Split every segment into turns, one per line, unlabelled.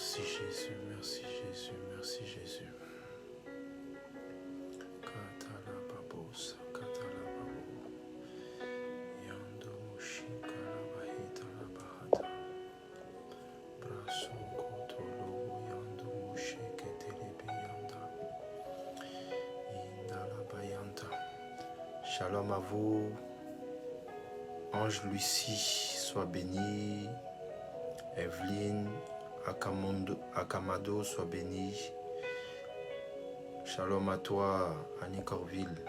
Merci Jésus, merci Jésus, merci Jésus. Katalababo, sakatalababo. Yando mushika labahita labahata. Braso kotolobo yando musheke telebe yanda. Indalabayanta. Shalom à vous. Ange Lucie, sois bénie. Evelyne Akamado, sois bénie. Shalom à toi, Annie Corville.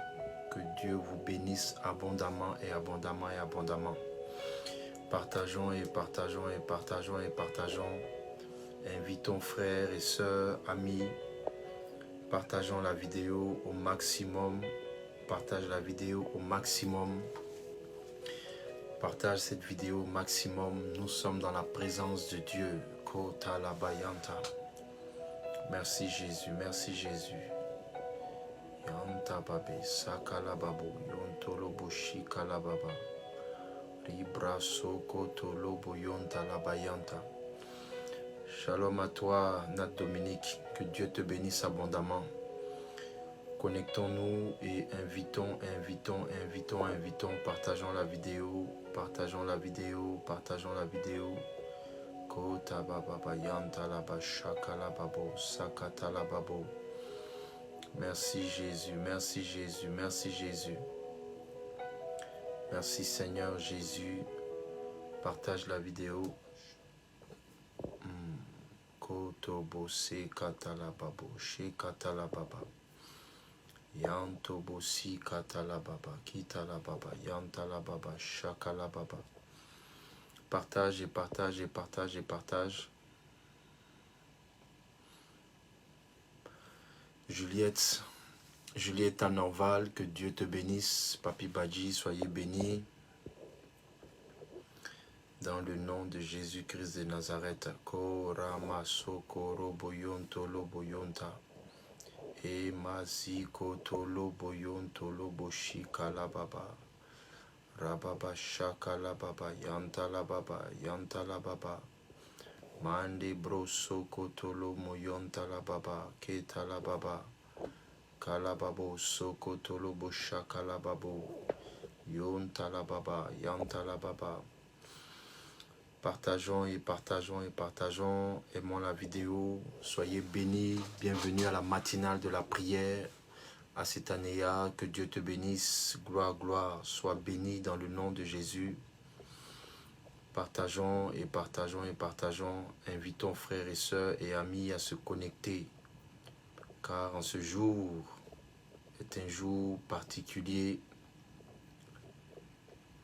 Que Dieu vous bénisse abondamment et abondamment et abondamment. Partageons et partageons et partageons et partageons. Invitons frères et sœurs, amis. Partageons la vidéo au maximum. Partage la vidéo au maximum. Partage cette vidéo au maximum. Nous sommes dans la présence de Dieu. Kota la bayanta. Merci Jésus, merci Jésus. Yanta babe, sakala babo, yontolobo shikala baba. Libra soko tolobo yonta la bayanta. Shalom à toi, Nat Dominique. Que Dieu te bénisse abondamment. Connectons-nous et invitons, partageons la vidéo, partageons la vidéo, partageons la vidéo. Kota baba yanta la ba shakala babo, sakata la babo. Merci Jésus, merci Jésus, merci Jésus. Merci Seigneur Jésus. Partage la vidéo. Kotobo se katala babo, she katala baba. Yantobo si katala baba, kitala baba, yantala baba, shakala baba. Partage et partage et partage et partage. Juliette Anorval, que Dieu te bénisse. Papi Badji, soyez bénis. Dans le nom de Jésus-Christ de Nazareth. Korama sokoro boyonto lo boyonta. E maziko tolo boyonto lo boshika la baba. Rababa shaka la baba, yanta la baba, yanta la baba. Mande broso kotolo moyonta la baba, keta la baba. Kalababo soko tolo boshaka la babo. Yonta la baba, yanta la baba. Partageons et partageons et partageons. Aimons la vidéo. Soyez bénis. Bienvenue à la matinale de la prière. À cette année-là, que Dieu te bénisse. Gloire, gloire. Sois béni dans le nom de Jésus. Partageons et partageons et partageons. Invitons frères et sœurs et amis à se connecter. Car en ce jour est un jour particulier.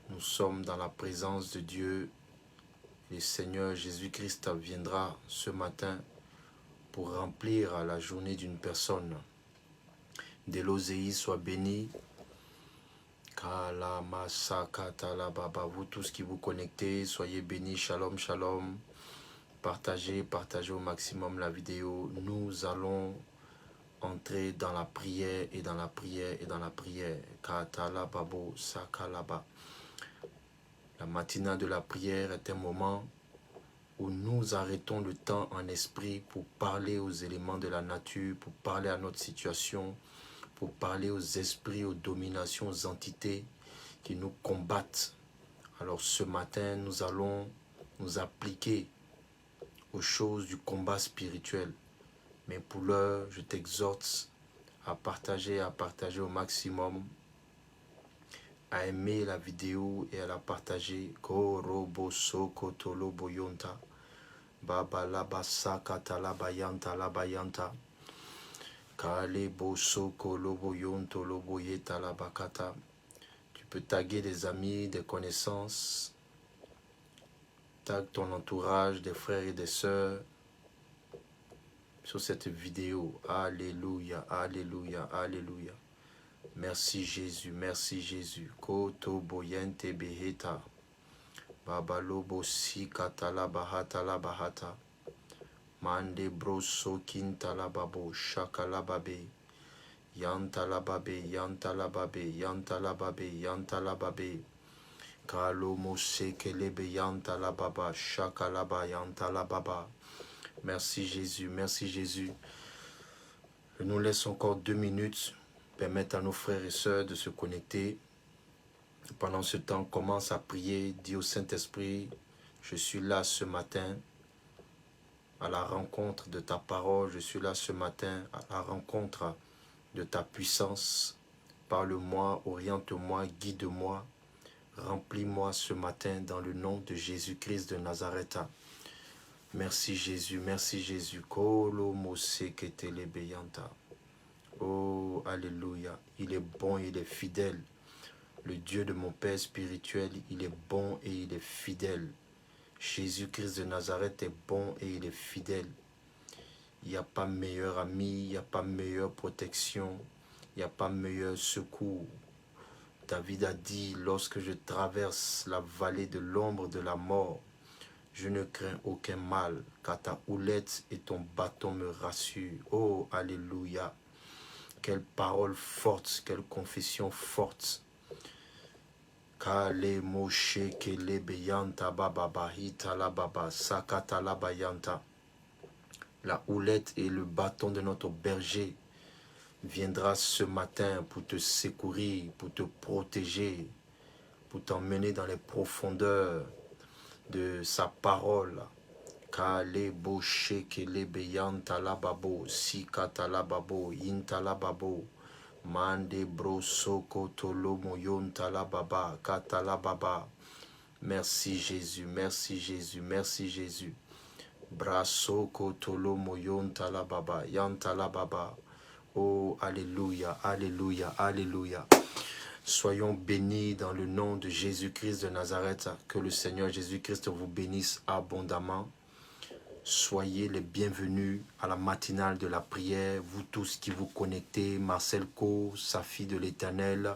Nous sommes dans la présence de Dieu. Le Seigneur Jésus-Christ viendra ce matin pour remplir la journée d'une personne. Delosei soit béni. Vous tous qui vous connectez, soyez bénis. Shalom, shalom. Partagez, partagez au maximum la vidéo. Nous allons entrer dans la prière et dans la prière et dans la prière. Katalababo sakalaba. La matinale de la prière est un moment où nous arrêtons le temps en esprit pour parler aux éléments de la nature, pour parler à notre situation, pour parler aux esprits, aux dominations, aux entités qui nous combattent. Alors ce matin, nous allons nous appliquer aux choses du combat spirituel. Mais pour l'heure, je t'exhorte à partager au maximum, à aimer la vidéo et à la partager. Korobo soko tolo boyonta. Baba laba sakata laba yanta laba yanta. Kale bo soko lobo yonto lobo yeta laba kata. Tu peux taguer des amis, des connaissances. Tag ton entourage, des frères et des sœurs sur cette vidéo. Alléluia, alléluia, alléluia. Merci Jésus, merci Jésus. Koto boyente beheta. Babalobo si katala bahata la bahata. Mande broso kinta la babo shakala babe. Yanta la babe, yanta la babe, yanta la babe, yanta la babe. Kalo mose kelebe yanta la baba shakala ba yanta la baba. Merci Jésus, merci Jésus. Je nous laisse encore 2 minutes, permettre à nos frères et sœurs de se connecter. Pendant ce temps, commence à prier, dis au Saint-Esprit, je suis là ce matin à la rencontre de ta parole, je suis là ce matin à la rencontre de ta puissance. Parle-moi, oriente-moi, guide-moi, remplis-moi ce matin dans le nom de Jésus-Christ de Nazareth. Merci Jésus, merci Jésus. Oh, alléluia. Il est bon, il est fidèle. Le Dieu de mon Père spirituel, il est bon et il est fidèle. Jésus-Christ de Nazareth est bon et il est fidèle. Il n'y a pas meilleur ami, il n'y a pas meilleure protection, il n'y a pas meilleur secours. David a dit, lorsque je traverse la vallée de l'ombre de la mort, je ne crains aucun mal, car ta houlette et ton bâton me rassurent. Oh, alléluia. Quelle parole forte, quelle confession forte. Kale moshe kele beyanta baba hita la baba sakata la bayanta. La houlette et le bâton de notre berger viendra ce matin pour te secourir, pour te protéger, pour t'emmener dans les profondeurs de sa parole. Kale boshe kele beyanta la babo sikata la babo yinta la babo. Mande brosoko tolomo yonta la baba kata la baba. Merci Jésus, merci Jésus, merci Jésus. Brasoko tolomo yonta la baba yanta la baba. Oh, alléluia, alléluia, alléluia. Soyons bénis dans le nom de Jésus-Christ de Nazareth. Que le Seigneur Jésus-Christ vous bénisse abondamment. Soyez les bienvenus à la matinale de la prière, vous tous qui vous connectez, Marcel Co, Safi de l'Éternel,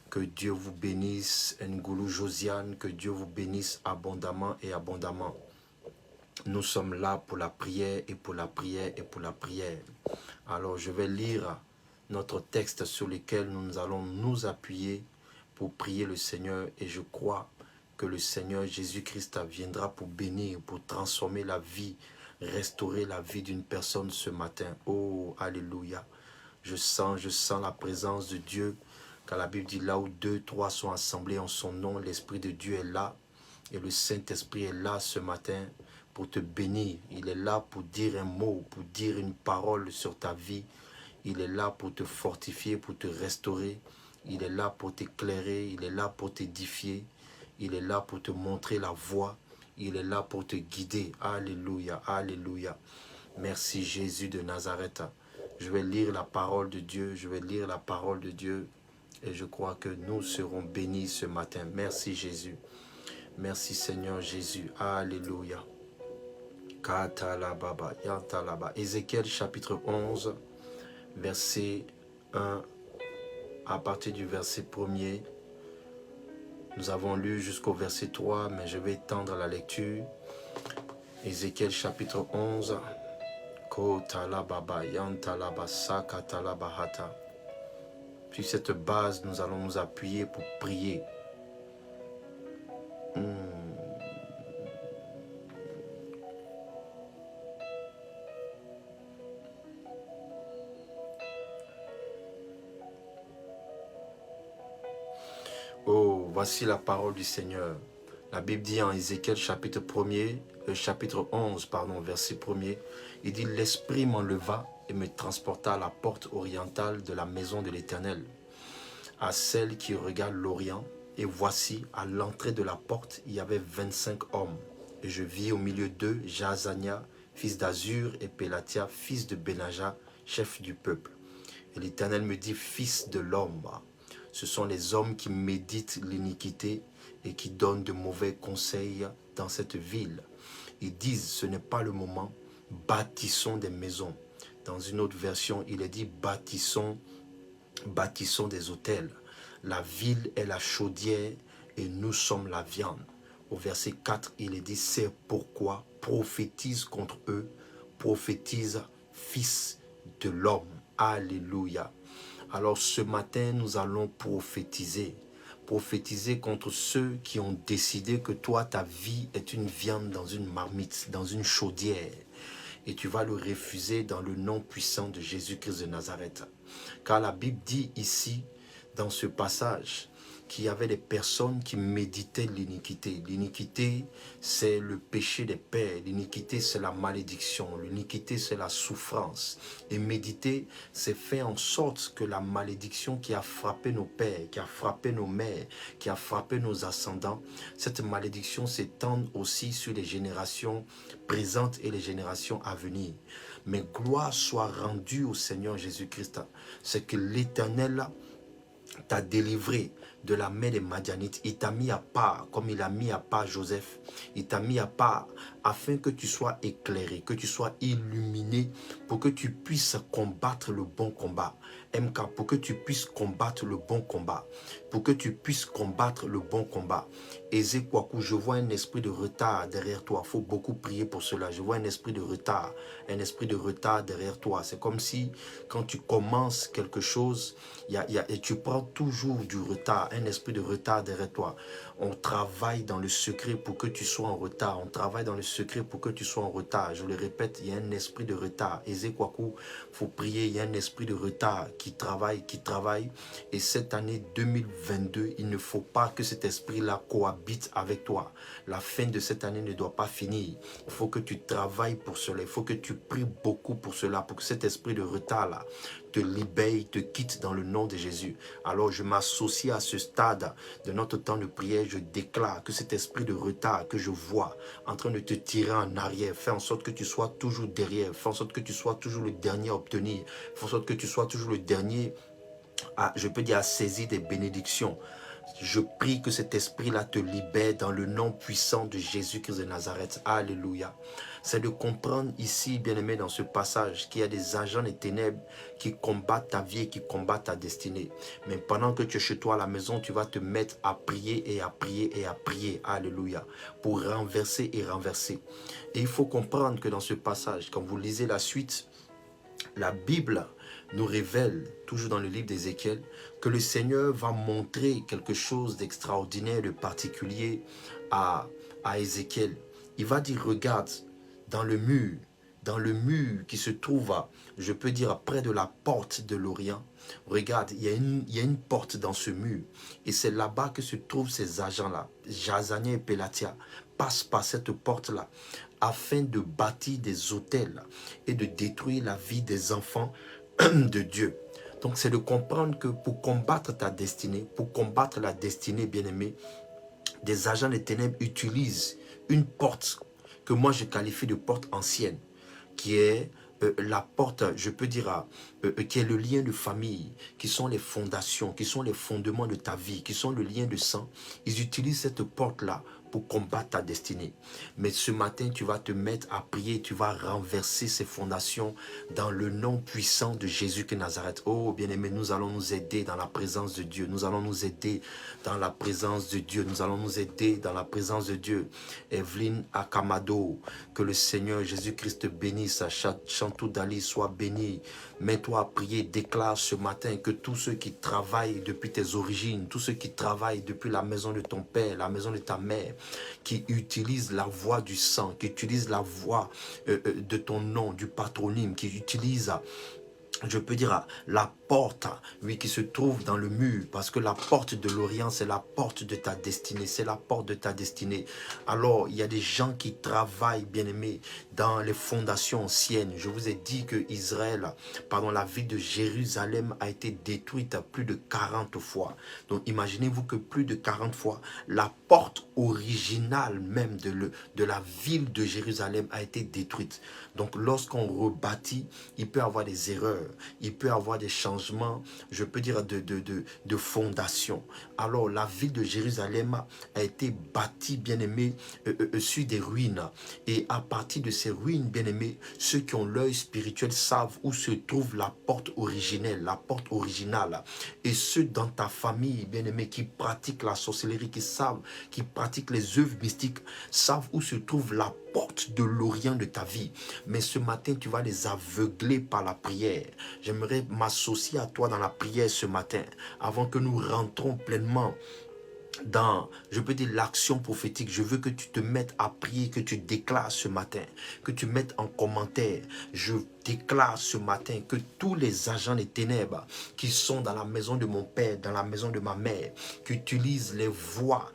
que Dieu vous bénisse, Ngoulou Josiane, que Dieu vous bénisse abondamment et abondamment. Nous sommes là pour la prière et pour la prière et pour la prière. Alors je vais lire notre texte sur lequel nous allons nous appuyer pour prier le Seigneur et je crois que le Seigneur Jésus-Christ viendra pour bénir, pour transformer la vie, restaurer la vie d'une personne ce matin. Oh, alléluia. Je sens la présence de Dieu, car la Bible dit là où 2, 3 sont assemblés en son nom, l'Esprit de Dieu est là et le Saint-Esprit est là ce matin pour te bénir. Il est là pour dire un mot, pour dire une parole sur ta vie. Il est là pour te fortifier, pour te restaurer. Il est là pour t'éclairer, il est là pour t'édifier. Il est là pour te montrer la voie. Il est là pour te guider. Alléluia, alléluia. Merci Jésus de Nazareth. Je vais lire la parole de Dieu. Je vais lire la parole de Dieu. Et je crois que nous serons bénis ce matin. Merci Jésus. Merci Seigneur Jésus. Alléluia. Katalababa, yantalaba. Ézéchiel chapitre 11, verset 1, à partir du verset 1er. Nous avons lu jusqu'au verset 3, mais je vais étendre la lecture. Ézéchiel chapitre 11. Kotalababa, yantalaba, sakatalabahata. Sur cette base, nous allons nous appuyer pour prier. Oh, voici la parole du Seigneur. La Bible dit en Ézéchiel chapitre 11, verset 1er, il dit « L'Esprit m'enleva et me transporta à la porte orientale de la maison de l'Éternel, à celle qui regarde l'Orient. Et voici, à l'entrée de la porte, il y avait 25 hommes. Et je vis au milieu d'eux Jaazania, fils d'Azur, et Pélatia, fils de Benaja, chef du peuple. Et l'Éternel me dit « Fils de l'homme, ce sont les hommes qui méditent l'iniquité et qui donnent de mauvais conseils dans cette ville. Ils disent, ce n'est pas le moment, bâtissons des maisons. » Dans une autre version, il est dit, bâtissons des hôtels. La ville est la chaudière et nous sommes la viande. Au verset 4, il est dit, c'est pourquoi prophétise contre eux, prophétise fils de l'homme. Alléluia. Alors ce matin, nous allons prophétiser. Prophétiser contre ceux qui ont décidé que toi, ta vie est une viande dans une marmite, dans une chaudière. et tu vas le refuser dans le nom puissant de Jésus-Christ de Nazareth. Car la Bible dit ici, dans ce passage, qu'il y avait des personnes qui méditaient l'iniquité. L'iniquité, c'est le péché des pères. L'iniquité, c'est la malédiction. L'iniquité, c'est la souffrance. Et méditer, c'est faire en sorte que la malédiction qui a frappé nos pères, qui a frappé nos mères, qui a frappé nos ascendants, cette malédiction s'étende aussi sur les générations présentes et les générations à venir. Mais gloire soit rendue au Seigneur Jésus-Christ. C'est que l'Éternel t'a délivré de la main des Madianites. Il t'a mis à part, comme il a mis à part Joseph. Il t'a mis à part afin que tu sois éclairé, que tu sois illuminé, pour que tu puisses combattre le bon combat. MK, pour que tu puisses combattre le bon combat. Pour que tu puisses combattre le bon combat. Eze Kwaku, je vois un esprit de retard derrière toi. Il faut beaucoup prier pour cela. Je vois un esprit de retard derrière toi. C'est comme si quand tu commences quelque chose, et tu prends toujours du retard, un esprit de retard derrière toi. On travaille dans le secret pour que tu sois en retard. On travaille dans le secret pour que tu sois en retard. Je le répète, il y a un esprit de retard. Eze Kwaku, il faut prier, il y a un esprit de retard qui travaille. Et cette année 2022, il ne faut pas que cet esprit-là cohabite avec toi. La fin de cette année ne doit pas finir. Il faut que tu travailles pour cela. Il faut que tu pries beaucoup pour cela, pour que cet esprit de retard-là te libère, te quitte dans le nom de Jésus. Alors je m'associe à ce stade de notre temps de prière. Je déclare que cet esprit de retard que je vois en train de te tirer en arrière, fais en sorte que tu sois toujours derrière, fais en sorte que tu sois toujours le dernier à obtenir, fais en sorte que tu sois toujours le dernier à saisir des bénédictions. Je prie que cet esprit-là te libère dans le nom puissant de Jésus-Christ de Nazareth. Alléluia. C'est de comprendre ici, bien-aimé, dans ce passage, qu'il y a des agents des ténèbres qui combattent ta vie et qui combattent ta destinée. Mais pendant que tu es chez toi à la maison, tu vas te mettre à prier et à prier et à prier. Alléluia. Pour renverser et renverser. Et il faut comprendre que dans ce passage, quand vous lisez la suite, la Bible nous révèle, toujours dans le livre d'Ézéchiel, que le Seigneur va montrer quelque chose d'extraordinaire, de particulier à Ézéchiel. Il va dire, regarde, dans le mur qui se trouve, je peux dire, près de la porte de l'Orient, regarde, il y a une porte dans ce mur. Et c'est là-bas que se trouvent ces agents-là, Jazania et Pélatia, passent par cette porte-là, afin de bâtir des autels et de détruire la vie des enfants de Dieu. Donc c'est de comprendre que pour combattre ta destinée, pour combattre la destinée bien-aimée, des agents des ténèbres utilisent une porte que moi je qualifie de porte ancienne, qui est la porte, je peux dire, qui est le lien de famille, qui sont les fondations, qui sont les fondements de ta vie, qui sont le lien de sang. Ils utilisent cette porte-là pour combattre ta destinée. Mais ce matin, tu vas te mettre à prier, tu vas renverser ces fondations dans le nom puissant de Jésus de Nazareth. Oh, bien-aimé, nous allons nous aider dans la présence de Dieu. Nous allons nous aider dans la présence de Dieu. Nous allons nous aider dans la présence de Dieu. Evelyne Akamado, que le Seigneur Jésus-Christ bénisse. Chantou Dali soit béni. Mets-toi à prier, déclare ce matin que tous ceux qui travaillent depuis tes origines, tous ceux qui travaillent depuis la maison de ton père, la maison de ta mère, qui utilisent la voix du sang, qui utilisent la voix de ton nom, du patronyme, qui utilisent, je peux dire, la porte, oui, qui se trouve dans le mur, parce que la porte de l'Orient, c'est la porte de ta destinée, c'est la porte de ta destinée. Alors, il y a des gens qui travaillent, bien-aimés, dans les fondations anciennes. Je vous ai dit que Israël, pardon, la ville de Jérusalem a été détruite plus de 40 fois. Donc, imaginez-vous que plus de 40 fois, la porte originale même de la ville de Jérusalem a été détruite. Donc, lorsqu'on rebâtit, il peut y avoir des erreurs, il peut y avoir des changements, je peux dire, de fondation. Alors, la ville de Jérusalem a été bâtie, bien-aimé, sur des ruines. Et à partir de ces ruines, bien-aimés, ceux qui ont l'œil spirituel savent où se trouve la porte originelle, la porte originale. Et ceux dans ta famille, bien-aimés, qui pratiquent la sorcellerie, qui pratiquent les œuvres mystiques, savent où se trouve la porte de l'Orient de ta vie. Mais ce matin, tu vas les aveugler par la prière. J'aimerais m'associer à toi dans la prière ce matin, avant que nous rentrons pleinement je peux dire, l'action prophétique. Je veux que tu te mettes à prier, que tu déclares ce matin, que tu mettes en commentaire. Je déclare ce matin que tous les agents des ténèbres qui sont dans la maison de mon père, dans la maison de ma mère, qui utilisent les voies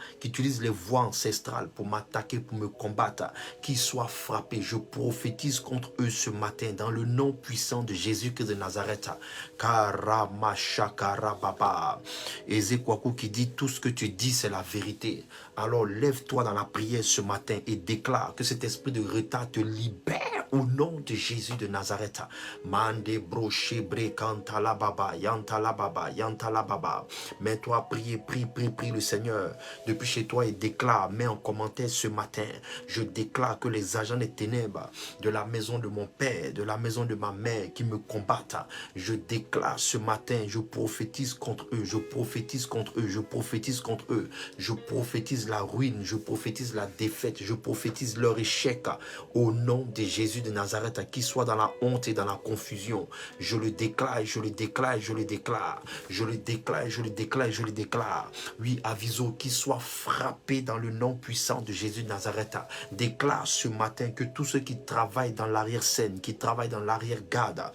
ancestrales pour m'attaquer, pour me combattre, qu'ils soient frappés. Je prophétise contre eux ce matin dans le nom puissant de Jésus-Christ de Nazareth. Karamashakarababa. Ezekwaku qui dit tout ce que tu dis c'est la vérité. Alors lève-toi dans la prière ce matin et déclare que cet esprit de retard te libère au nom de Jésus de Nazareth. Mande broche brekantala baba yantala baba. Mets-toi à prier, prie le Seigneur depuis chez toi et déclare, mets en commentaire ce matin. Je déclare que les agents des ténèbres de la maison de mon père, de la maison de ma mère qui me combattent, je déclare ce matin, je prophétise contre eux, je prophétise contre eux, je prophétise contre eux, je prophétise la ruine, je prophétise la défaite, je prophétise leur échec au nom de Jésus de Nazareth, qui soit dans la honte et dans la confusion. Je le déclare, je le déclare, je le déclare, je le déclare, je le déclare, je le déclare. Oui, aviso, qui soit frappé dans le nom puissant de Jésus de Nazareth. Déclare ce matin que tous ceux qui travaillent dans l'arrière-scène, qui travaillent dans l'arrière-garde,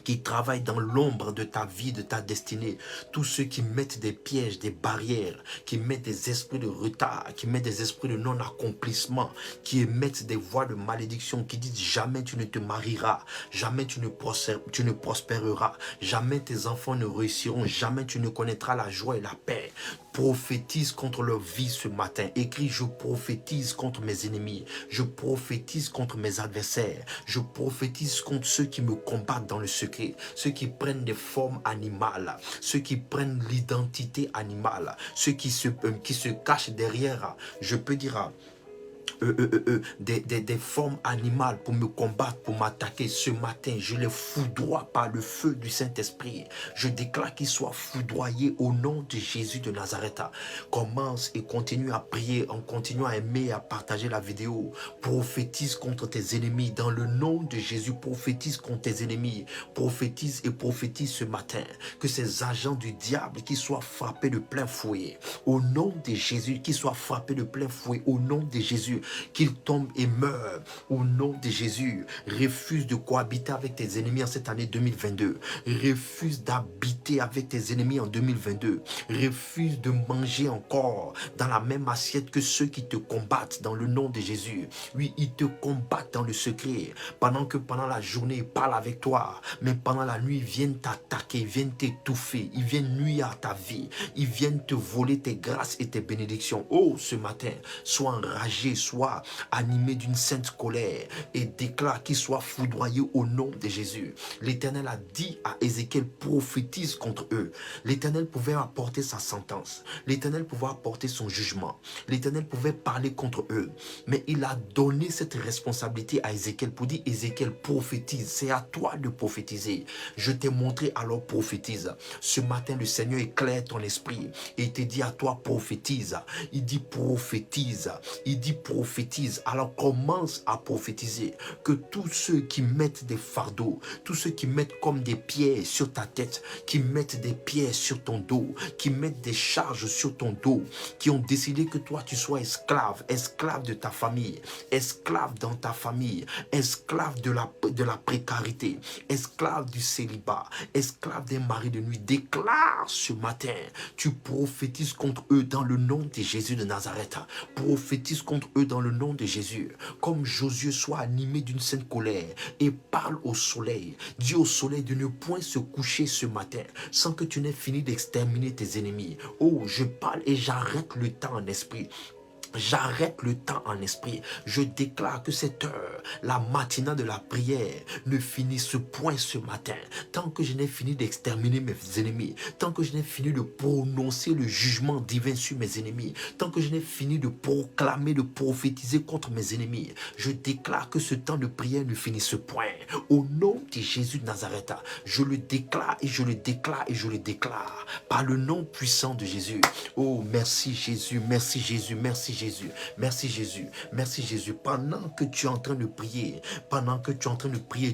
qui travaillent dans l'ombre de ta vie, de ta destinée, tous ceux qui mettent des pièges, des barrières, qui mettent des esprits de retard, qui mettent des esprits de non-accomplissement, qui émettent des voix de malédiction, qui disent jamais tu ne te marieras, jamais tu ne prospéreras, jamais tes enfants ne réussiront, jamais tu ne connaîtras la joie et la paix. Prophétise contre leur vie ce matin. Écris, je prophétise contre mes ennemis. Je prophétise contre mes adversaires. Je prophétise contre ceux qui me combattent dans le secret. Ceux qui prennent des formes animales. Ceux qui prennent l'identité animale. Ceux qui se cachent derrière, je peux dire, des formes animales pour me combattre, pour m'attaquer. Ce matin, je les foudroie par le feu du Saint-Esprit. Je déclare qu'ils soient foudroyés au nom de Jésus de Nazareth. Commence et continue à prier en continuant à aimer et à partager la vidéo. Prophétise contre tes ennemis dans le nom de Jésus. Prophétise contre tes ennemis. Prophétise et prophétise ce matin que ces agents du diable qui soient frappés de plein fouet au nom de Jésus, qui soient frappés de plein fouet au nom de Jésus, qu'ils tombent et meurent au nom de Jésus. Refuse de cohabiter avec tes ennemis en cette année 2022. Refuse d'habiter avec tes ennemis en 2022. Refuse de manger encore dans la même assiette que ceux qui te combattent dans le nom de Jésus. Oui, ils te combattent dans le secret. Pendant la journée, ils parlent avec toi. Mais pendant la nuit, ils viennent t'attaquer, ils viennent t'étouffer, ils viennent nuire à ta vie. Ils viennent te voler tes grâces et tes bénédictions. Oh, ce matin, sois enragé, sois animé d'une sainte colère et déclare qu'il soit foudroyé au nom de Jésus. L'Éternel a dit à Ézéchiel, prophétise contre eux. L'Éternel pouvait apporter sa sentence. L'Éternel pouvait apporter son jugement. L'Éternel pouvait parler contre eux. Mais il a donné cette responsabilité à Ézéchiel pour dire, Ézéchiel, prophétise. C'est à toi de prophétiser. Je t'ai montré, alors prophétise. Ce matin, le Seigneur éclaire ton esprit et te dit à toi, prophétise. Il dit prophétise. Il dit prophétise. Alors commence à prophétiser que tous ceux qui mettent des fardeaux, tous ceux qui mettent comme des pierres sur ta tête, qui mettent des pierres sur ton dos, qui mettent des charges sur ton dos, qui ont décidé que toi tu sois esclave, esclave de ta famille, esclave dans ta famille, esclave de la précarité, esclave du célibat, esclave des maris de nuit, déclare ce matin, tu prophétises contre eux dans le nom de Jésus de Nazareth. Prophétise contre eux dans le nom de Jésus. Comme Josué, soit animé d'une sainte colère et parle au soleil. Dis au soleil de ne point se coucher ce matin sans que tu n'aies fini d'exterminer tes ennemis. Oh, je parle et j'arrête le temps en esprit. J'arrête le temps en esprit. Je déclare que cette heure, la matinale de la prière, ne finisse point ce matin. Tant que je n'ai fini d'exterminer mes ennemis, tant que je n'ai fini de prononcer le jugement divin sur mes ennemis, tant que je n'ai fini de proclamer, de prophétiser contre mes ennemis, je déclare que ce temps de prière ne finisse point. Au nom de Jésus de Nazareth, je le déclare et je le déclare et je le déclare. Par le nom puissant de Jésus. Oh, merci Jésus, merci Jésus, merci Jésus. Jésus. Merci Jésus. Merci Jésus. Pendant que tu es en train de prier,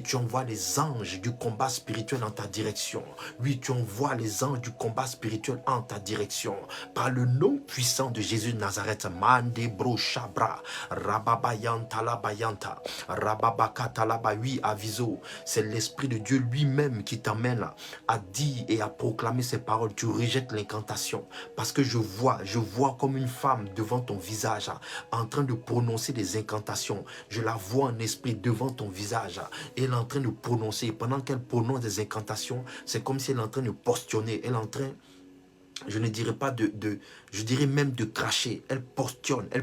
tu envoies les anges du combat spirituel en ta direction. Oui, tu envoies les anges du combat spirituel en ta direction. Par le nom puissant de Jésus de Nazareth. Mande bro shabra. Rababayanta la bayanta. Rababakata la ba. Oui, aviso. C'est l'Esprit de Dieu lui-même qui t'amène à dire et à proclamer ces paroles. Tu rejettes l'incantation. Parce que je vois comme une femme devant ton visage en train de prononcer des incantations. Je la vois en esprit devant ton visage. Elle est en train de prononcer. Pendant qu'elle prononce des incantations, c'est comme si elle est en train de postionner. Elle est en train, je ne dirais pas je dirais même de cracher. Elle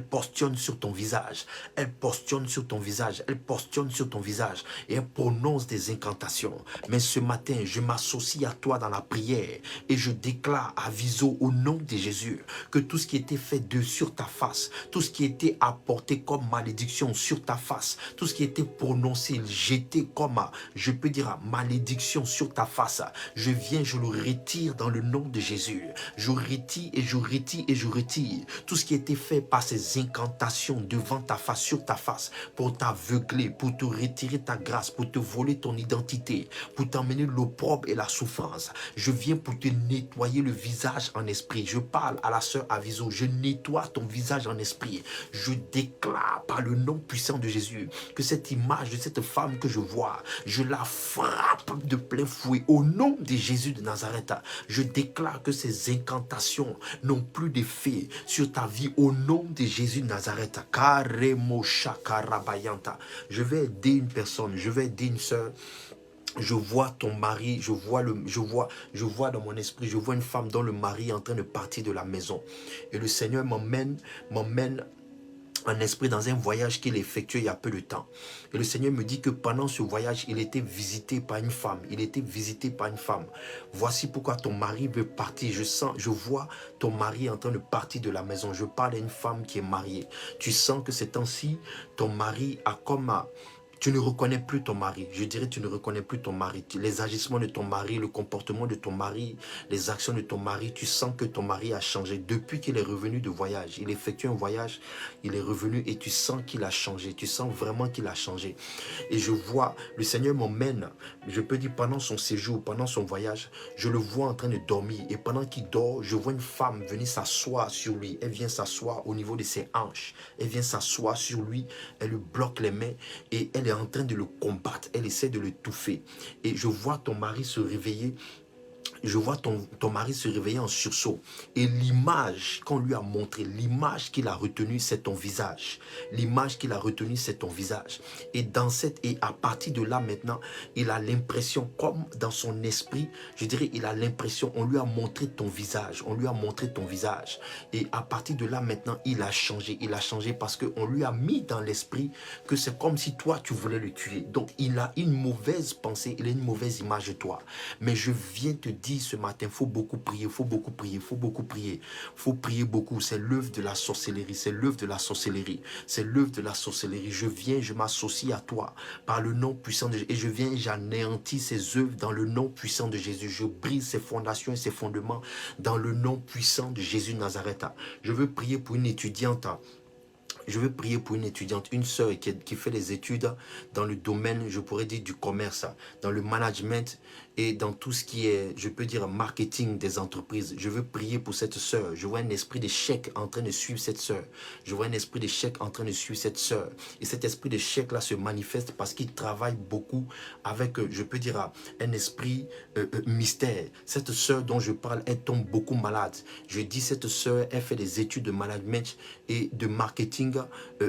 postionne sur ton visage. Elle postionne sur ton visage. Elle postionne sur ton visage. Et elle prononce des incantations. Mais ce matin, je m'associe à toi dans la prière. Et je déclare à viso au nom de Jésus que tout ce qui était fait sur ta face, tout ce qui était apporté comme malédiction sur ta face, tout ce qui était prononcé, jeté comme, je peux dire, malédiction sur ta face, je le retire dans le nom de Jésus. Je retire et je retire et je retire tout ce qui était fait par ces incantations devant ta face, sur ta face, pour t'aveugler, pour te retirer ta grâce, pour te voler ton identité, pour t'emmener l'opprobre et la souffrance. Je viens pour te nettoyer le visage en esprit. Je parle à la sœur Aviso, je nettoie ton visage en esprit. Je déclare par le nom puissant de Jésus que cette image de cette femme que je vois, je la frappe de plein fouet au nom de Jésus de Nazareth. Je déclare que ces incantations n'ont plus d'effet sur ta vie au nom de Jésus de Nazareth. Je vais aider une personne, je vais aider une soeur. Je vois ton mari, je vois dans mon esprit, je vois une femme dont le mari est en train de partir de la maison. Et le Seigneur m'emmène en esprit dans un voyage qu'il effectué il y a peu de temps. Et le Seigneur me dit que pendant ce voyage, il était visité par une femme. Voici pourquoi ton mari veut partir. Je vois ton mari en train de partir de la maison. Je parle à une femme qui est mariée. Tu sens que ces temps-ci, ton mari a comme... Tu ne reconnais plus ton mari. Je dirais tu ne reconnais plus ton mari. Les agissements de ton mari, le comportement de ton mari, les actions de ton mari, tu sens que ton mari a changé. Depuis qu'il est revenu de voyage, il effectue un voyage, il est revenu et tu sens qu'il a changé. Tu sens vraiment qu'il a changé. Et je vois, le Seigneur m'emmène, je peux dire pendant son séjour, pendant son voyage, je le vois en train de dormir. Et pendant qu'il dort, je vois une femme venir s'asseoir sur lui. Elle vient s'asseoir au niveau de ses hanches. Elle vient s'asseoir sur lui. Elle lui bloque les mains et elle est en train de le combattre, elle essaie de le touffer. Et je vois ton mari se réveiller. Je vois ton mari se réveiller en sursaut. Et l'image qu'on lui a montrée, l'image qu'il a retenue, c'est ton visage. L'image qu'il a retenue, c'est ton visage. Et à partir de là maintenant, il a l'impression, comme dans son esprit, je dirais, il a l'impression, on lui a montré ton visage. On lui a montré ton visage. Et à partir de là maintenant, il a changé. Il a changé parce qu'on lui a mis dans l'esprit que c'est comme si toi, tu voulais le tuer. Donc, il a une mauvaise pensée, il a une mauvaise image de toi. Mais je viens te dire ce matin, il faut beaucoup prier, il faut beaucoup prier, il faut beaucoup prier. Il faut prier beaucoup, c'est l'œuvre de la sorcellerie, c'est l'œuvre de la sorcellerie, c'est l'œuvre de la sorcellerie. Je viens, je m'associe à toi par le nom puissant de Jésus. Et je viens, j'anéantis ces œuvres dans le nom puissant de Jésus. Je brise ses fondations et ses fondements dans le nom puissant de Jésus de Nazareth. Je veux prier pour une étudiante. Je veux prier pour une étudiante, une sœur qui fait des études dans le domaine, je pourrais dire, du commerce, dans le management et dans tout ce qui est, je peux dire, marketing des entreprises. Je veux prier pour cette sœur. Je vois un esprit d'échec en train de suivre cette sœur. Je vois un esprit d'échec en train de suivre cette sœur. Et cet esprit d'échec-là se manifeste parce qu'il travaille beaucoup avec, je peux dire, un esprit mystère. Cette sœur dont je parle, elle tombe beaucoup malade. Je dis cette sœur, elle fait des études de management et de marketing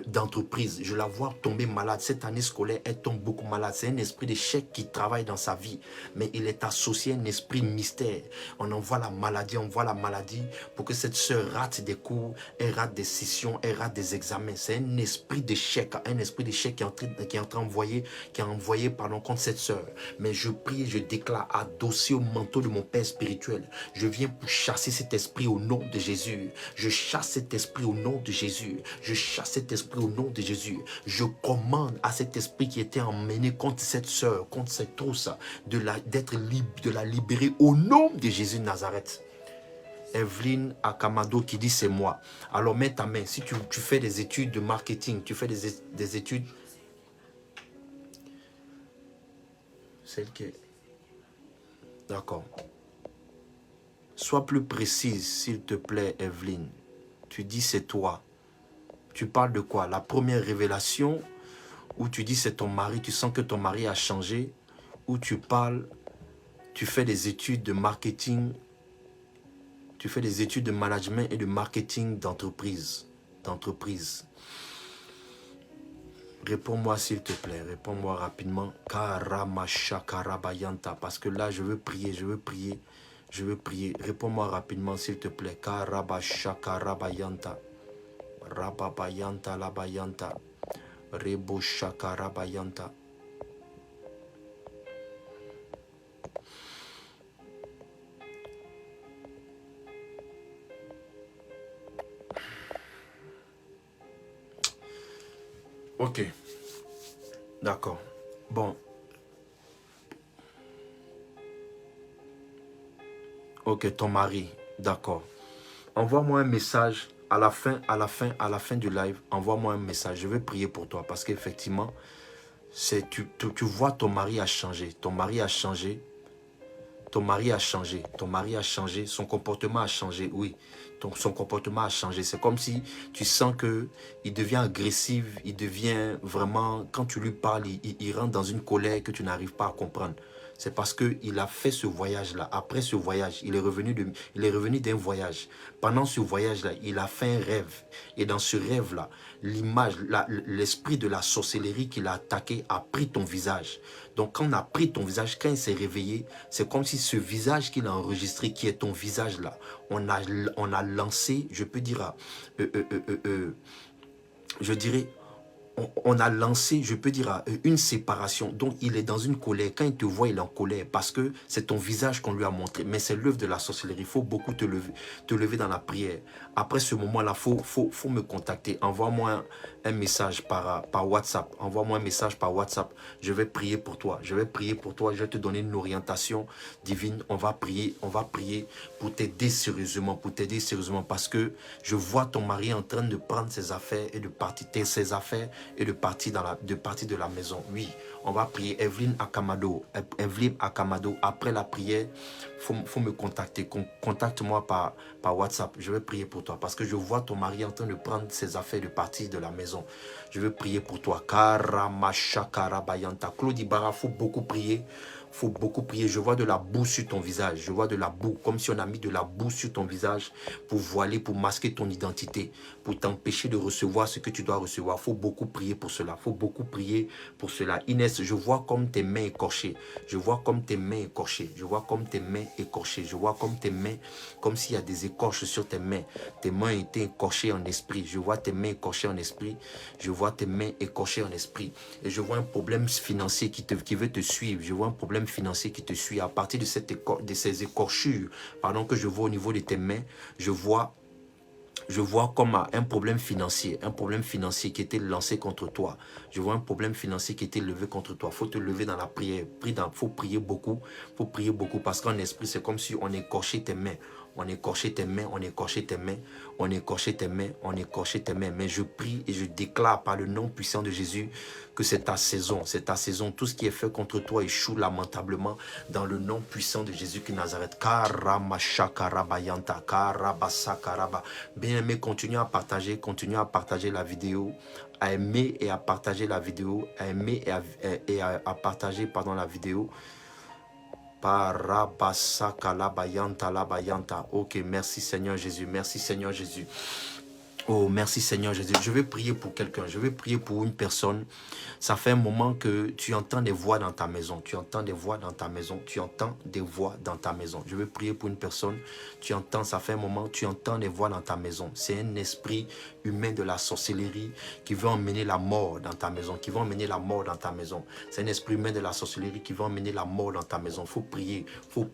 d'entreprise. Je la vois tomber malade. Cette année scolaire, elle tombe beaucoup malade. C'est un esprit d'échec qui travaille dans sa vie. Mais il est associé à un esprit mystère. On envoie la maladie pour que cette sœur rate des cours, elle rate des sessions, elle rate des examens. C'est un esprit d'échec qui est en train d'envoyer, contre cette sœur. Mais je prie, je déclare, adossé au manteau de mon Père spirituel, je viens pour chasser cet esprit au nom de Jésus. Je chasse cet esprit au nom de Jésus. Je chasse cet esprit au nom de Jésus. Je commande à cet esprit qui était emmené contre cette sœur, contre cette trousse, de la libérer au nom de Jésus de Nazareth. Evelyne Akamado qui dit c'est moi. Alors mets ta main. Si tu fais des études de marketing, tu fais des études... Celle qui est... D'accord. Sois plus précise, s'il te plaît, Evelyne. Tu dis c'est toi. Tu parles de quoi? La première révélation, où tu dis c'est ton mari, tu sens que ton mari a changé, ou tu parles, tu fais des études de marketing, tu fais des études de management et de marketing d'entreprise. Réponds-moi s'il te plaît, réponds-moi rapidement. Karamashakarabayanta, parce que là je veux prier. Réponds-moi rapidement s'il te plaît. Karabashakarabayanta. Rababayanta labayanta. Rebo Shakarabayanta. Ok. D'accord. Bon. Ok, ton mari. D'accord. Envoie-moi un message à la fin du live. Envoie-moi un message. Je vais prier pour toi parce qu'effectivement, tu vois ton mari a changé. Ton mari a changé. Son comportement a changé, oui. Son comportement a changé. C'est comme si tu sens qu'il devient agressif, il devient vraiment, quand tu lui parles, il rentre dans une colère que tu n'arrives pas à comprendre. C'est parce qu'il a fait ce voyage-là. Après ce voyage, il est revenu d'un voyage. Pendant ce voyage-là, il a fait un rêve. Et dans ce rêve-là, l'esprit de la sorcellerie qu'il a attaqué a pris ton visage. Donc quand on a pris ton visage, quand il s'est réveillé, c'est comme si ce visage qu'il a enregistré, qui est ton visage là, on a lancé, je peux dire, je dirais, on a lancé, je peux dire, une séparation. Donc, il est dans une colère. Quand il te voit, il est en colère parce que c'est ton visage qu'on lui a montré. Mais c'est l'œuvre de la sorcellerie. Il faut beaucoup te lever dans la prière. Après ce moment-là, faut me contacter. Envoie-moi un message par WhatsApp. Envoie-moi un message par WhatsApp. Je vais prier pour toi. Je vais te donner une orientation divine. On va prier pour t'aider sérieusement. Parce que je vois ton mari en train de prendre ses affaires et de partir de la maison. Oui, on va prier. Evelyne Akamado, après la prière, faut me contacter. Contacte-moi par WhatsApp. Je vais prier pour toi parce que je vois ton mari en train de prendre ses affaires et de partir de la maison. Je vais prier pour toi. Karamashakarabayanta. Claude Ibarra, faut beaucoup prier. Je vois de la boue sur ton visage. Je vois de la boue, comme si on a mis de la boue sur ton visage pour voiler, pour masquer ton identité, pour t'empêcher de recevoir ce que tu dois recevoir. Faut beaucoup prier pour cela. Inès, je vois comme tes mains écorchées. Je vois comme tes mains, comme s'il y a des écorches sur tes mains. Tes mains étaient écorchées en esprit. Je vois tes mains écorchées en esprit. Et je vois un problème financier qui veut te suivre. Je vois un problème financier qui te suit. À partir de ces écorchures, que je vois au niveau de tes mains, je vois comme un problème financier qui était lancé contre toi. Je vois un problème financier qui était levé contre toi. Il faut te lever dans la prière. Il faut prier beaucoup parce qu'en esprit, c'est comme si on écorchait tes mains. Mais je prie et je déclare par le nom puissant de Jésus que c'est ta saison. Tout ce qui est fait contre toi échoue lamentablement dans le nom puissant de Jésus qui Nazareth. Bien-aimé, continue à partager la vidéo, à aimer et à partager la vidéo, à partager la vidéo. Ok, merci Seigneur Jésus. Oh, merci Seigneur Jésus. Je vais prier pour quelqu'un. Je vais prier pour une personne. Ça fait un moment que tu entends des voix dans ta maison. Je vais prier pour une personne. Ça fait un moment, tu entends des voix dans ta maison. C'est un esprit humain de la sorcellerie qui veut emmener la mort dans ta maison. C'est un esprit humain de la sorcellerie qui veut emmener la mort dans ta maison. Faut prier. Faut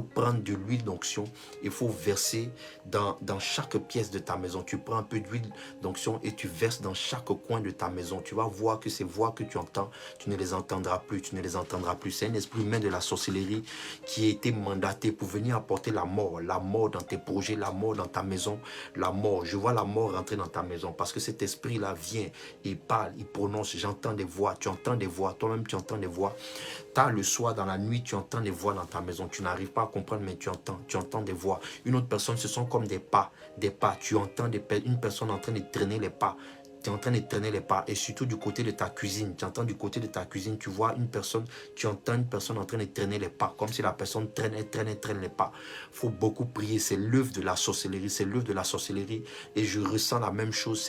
prendre de l'huile d'onction. Il faut verser dans chaque pièce de ta maison. Tu prends un peu peu d'huile d'onction et tu verses dans chaque coin de ta maison. Tu vas voir que ces voix que tu entends, tu ne les entendras plus, tu ne les entendras plus. C'est un esprit humain de la sorcellerie qui a été mandaté pour venir apporter la mort dans tes projets, la mort dans ta maison, la mort. Je vois la mort rentrer dans ta maison parce que cet esprit-là vient, il parle, il prononce, j'entends des voix, tu entends des voix, toi-même tu entends des voix. Tard le soir, dans la nuit, tu entends des voix dans ta maison. Tu n'arrives pas à comprendre, mais tu entends des voix. Une autre personne, ce sont comme des pas. Tu entends une personne en train de traîner les pas. Tu es en train de traîner les pas. Et surtout du côté de ta cuisine. Tu entends du côté de ta cuisine, tu vois une personne, tu entends une personne en train de traîner les pas. Comme si la personne traîne les pas. Il faut beaucoup prier. C'est l'œuvre de la sorcellerie. C'est l'œuvre de la sorcellerie. Et je ressens la même chose.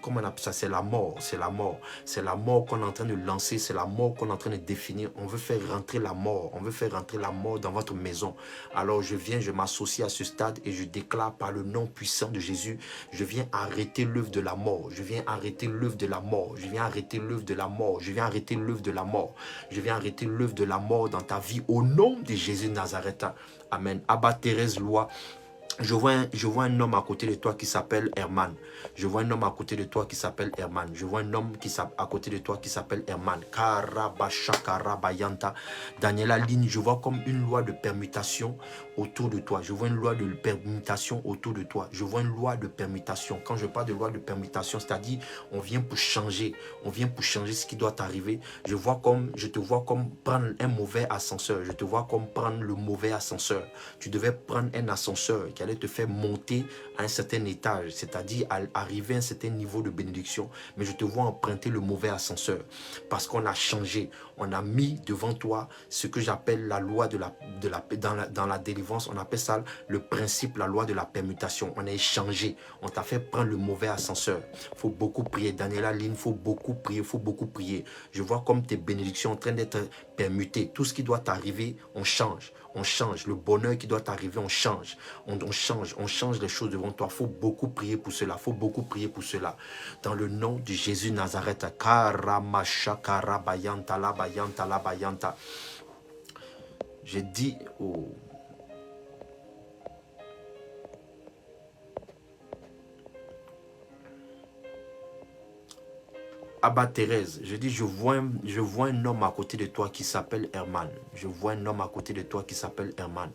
Comment on appelle ça? C'est la mort. C'est la mort. C'est la mort qu'on est en train de lancer. C'est la mort qu'on est en train de définir. On veut faire rentrer la mort. On veut faire rentrer la mort dans votre maison. Alors je m'associe à ce stade et je déclare par le nom puissant de Jésus, je viens arrêter l'œuvre de la mort. Je viens arrêter l'œuvre de la mort. Je viens arrêter l'œuvre de la mort. Je viens arrêter l'œuvre de la mort. Je viens arrêter l'œuvre de la mort dans ta vie au nom de Jésus de Nazareth. Amen. Abba Thérèse Loi. Je vois un homme à côté de toi qui s'appelle Herman. Je vois un homme à côté de toi qui s'appelle Herman. Je vois un homme à côté de toi qui s'appelle Herman. Karabashakarabayanta. Daniela Ligne, je vois comme une loi de permutation autour de toi. Je vois une loi de permutation autour de toi. Je vois une loi de permutation. Quand je parle de loi de permutation, c'est-à-dire on vient pour changer. On vient pour changer ce qui doit arriver. Je te vois comme prendre un mauvais ascenseur. Je te vois comme prendre le mauvais ascenseur. Tu devais prendre un ascenseur qui allait te faire monter à un certain étage, c'est-à-dire arriver à un certain niveau de bénédiction. Mais je te vois emprunter le mauvais ascenseur parce qu'on a changé. On a mis devant toi ce que j'appelle la loi dans la délivrance, on appelle ça le principe, la loi de la permutation. On a échangé, on t'a fait prendre le mauvais ascenseur. Il faut beaucoup prier. Daniela Lynn, il faut beaucoup prier, il faut beaucoup prier. Je vois comme tes bénédictions en train d'être permutées. Tout ce qui doit t'arriver, on change. On change. Le bonheur qui doit t'arriver, on change. On change les choses devant toi. Il faut beaucoup prier pour cela. Il faut beaucoup prier pour cela. Dans le nom de Jésus Nazareth. Karamashakarabayanta labayanta labayanta. J'ai dit au... Abba Thérèse, je dis, je vois un homme à côté de toi qui s'appelle Herman. Je vois un homme à côté de toi qui s'appelle Herman.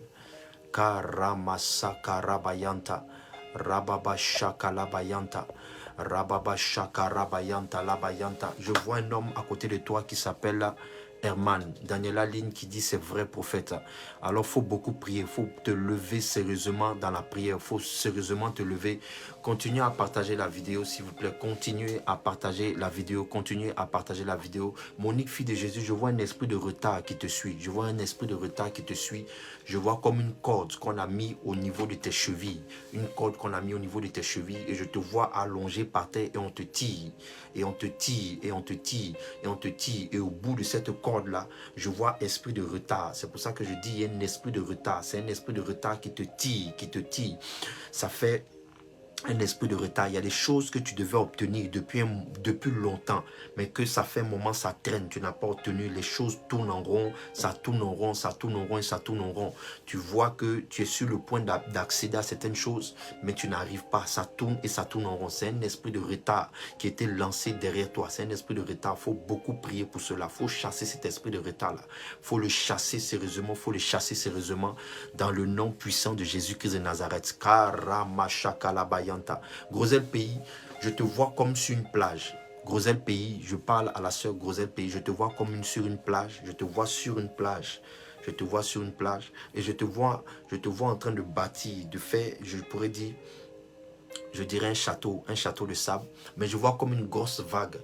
Karamasakarabayanta, Rababashakalabayanta, Rababashakarabayanta, Labayanta. Je vois un homme à côté de toi qui s'appelle Herman. Daniela Ligne qui dit c'est vrai prophète. Alors il faut beaucoup prier, il faut te lever sérieusement dans la prière, il faut sérieusement te lever. Continuez à partager la vidéo s'il vous plaît, continuez à partager la vidéo, continuez à partager la vidéo. Monique, fille de Jésus, je vois un esprit de retard qui te suit, je vois un esprit de retard qui te suit. Je vois comme une corde qu'on a mis au niveau de tes chevilles, une corde qu'on a mis au niveau de tes chevilles et je te vois allongé par terre et on te tire, et on te tire, et on te tire, et on te tire et au bout de cette corde là, je vois esprit de retard. C'est pour ça que je dis il y a un esprit de retard, c'est un esprit de retard qui te tire, ça fait un esprit de retard. Il y a des choses que tu devais obtenir depuis longtemps, mais que ça fait un moment, ça traîne, tu n'as pas obtenu. Les choses tournent en rond, ça tourne en rond, ça tourne en rond et ça tourne en rond. Tu vois que tu es sur le point d'accéder à certaines choses, mais tu n'arrives pas. Ça tourne et ça tourne en rond. C'est un esprit de retard qui a été lancé derrière toi. C'est un esprit de retard. Il faut beaucoup prier pour cela. Il faut chasser cet esprit de retard-là. Il faut le chasser sérieusement. Il faut le chasser sérieusement dans le nom puissant de Jésus-Christ de Nazareth. Karamashakalabayanta. Grosel Pays, je te vois comme sur une plage. Grosel Pays, je parle à la sœur Grosel Pays, je te vois comme sur une plage, je te vois sur une plage. Je te vois sur une plage et je te vois en train de bâtir, de faire, je pourrais dire, je dirais un château de sable, mais je vois comme une grosse vague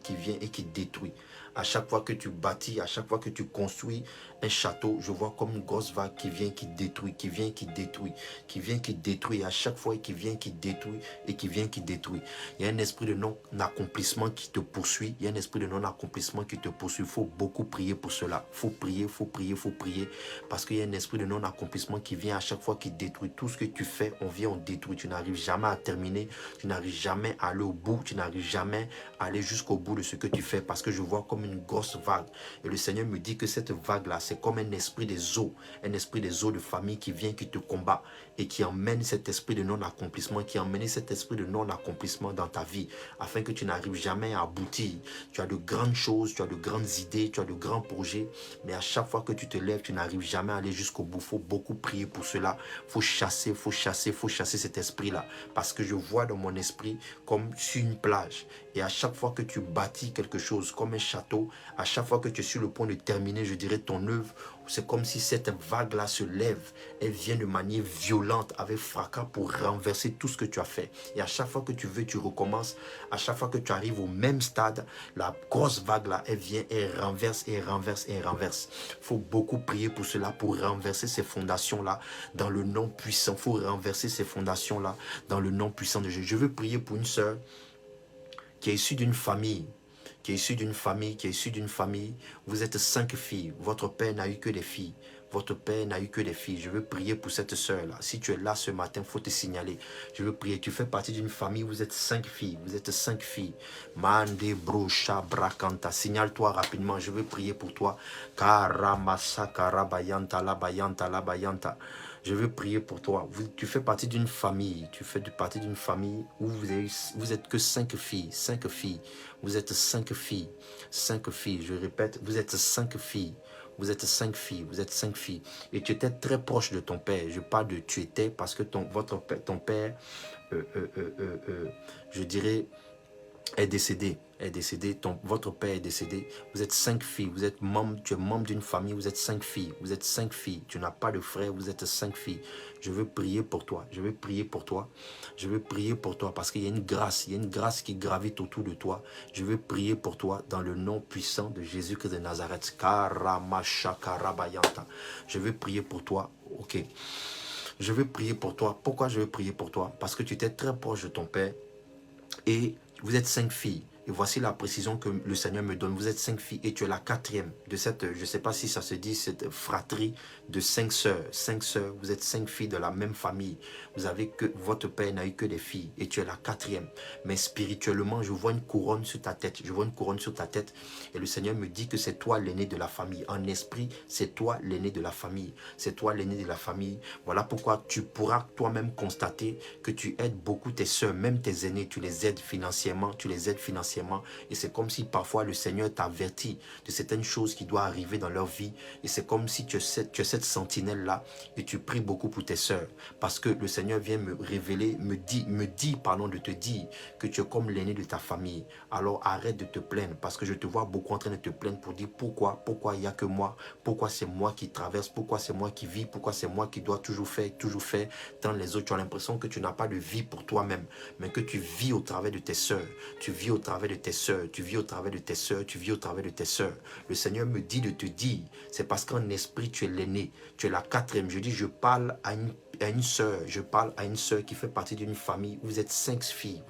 qui vient et qui détruit. À chaque fois que tu bâtis, à chaque fois que tu construis un château, je vois comme une grosse vague qui vient, qui détruit, qui vient, qui détruit, qui vient, qui détruit, à chaque fois qui vient, qui détruit et qui vient, qui détruit. Il y a un esprit de non-accomplissement qui te poursuit, il y a un esprit de non-accomplissement qui te poursuit. Il faut beaucoup prier pour cela. Il faut prier, il faut prier, il faut prier, parce qu'il y a un esprit de non-accomplissement qui vient à chaque fois, qui détruit. Tout ce que tu fais, on vient, on détruit. Tu n'arrives jamais à terminer, tu n'arrives jamais à aller au bout, tu n'arrives jamais à aller jusqu'au bout de ce que tu fais, parce que je vois comme une grosse vague. Et le Seigneur me dit que cette vague-là, c'est comme un esprit des eaux de famille qui vient, qui te combat et qui emmène cet esprit de non-accomplissement, qui emmène cet esprit de non-accomplissement dans ta vie, afin que tu n'arrives jamais à aboutir. Tu as de grandes choses, tu as de grandes idées, tu as de grands projets, mais à chaque fois que tu te lèves, tu n'arrives jamais à aller jusqu'au bout. Il faut beaucoup prier pour cela. Il faut chasser cet esprit-là. Parce que je vois dans mon esprit comme sur une plage. Et à chaque fois que tu bâtis quelque chose comme un château, à chaque fois que tu es sur le point de terminer, je dirais, ton œuvre, c'est comme si cette vague-là se lève. Elle vient de manière violente, avec fracas, pour renverser tout ce que tu as fait. Et à chaque fois que tu veux, tu recommences. À chaque fois que tu arrives au même stade, la grosse vague-là, elle vient, elle renverse, elle renverse, elle renverse. Il faut beaucoup prier pour cela, pour renverser ces fondations-là dans le nom puissant. Il faut renverser ces fondations-là dans le nom puissant de Jésus. Je veux prier pour une sœur qui est issue d'une famille, vous êtes 5 filles, votre père n'a eu que des filles, je veux prier pour cette sœur-là. Si tu es là ce matin, il faut te signaler. Je veux prier. Tu fais partie d'une famille, vous êtes 5 filles. Mande brocha brakanta. Signale-toi rapidement. Je veux prier pour toi. Karamasa karabayanta labayanta. Je veux prier pour toi. Tu fais partie d'une famille. Où vous êtes que 5 filles. Vous êtes 5 filles. Je répète, vous êtes 5 filles. Et tu étais très proche de ton père. Je parle de tu étais parce que ton père, je dirais, est décédé. Votre père est décédé. Vous êtes 5 filles. Tu es membre d'une famille. Vous êtes 5 filles. Tu n'as pas de frère. Vous êtes 5 filles. Je veux prier pour toi. Parce qu'il y a une grâce. Qui gravite autour de toi. Je veux prier pour toi dans le nom puissant de Jésus-Christ de Nazareth. Je veux prier pour toi. Ok. Je veux prier pour toi. Pourquoi je veux prier pour toi? Parce que tu étais très proche de ton père. Et vous êtes 5 filles. Et voici la précision que le Seigneur me donne. Vous êtes 5 filles et tu es la 4e de cette, je ne sais pas si ça se dit, cette fratrie de 5 sœurs. 5 sœurs, vous êtes 5 filles de la même famille. Votre père n'a eu que des filles et tu es la 4e. Mais spirituellement, je vois une couronne sur ta tête. Et le Seigneur me dit que c'est toi l'aîné de la famille. En esprit, c'est toi l'aîné de la famille. Voilà pourquoi tu pourras toi-même constater que tu aides beaucoup tes sœurs, même tes aînés, tu les aides financièrement. Et c'est comme si parfois le Seigneur t'avertit de certaines choses qui doivent arriver dans leur vie. Et c'est comme si tu as cette sentinelle-là et tu pries beaucoup pour tes sœurs. Parce que le Seigneur vient me révéler, me dit de te dire que tu es comme l'aîné de ta famille. Alors arrête de te plaindre parce que je te vois beaucoup en train de te plaindre pour dire pourquoi il n'y a que moi, pourquoi c'est moi qui traverse, pourquoi c'est moi qui vis, pourquoi c'est moi qui dois toujours faire, tant les autres. Tu as l'impression que tu n'as pas de vie pour toi-même, mais que tu vis au travers de tes sœurs. Le Seigneur me dit de te dire, c'est parce qu'en esprit tu es l'aîné, tu es la 4e. Je dis, je parle à une sœur, qui fait partie d'une famille. Vous êtes 5 filles.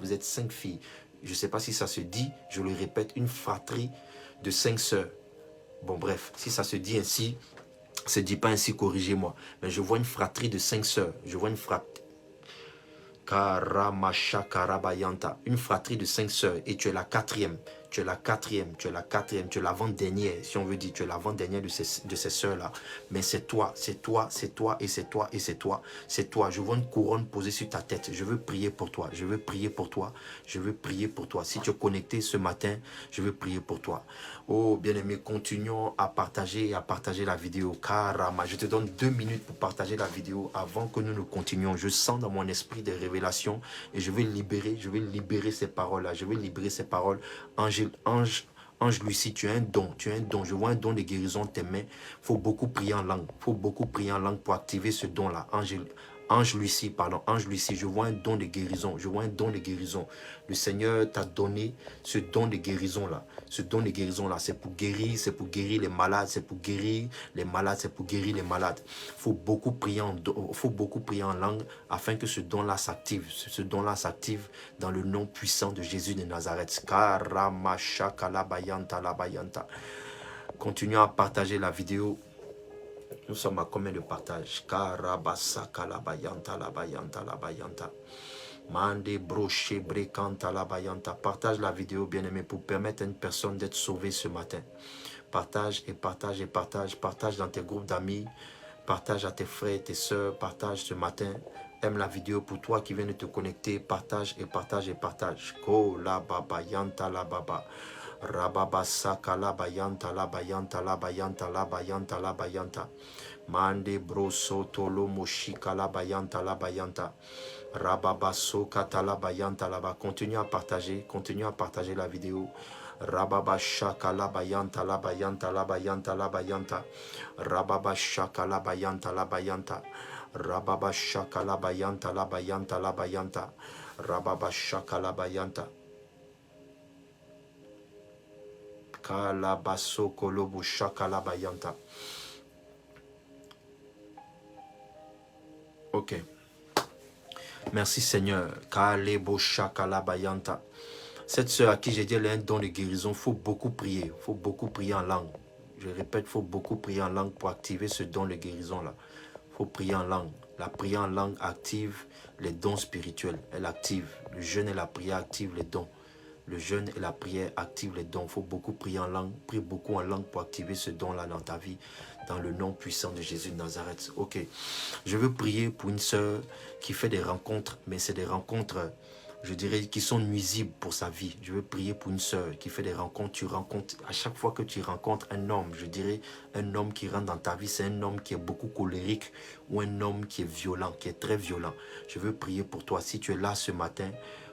Je ne sais pas si ça se dit, je le répète, une fratrie de 5 sœurs. Bon bref, si ça se dit ainsi, se dit pas ainsi, corrigez-moi. Mais je vois une fratrie de 5 sœurs. Une fratrie de 5 sœurs et tu es la 4e. Tu es l'avant-dernière, si on veut dire, tu es l'avant-dernière de ces sœurs-là. Mais c'est toi. Je vois une couronne posée sur ta tête. Je veux prier pour toi. Si tu es connecté ce matin, je veux prier pour toi. Oh, bien-aimé, continuons à partager la vidéo. Karama, je te donne 2 minutes pour partager la vidéo avant que nous continuions. Je sens dans mon esprit des révélations et je vais libérer ces paroles-là. Ange Lucie, tu as un don. Je vois un don de guérison de tes mains. Il faut beaucoup prier en langue. Pour activer ce don-là. Ange Lucie, je vois un don de guérison. Le Seigneur t'a donné ce don de guérison-là. C'est pour guérir les malades. Il faut beaucoup prier en langue afin que ce don-là s'active. Dans le nom puissant de Jésus de Nazareth. Continuons à partager la vidéo. Nous sommes à combien de partages? Mande broché brekanta la bayanta. Partage la vidéo, bien-aimé, pour permettre à une personne d'être sauvée ce matin. Partage et partage et partage. Partage dans tes groupes d'amis. Partage à tes frères et tes sœurs. Partage ce matin. Aime la vidéo pour toi qui viens de te connecter. Partage et partage et partage. Ko la baba yanta la baba. Rababa saka la bayanta la bayanta la bayanta la bayanta la bayanta. Mande broso tolo moshika la bayanta la bayanta. Rababa soka la bayanta la ba. Continue à partager la vidéo. Rababa shaka la bayanta la bayanta la bayanta la bayanta. Rababa shaka la bayanta la bayanta. Rababa shaka la bayanta la bayanta la bayanta. Rababa shaka la bayanta. Kalabaso kolobu shaka la bayanta. Ok. Merci Seigneur. Kalebo shaka la bayanta. Cette sœur à qui j'ai dit elle a un don de guérison, il faut beaucoup prier. Il faut beaucoup prier en langue. Je répète, il faut beaucoup prier en langue pour activer ce don de guérison-là. Il faut prier en langue. La prière en langue active les dons spirituels. Elle active. Le jeûne et la prière activent les dons. Le jeûne et la prière activent les dons. Il faut beaucoup prier en langue. Prie beaucoup en langue pour activer ce don-là dans ta vie. Dans le nom puissant de Jésus de Nazareth. Ok. Je veux prier pour une sœur qui fait des rencontres, mais c'est des rencontres, je dirais, qui sont nuisibles pour sa vie. Je veux prier pour une sœur qui fait des rencontres. Tu rencontres, à chaque fois que tu rencontres un homme, je dirais, un homme qui rentre dans ta vie, c'est un homme qui est beaucoup colérique ou un homme qui est violent, qui est très violent. Je veux prier pour toi. Si tu es là ce matin,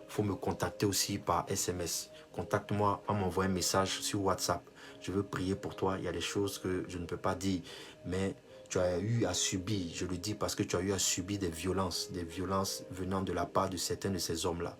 il faut me contacter aussi par SMS. Contacte-moi en m'envoyant un message sur WhatsApp. Je veux prier pour toi. Il y a des choses que je ne peux pas dire, mais tu as eu à subir, je le dis parce que tu as eu à subir des violences venant de la part de certains de ces hommes-là.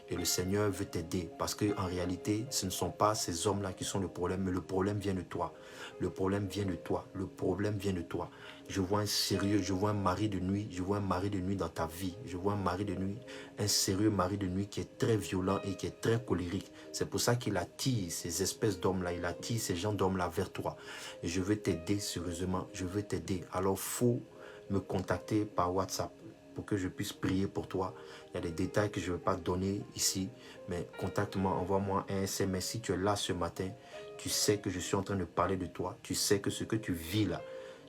Et le Seigneur veut t'aider parce qu'en réalité, ce ne sont pas ces hommes-là qui sont le problème, mais le problème vient de toi. Le problème vient de toi. Le problème vient de toi. Je vois un sérieux, je vois un mari de nuit, je vois un mari de nuit dans ta vie. Je vois un mari de nuit, un sérieux mari de nuit qui est très violent et qui est très colérique. C'est pour ça qu'il attire ces espèces d'hommes-là, il attire ces gens d'hommes-là vers toi. Et je veux t'aider sérieusement, je veux t'aider. Alors, faut me contacter par WhatsApp pour que je puisse prier pour toi. Il y a des détails que je ne vais pas donner ici, mais contacte-moi, envoie-moi un SMS. Si tu es là ce matin, tu sais que je suis en train de parler de toi. Tu sais que ce que tu vis là,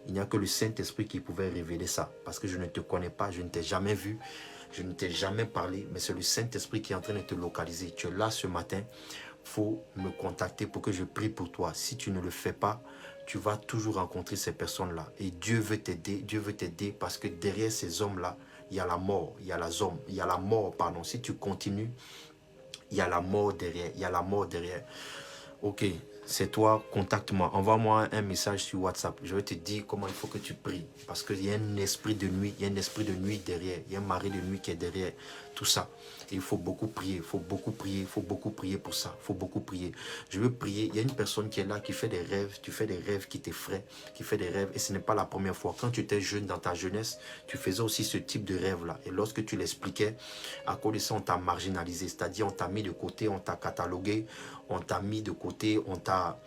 il n'y a que le Saint-Esprit qui pouvait révéler ça. Parce que je ne te connais pas, je ne t'ai jamais vu, je ne t'ai jamais parlé, mais c'est le Saint-Esprit qui est en train de te localiser. Tu es là ce matin, il faut me contacter pour que je prie pour toi. Si tu ne le fais pas, tu vas toujours rencontrer ces personnes-là. Et Dieu veut t'aider parce que derrière ces hommes-là, il y a la mort, il y a la mort, pardon. Si tu continues, il y a la mort derrière, il y a la mort derrière. Ok, c'est toi, contacte-moi, envoie-moi un message sur WhatsApp. Je vais te dire comment il faut que tu pries. Parce qu'il y a un esprit de nuit, il y a un esprit de nuit derrière, il y a un mari de nuit qui est derrière tout ça. Et il faut beaucoup prier, il faut beaucoup prier, il faut beaucoup prier pour ça, il faut beaucoup prier. Je veux prier, il y a une personne qui est là, qui fait des rêves, tu fais des rêves qui t'effraient, qui fait des rêves, et ce n'est pas la première fois. Quand tu étais jeune dans ta jeunesse, tu faisais aussi ce type de rêve-là. Et lorsque tu l'expliquais, à cause de ça, on t'a marginalisé, c'est-à-dire on t'a mis de côté, on t'a catalogué, on t'a mis de côté, on t'a,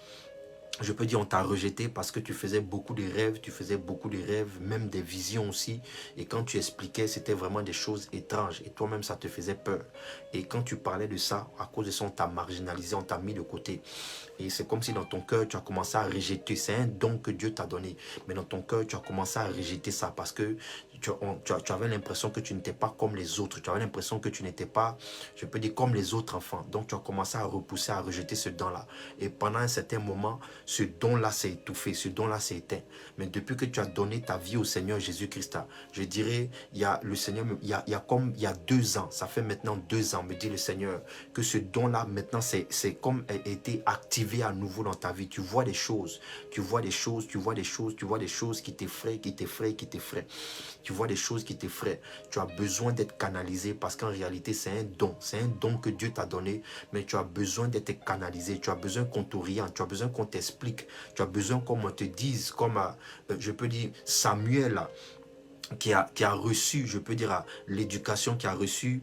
je peux dire, on t'a rejeté parce que tu faisais beaucoup de rêves, même des visions aussi. Et quand tu expliquais, c'était vraiment des choses étranges. Et toi-même, ça te faisait peur. Et quand tu parlais de ça, à cause de ça, on t'a marginalisé, on t'a mis de côté. Et c'est comme si dans ton cœur, tu as commencé à rejeter. C'est un don que Dieu t'a donné. Mais dans ton cœur, tu as commencé à rejeter ça parce que tu avais l'impression que tu n'étais pas comme les autres. Tu avais l'impression que tu n'étais pas, je peux dire, comme les autres enfants. Donc, tu as commencé à repousser, à rejeter ce don-là. Et pendant un certain moment, ce don-là s'est étouffé, ce don-là s'est éteint. Mais depuis que tu as donné ta vie au Seigneur Jésus-Christ, je dirais, le Seigneur, il y a 2 ans, ça fait maintenant 2 ans, me dit le Seigneur, que ce don-là, maintenant, c'est comme a été activé à nouveau dans ta vie. Tu vois des choses, tu vois des choses qui t'effraient, Tu vois des choses qui t'effraient. Tu as besoin d'être canalisé parce qu'en réalité, c'est un don. C'est un don que Dieu t'a donné, mais tu as besoin d'être canalisé. Tu as besoin qu'on t'oriente, tu as besoin qu'on t'explique. Tu as besoin qu'on te dise, comme je peux dire Samuel, qui a reçu, je peux dire, l'éducation, qui a reçu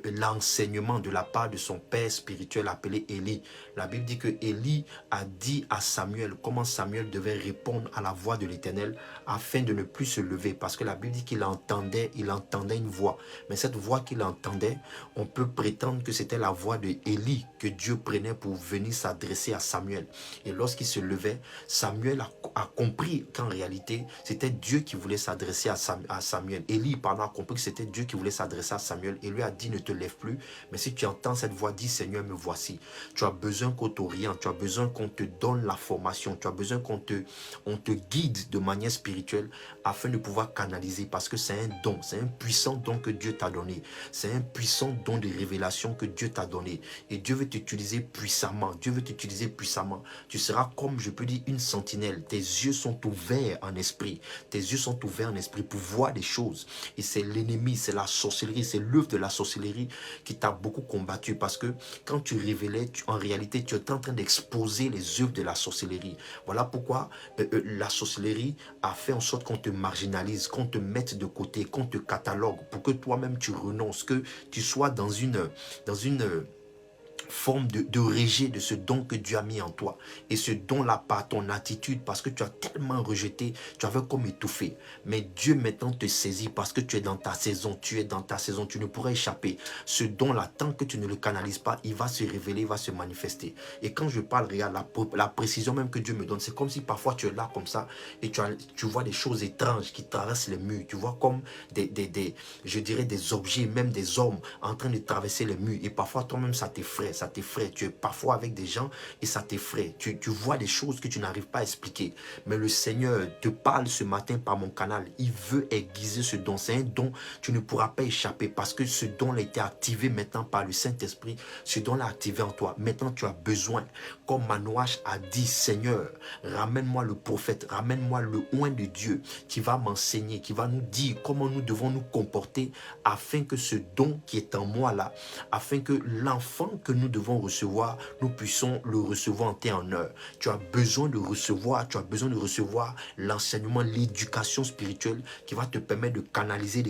l'enseignement de la part de son père spirituel appelé Élie. La Bible dit que Élie a dit à Samuel comment Samuel devait répondre à la voix de l'Éternel afin de ne plus se lever. Parce que la Bible dit qu'il entendait une voix. Mais cette voix qu'il entendait, on peut prétendre que c'était la voix de Élie que Dieu prenait pour venir s'adresser à Samuel. Et lorsqu'il se levait, Samuel a compris qu'en réalité, c'était Dieu qui voulait s'adresser à Samuel. Élie, pardon, a compris que c'était Dieu qui voulait s'adresser à Samuel et lui a dit: ne te lève plus, mais si tu entends cette voix, dis: Seigneur, me voici. Tu as besoin qu'on t'oriente, tu as besoin qu'on te donne la formation, tu as besoin qu'on te guide de manière spirituelle afin de pouvoir canaliser, parce que c'est un don, c'est un puissant don que Dieu t'a donné, c'est un puissant don de révélation que Dieu t'a donné et Dieu veut t'utiliser puissamment, Dieu veut t'utiliser puissamment. Tu seras comme, je peux dire, une sentinelle. Tes yeux sont ouverts en esprit, tes yeux sont ouverts en esprit pour voir des choses. Et c'est l'ennemi, c'est la sorcellerie, c'est l'œuvre de la sorcellerie qui t'a beaucoup combattu, parce que quand tu révélais, en réalité, tu étais en train d'exposer les œuvres de la sorcellerie. Voilà pourquoi la sorcellerie a fait en sorte qu'on te marginalise, qu'on te mette de côté, qu'on te catalogue, pour que toi-même tu renonces, que tu sois dans une forme de rejet de ce don que Dieu a mis en toi. Et ce don-là, par ton attitude, parce que tu as tellement rejeté, tu avais comme étouffé. Mais Dieu maintenant te saisit parce que tu es dans ta saison, tu es dans ta saison, tu ne pourras échapper. Ce don-là, tant que tu ne le canalises pas, il va se révéler, il va se manifester. Et quand je parle, regarde, la précision même que Dieu me donne, c'est comme si parfois tu es là comme ça et tu vois des choses étranges qui traversent les murs. Tu vois comme je dirais des objets, même des hommes en train de traverser les murs. Et parfois toi-même ça t'effraie. Tu es parfois avec des gens et ça t'effraie. Tu vois des choses que tu n'arrives pas à expliquer. Mais le Seigneur te parle ce matin par mon canal. Il veut aiguiser ce don. C'est un don, tu ne pourras pas échapper, parce que ce don a été activé maintenant par le Saint-Esprit. Ce don l'a activé en toi. Maintenant tu as besoin, comme Manoach a dit: Seigneur, ramène-moi le prophète, ramène-moi le oint de Dieu qui va m'enseigner, qui va nous dire comment nous devons nous comporter afin que ce don qui est en moi là, afin que l'enfant que nous devons recevoir, nous puissions le recevoir en temps et en heure. Tu as besoin de recevoir, l'enseignement, l'éducation spirituelle qui va te permettre de canaliser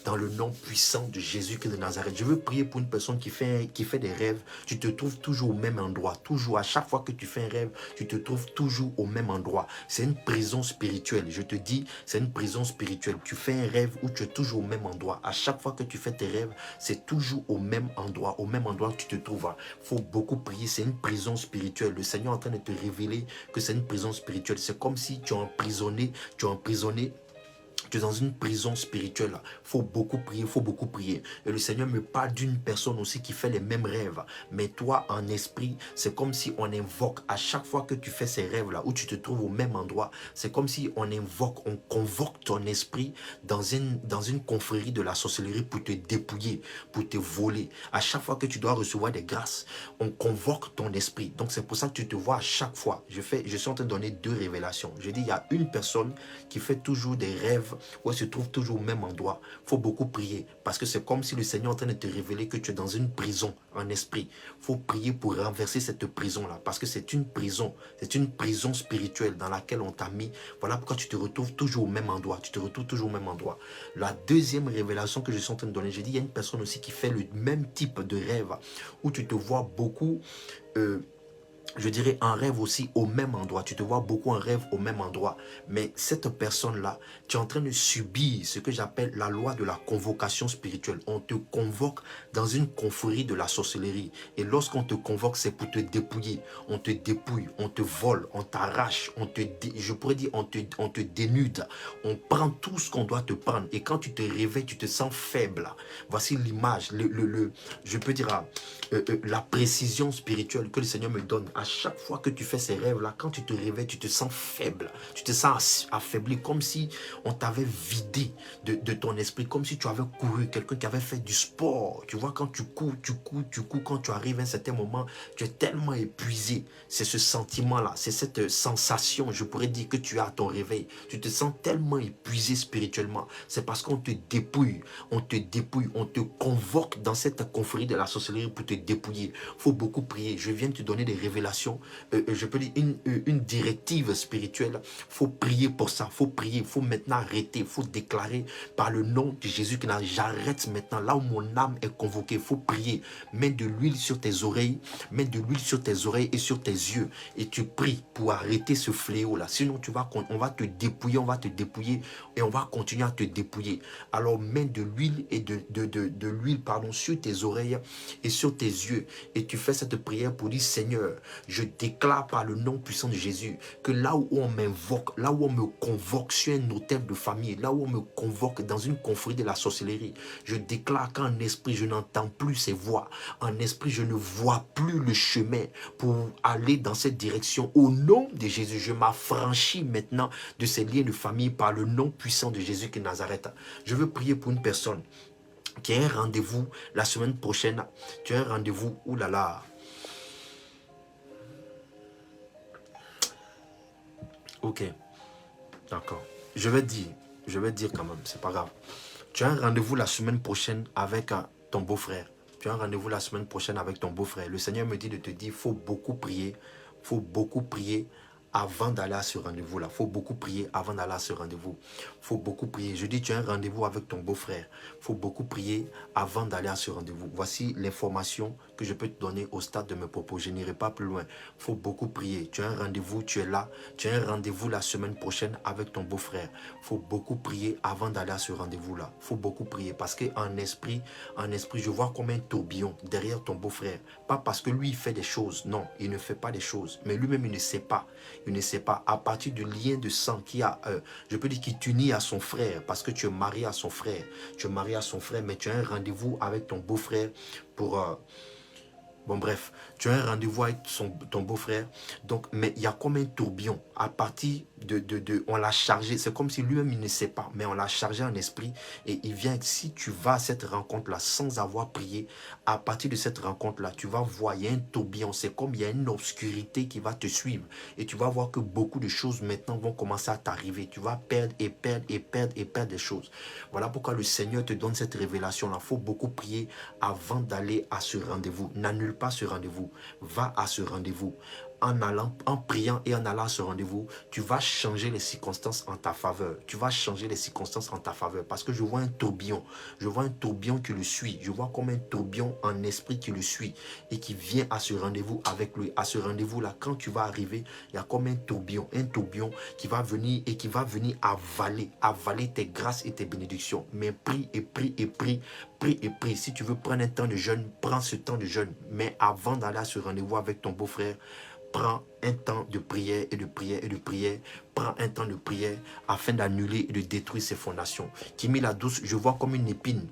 dans le nom puissant de Jésus-Christ de Nazareth. Je veux prier pour une personne qui fait des rêves. Tu te trouves toujours au même endroit, toujours, à chaque fois que tu fais un rêve, tu te trouves toujours au même endroit. C'est une prison spirituelle, je te dis, c'est une prison spirituelle. Tu fais un rêve où tu es toujours au même endroit. À chaque fois que tu fais tes rêves, c'est toujours au même endroit que tu te trouves. Il faut beaucoup prier, c'est une prison spirituelle. Le Seigneur est en train de te révéler que c'est une prison spirituelle. C'est comme si tu es emprisonné, tu es dans une prison spirituelle. Il faut beaucoup prier, Et le Seigneur me parle d'une personne aussi qui fait les mêmes rêves. Mais toi, en esprit, c'est comme si on invoque, à chaque fois que tu fais ces rêves-là, où tu te trouves au même endroit, c'est comme si on convoque ton esprit dans une confrérie de la sorcellerie pour te dépouiller, pour te voler. À chaque fois que tu dois recevoir des grâces, on convoque ton esprit. Donc c'est pour ça que tu te vois à chaque fois. Je suis en train de donner 2 révélations. Je dis, il y a une personne qui fait toujours des rêves où elle se trouve toujours au même endroit. Il faut beaucoup prier, parce que c'est comme si le Seigneur est en train de te révéler que tu es dans une prison en esprit. Il faut prier pour renverser cette prison-là, parce que c'est une prison spirituelle dans laquelle on t'a mis. Voilà pourquoi tu te retrouves toujours au même endroit. La deuxième révélation que je suis en train de donner, j'ai dit, il y a une personne aussi qui fait le même type de rêve, où tu te vois beaucoup... je dirais en rêve aussi au même endroit. Tu te vois beaucoup en rêve au même endroit. Mais cette personne-là, tu es en train de subir ce que j'appelle la loi de la convocation spirituelle. On te convoque dans une confrérie de la sorcellerie. Et lorsqu'on te convoque, c'est pour te dépouiller. On te dépouille, on te vole, on t'arrache, je pourrais dire, on te dénude. On prend tout ce qu'on doit te prendre. Et quand tu te réveilles, tu te sens faible. Voici l'image, je peux dire la précision spirituelle que le Seigneur me donne. À chaque fois que tu fais ces rêves-là, quand tu te réveilles, tu te sens faible. Tu te sens affaibli, comme si on t'avait vidé de ton esprit, comme si tu avais couru, quelqu'un qui avait fait du sport. Tu vois, quand tu cours, quand tu arrives à un certain moment, tu es tellement épuisé. C'est ce sentiment-là, c'est cette sensation, je pourrais dire, que tu as à ton réveil. Tu te sens tellement épuisé spirituellement. C'est parce qu'on te dépouille, on te convoque dans cette confrérie de la sorcellerie pour te dépouiller. Il faut beaucoup prier. Je viens de te donner des révélations révélation, je peux dire une directive spirituelle. Il faut prier pour ça, il faut prier, il faut maintenant arrêter, il faut déclarer par le nom de Jésus que j'arrête maintenant, là où mon âme est convoquée, il faut prier. Mets de l'huile sur tes oreilles, mets de l'huile sur tes oreilles et sur tes yeux, et tu pries pour arrêter ce fléau-là. Sinon, on va te dépouiller, et on va continuer à te dépouiller. Alors, mets de l'huile et de l'huile, pardon, sur tes oreilles et sur tes yeux, et tu fais cette prière pour dire: Seigneur, je déclare par le nom puissant de Jésus que là où on m'invoque, là où on me convoque sur un hôtel de famille, là où on me convoque dans une confrérie de la sorcellerie, je déclare qu'en esprit je n'entends plus ces voix, en esprit je ne vois plus le chemin pour aller dans cette direction. Au nom de Jésus, je m'affranchis maintenant de ces liens de famille par le nom puissant de Jésus de Nazareth. Je veux prier pour une personne qui a un rendez-vous la semaine prochaine. Tu as un rendez-vous, oulala. Ok, d'accord. Je vais dire quand même, c'est pas grave. Tu as un rendez-vous la semaine prochaine avec ton beau-frère. Tu as un rendez-vous la semaine prochaine avec ton beau-frère. Le Seigneur me dit de te dire: il faut beaucoup prier. Il faut beaucoup prier avant d'aller à ce rendez-vous-là. Il faut beaucoup prier avant d'aller à ce rendez-vous. Il faut beaucoup prier. Je dis, tu as un rendez-vous avec ton beau-frère. Il faut beaucoup prier avant d'aller à ce rendez-vous. Voici l'information que je peux te donner au stade de mes propos. Je n'irai pas plus loin. Il faut beaucoup prier. Tu as un rendez-vous, tu es là. Tu as un rendez-vous la semaine prochaine avec ton beau-frère. Il faut beaucoup prier avant d'aller à ce rendez-vous-là. Il faut beaucoup prier parce qu'en esprit, je vois comme un tourbillon derrière ton beau-frère. Pas parce que lui, il fait des choses. Non, il ne fait pas des choses. Mais lui-même, il ne sait pas. Il ne sait pas. À partir du lien de sang qui a, je peux dire, qui t'unit à son frère, parce que tu es marié à son frère. Tu es marié à son frère, mais tu as un rendez-vous avec ton beau-frère pour... Bon bref, tu as un rendez-vous avec ton beau-frère, donc, mais il y a comme un tourbillon. À partir on l'a chargé, c'est comme si lui-même il ne sait pas, mais on l'a chargé en esprit et il vient. Si tu vas à cette rencontre-là sans avoir prié, à partir de cette rencontre-là, tu vas voir, il y a un tourbillon, c'est comme il y a une obscurité qui va te suivre et tu vas voir que beaucoup de choses maintenant vont commencer à t'arriver. Tu vas perdre et perdre et perdre et perdre des choses. Voilà pourquoi le Seigneur te donne cette révélation-là. Il faut beaucoup prier avant d'aller à ce rendez-vous. N'annule pas ce rendez-vous. Va à ce rendez-vous. En priant et en allant à ce rendez-vous, tu vas changer les circonstances en ta faveur. Tu vas changer les circonstances en ta faveur. Parce que je vois un tourbillon. Je vois un tourbillon qui le suit. Je vois comme un tourbillon en esprit qui le suit et qui vient à ce rendez-vous avec lui. À ce rendez-vous-là, quand tu vas arriver, il y a comme un tourbillon qui va venir et qui va venir avaler tes grâces et tes bénédictions. Mais prie et prie et prie. Prie et prie. Si tu veux prendre un temps de jeûne, prends ce temps de jeûne. Mais avant d'aller à ce rendez-vous avec ton beau-frère, prends un temps de prière et de prière et de prière. Prends un temps de prière afin d'annuler et de détruire ces fondations. Kimi la douce, je vois comme une épine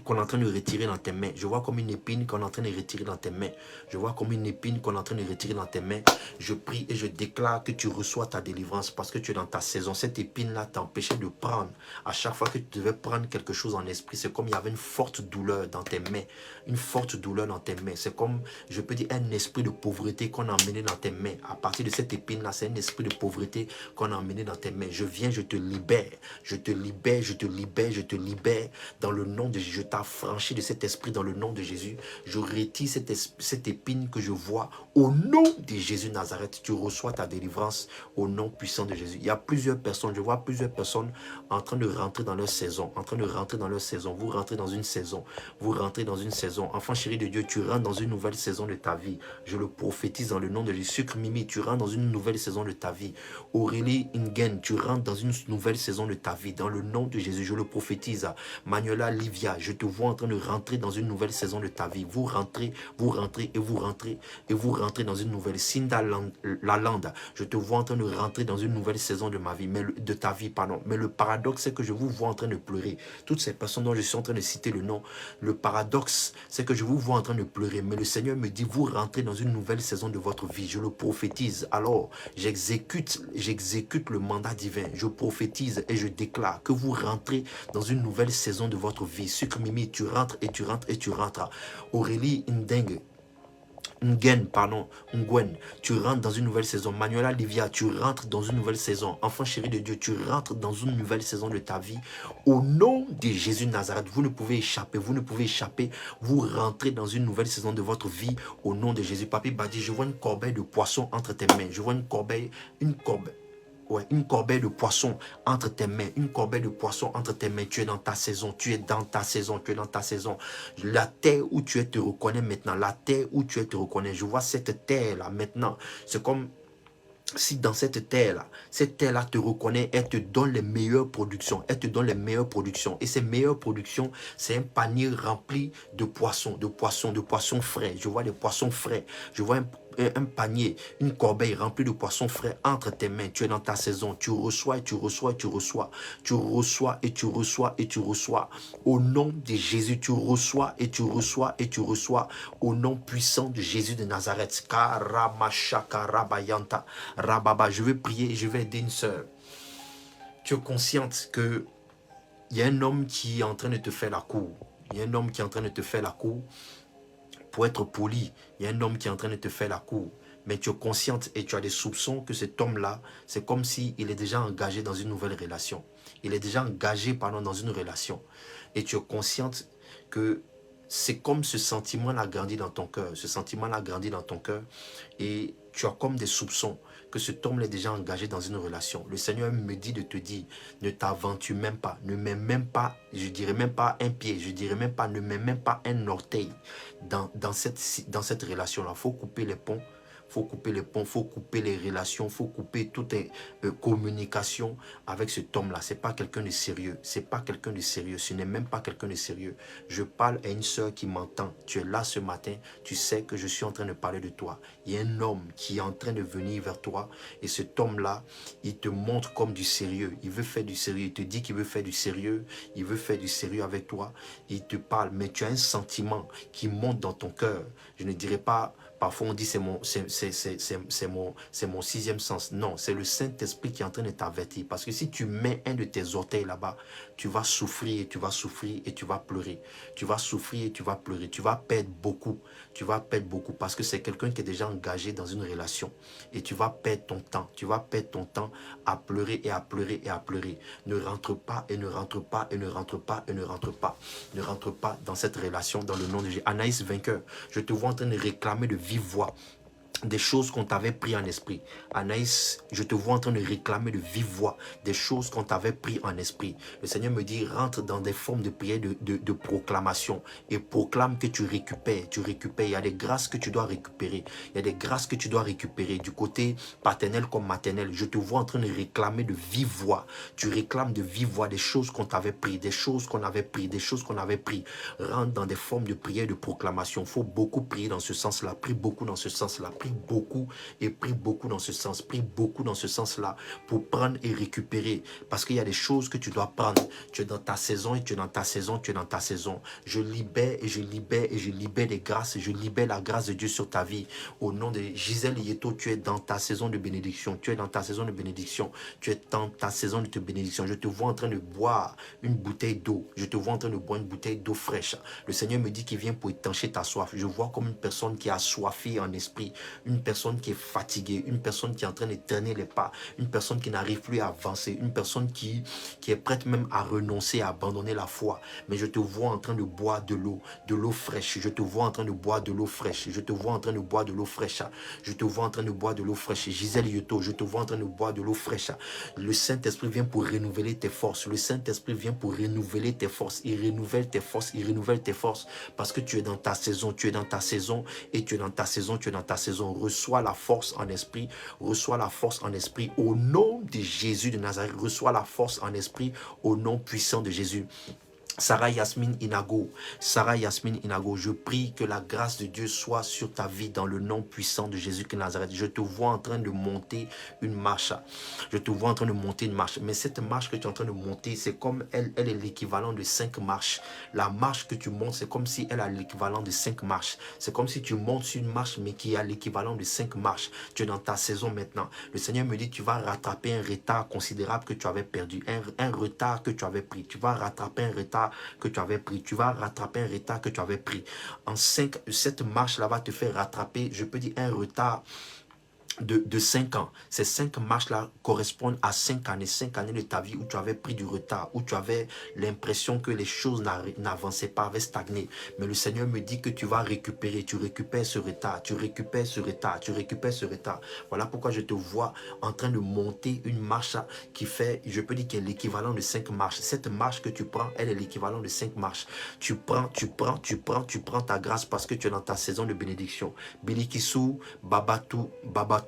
qu'on est en train de retirer dans tes mains. Je vois comme une épine qu'on est en train de retirer dans tes mains. Je vois comme une épine qu'on est en train de retirer dans tes mains. Je prie et je déclare que tu reçois ta délivrance parce que tu es dans ta saison. Cette épine-là t'empêchait de prendre. À chaque fois que tu devais prendre quelque chose en esprit, c'est comme il y avait une forte douleur dans tes mains. Une forte douleur dans tes mains. C'est comme, je peux dire, un esprit de pauvreté qu'on a emmené dans tes mains. À partir de cette épine-là, c'est un esprit de pauvreté qu'on a emmené dans tes mains. Je viens, je te libère. Je te libère, je te libère, je te libère. Dans le nom de Jésus, je t'affranchis de cet esprit dans le nom de Jésus. Je retire cette épine que je vois. Au nom de Jésus Nazareth, tu reçois ta délivrance au nom puissant de Jésus. Il y a plusieurs personnes, je vois plusieurs personnes en train de rentrer dans leur saison. En train de rentrer dans leur saison. Vous rentrez dans une saison. Vous rentrez dans une saison. Enfant chéri de Dieu, tu rentres dans une nouvelle saison de ta vie. Je le prophétise dans le nom de Jésus. Sucre Mimi, tu rentres dans une nouvelle saison de ta vie. Aurélie Ingen, tu rentres dans une nouvelle saison de ta vie. Dans le nom de Jésus, je le prophétise. Manuela Livia, je te vois en train de rentrer dans une nouvelle saison de ta vie. Vous rentrez et vous rentrez et vous rentrez dans une nouvelle. Cinda Lalande, je te vois en train de rentrer dans une nouvelle saison de ma vie, de ta vie, pardon. Mais le paradoxe, c'est que je vous vois en train de pleurer. Toutes ces personnes dont je suis en train de citer le nom, le paradoxe, c'est que je vous vois en train de pleurer. Mais le Seigneur me dit, vous rentrez dans une nouvelle saison de votre vie. Je le prophétise. Alors, j'exécute le mandat divin. Je prophétise et je déclare que vous rentrez dans une nouvelle saison de votre vie. Sucre Mimi, tu rentres et tu rentres et tu rentres. Aurélie Ndeng, Ngwen, tu rentres dans une nouvelle saison. Manuela Livia, tu rentres dans une nouvelle saison. Enfant chéri de Dieu, tu rentres dans une nouvelle saison de ta vie. Au nom de Jésus de Nazareth, vous ne pouvez échapper, vous ne pouvez échapper. Vous rentrez dans une nouvelle saison de votre vie au nom de Jésus. Papi Badi, je vois une corbeille de poissons entre tes mains. Je vois une corbeille. Ouais, une corbeille de poissons entre tes mains. Une corbeille de poissons entre tes mains. Tu es dans ta saison. Tu es dans ta saison. Tu es dans ta saison. La terre où tu es te reconnaît maintenant. La terre où tu es te reconnaît. Je vois cette terre-là maintenant. C'est comme si dans cette terre-là te reconnaît, elle te donne les meilleures productions. Elle te donne les meilleures productions. Et ces meilleures productions, c'est un panier rempli de poissons frais. Je vois des poissons frais. Je vois un panier, une corbeille remplie de poissons frais entre tes mains. Tu es dans ta saison. Tu reçois et tu reçois et tu reçois. Tu reçois et tu reçois et tu reçois. Au nom de Jésus, tu reçois et tu reçois et tu reçois. Au nom puissant de Jésus de Nazareth. Karamashakarabayanta. Rababa, je vais prier et je vais aider une sœur. Tu es consciente que il y a un homme qui est en train de te faire la cour. Il y a un homme qui est en train de te faire la cour. Pour être poli, il y a un homme qui est en train de te faire la cour. Mais tu es consciente et tu as des soupçons que cet homme-là, c'est comme s'il est déjà engagé dans une nouvelle relation. Il est déjà engagé, dans une relation. Et tu es consciente que c'est comme ce sentiment-là grandit dans ton cœur. Ce sentiment-là grandit dans ton cœur. Et tu as comme des soupçons que cet homme est déjà engagé dans une relation. Le Seigneur me dit de te dire, ne t'aventure même pas, ne mets même pas, je dirais même pas un pied, je dirais même pas, ne mets même pas un orteil dans cette relation-là. Il faut couper les ponts. Faut couper les ponts, faut couper les relations, faut couper toute communication avec cet homme-là. C'est pas quelqu'un de sérieux. C'est pas quelqu'un de sérieux. Ce n'est même pas quelqu'un de sérieux. Je parle à une sœur qui m'entend. Tu es là ce matin. Tu sais que je suis en train de parler de toi. Il y a un homme qui est en train de venir vers toi. Et cet homme-là, il te montre comme du sérieux. Il veut faire du sérieux. Il te dit qu'il veut faire du sérieux. Il veut faire du sérieux avec toi. Il te parle. Mais tu as un sentiment qui monte dans ton cœur. Je ne dirais pas... Parfois on dit c'est mon sixième sens. Non, c'est le Saint-Esprit qui est en train de t'avertir. Parce que si tu mets un de tes orteils là-bas, tu vas souffrir et tu vas souffrir et tu vas pleurer. Tu vas souffrir et tu vas pleurer. Tu vas perdre beaucoup. Tu vas perdre beaucoup parce que c'est quelqu'un qui est déjà engagé dans une relation. Et tu vas perdre ton temps. Tu vas perdre ton temps à pleurer et à pleurer et à pleurer. Ne rentre pas et ne rentre pas et ne rentre pas et ne rentre pas. Ne rentre pas dans cette relation dans le nom de Jésus. Anaïs vainqueur, je te vois en train de réclamer de vive voix des choses qu'on t'avait pris en esprit. Anaïs, je te vois en train de réclamer de vive voix des choses qu'on t'avait pris en esprit. Le Seigneur me dit, rentre dans des formes de prière, de proclamation et proclame que tu récupères, tu récupères. Il y a des grâces que tu dois récupérer. Il y a des grâces que tu dois récupérer du côté paternel comme maternel. Je te vois en train de réclamer de vive voix. Tu réclames de vive voix des choses qu'on t'avait pris, des choses qu'on avait pris, des choses qu'on avait pris. Rentre dans des formes de prière, de proclamation. Il faut beaucoup prier dans ce sens-là. Prie beaucoup dans ce sens-là. Prie beaucoup et prie beaucoup dans ce sens. Prie beaucoup dans ce sens-là pour prendre et récupérer. Parce qu'il y a des choses que tu dois prendre. Tu es dans ta saison et tu es dans ta saison, tu es dans ta saison. Je libère et je libère et je libère des grâces et je libère la grâce de Dieu sur ta vie. Au nom de Gisèle Yeto, tu es dans ta saison de bénédiction. Tu es dans ta saison de bénédiction. Tu es dans ta saison de bénédiction. Je te vois en train de boire une bouteille d'eau. Je te vois en train de boire une bouteille d'eau fraîche. Le Seigneur me dit qu'il vient pour étancher ta soif. Je vois comme une personne qui a soifé en esprit. Une personne qui est fatiguée, une personne qui est en train de traîner les pas, une personne qui n'arrive plus à avancer, une personne qui est prête même à renoncer, à abandonner la foi. Mais je te vois en train de boire de l'eau fraîche. Je te vois en train de boire de l'eau fraîche. Je te vois en train de boire de l'eau fraîche. Je te vois en train de boire de l'eau fraîche. Gisèle Yoto, je te vois en train de boire de l'eau fraîche. Le Saint-Esprit vient pour renouveler tes forces. Le Saint-Esprit vient pour renouveler tes forces. Il renouvelle tes forces. Il renouvelle tes forces parce que tu es dans ta saison. Tu es dans ta saison et tu es dans ta saison. Tu es dans ta saison. Reçois la force en esprit, reçois la force en esprit au nom de Jésus de Nazareth, reçois la force en esprit au nom puissant de Jésus. Sarah Yasmine Inago, je prie que la grâce de Dieu soit sur ta vie dans le nom puissant de Jésus de Nazareth. Je te vois en train de monter une marche. Je te vois en train de monter une marche. Mais cette marche que tu es en train de monter, c'est comme elle est l'équivalent de 5 marches. La marche que tu montes, c'est comme si elle a l'équivalent de 5 marches. C'est comme si tu montes sur une marche, mais qui a l'équivalent de 5 marches. Tu es dans ta saison maintenant. Le Seigneur me dit, tu vas rattraper un retard considérable que tu avais perdu. Un retard que tu avais pris. Tu vas rattraper un retard retard que tu avais pris. Tu vas rattraper un retard que tu avais pris. Cette marche-là va te faire rattraper, je peux dire, un retard de 5 ans. Ces 5 marches-là correspondent à 5 années de ta vie où tu avais pris du retard, où tu avais l'impression que les choses n'avançaient pas, avaient stagné. Mais le Seigneur me dit que tu vas récupérer, tu récupères ce retard, tu récupères ce retard, tu récupères ce retard. Voilà pourquoi je te vois en train de monter une marche qui fait, je peux dire qu'elle est l'équivalent de 5 marches. Cette marche que tu prends, elle est l'équivalent de 5 marches. Tu prends ta grâce parce que tu es dans ta saison de bénédiction. Bilikissou, Babatunde,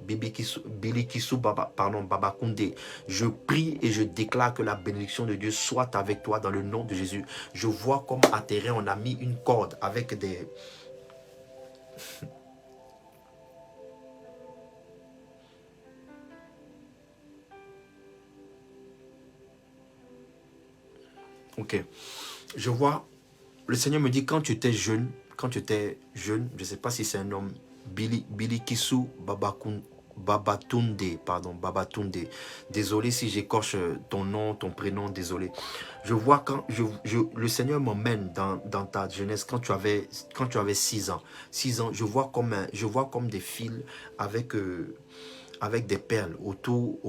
Bilikissou, Babakunde. Je prie et je déclare que la bénédiction de Dieu soit avec toi dans le nom de Jésus. Je vois comme à terrain on a mis une corde avec des... Ok. Je vois, le Seigneur me dit quand tu étais jeune, je ne sais pas si c'est un homme, Bilikissou Babatunde, Babatunde. Désolé si j'écorche ton nom, ton prénom, désolé. Je vois quand le Seigneur m'emmène dans ta jeunesse quand tu avais 6 ans. 6 ans, je vois comme des fils avec des perles autour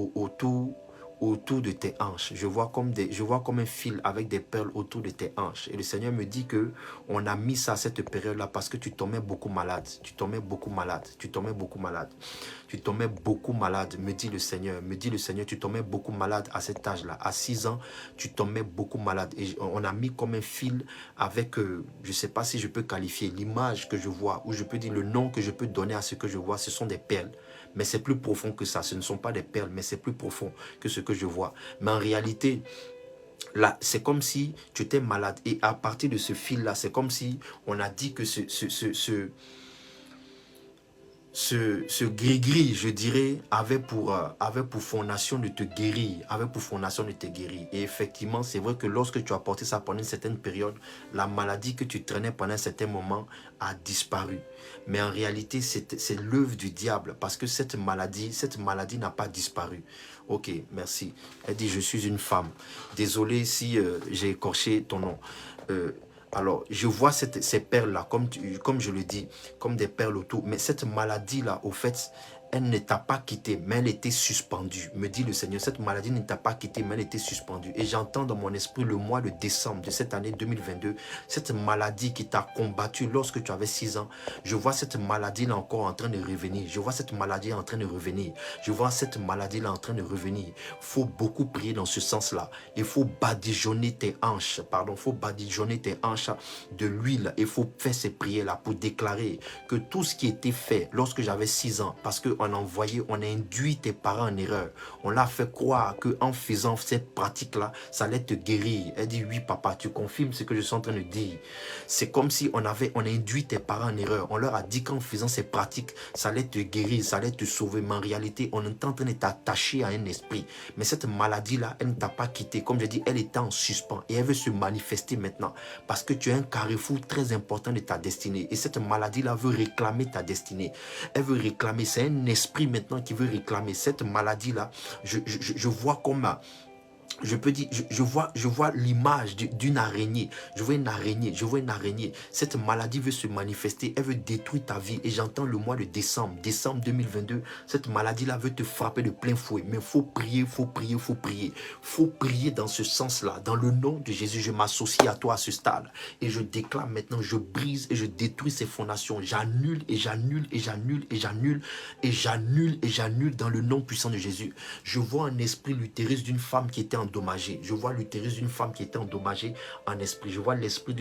de tes hanches. Je vois comme un fil avec des perles autour de tes hanches. Et le Seigneur me dit que on a mis ça à cette période-là parce que tu tombais beaucoup malade. Tu tombais beaucoup malade. Tu tombais beaucoup malade. Tu tombais beaucoup malade, me dit le Seigneur. Me dit le Seigneur, tu tombais beaucoup malade à cet âge-là. À 6 ans, tu tombais beaucoup malade. Et on a mis comme un fil avec, je ne sais pas si je peux qualifier l'image que je vois, ou je peux dire le nom que je peux donner à ce que je vois, ce sont des perles. Mais c'est plus profond que ça. Ce ne sont pas des perles, mais c'est plus profond que ce que je vois. Mais en réalité, là, c'est comme si tu étais malade. Et à partir de ce fil-là, c'est comme si on a dit que ce gris-gris, je dirais, avait pour fondation de te guérir, Et effectivement, c'est vrai que lorsque tu as porté ça pendant une certaine période, la maladie que tu traînais pendant un certain moment a disparu. Mais en réalité, c'est l'œuvre du diable parce que cette maladie n'a pas disparu. Ok, merci. Elle dit, je suis une femme. Désolé si j'ai écorché ton nom. Alors, je vois ces perles-là, comme je le dis, comme des perles autour. Mais cette maladie-là, au fait, elle ne t'a pas quitté, mais elle était suspendue. Me dit le Seigneur, cette maladie ne t'a pas quitté, mais elle était suspendue. Et j'entends dans mon esprit le mois de décembre de cette année 2022, cette maladie qui t'a combattu lorsque tu avais 6 ans. Je vois cette maladie-là encore en train de revenir. Je vois cette maladie en train de revenir. Je vois cette maladie-là en train de revenir. Il faut beaucoup prier dans ce sens-là. Il faut badigeonner tes hanches, de l'huile. Il faut faire ces prières-là pour déclarer que tout ce qui était fait lorsque j'avais 6 ans, parce qu'on a induit tes parents en erreur. On l'a fait croire qu'en faisant cette pratique-là, ça allait te guérir. Elle dit, oui papa, tu confirmes ce que je suis en train de dire. C'est comme si on a induit tes parents en erreur. On leur a dit qu'en faisant ces pratiques, ça allait te guérir, ça allait te sauver. Mais en réalité, on est en train de t'attacher à un esprit. Mais cette maladie-là, elle ne t'a pas quitté. Comme je dis, elle était en suspens et elle veut se manifester maintenant. Parce que tu as un carrefour très important de ta destinée. Et cette maladie-là veut réclamer ta destinée. Elle veut réclamer. C'est un esprit maintenant qui veut réclamer. Cette maladie-là, je vois comme... Je peux dire, je vois l'image d'une araignée. Je vois une araignée. Cette maladie veut se manifester. Elle veut détruire ta vie. Et j'entends le mois de décembre 2022. Cette maladie-là veut te frapper de plein fouet. Mais il faut prier. Faut prier dans ce sens-là. Dans le nom de Jésus, je m'associe à toi à ce stade. Et je déclare maintenant, je brise et je détruis ces fondations. J'annule dans le nom puissant de Jésus. Je vois un esprit l'utérus d'une femme qui était endommagée. Je vois l'utérus d'une femme qui était endommagée en esprit. Je vois l'utérus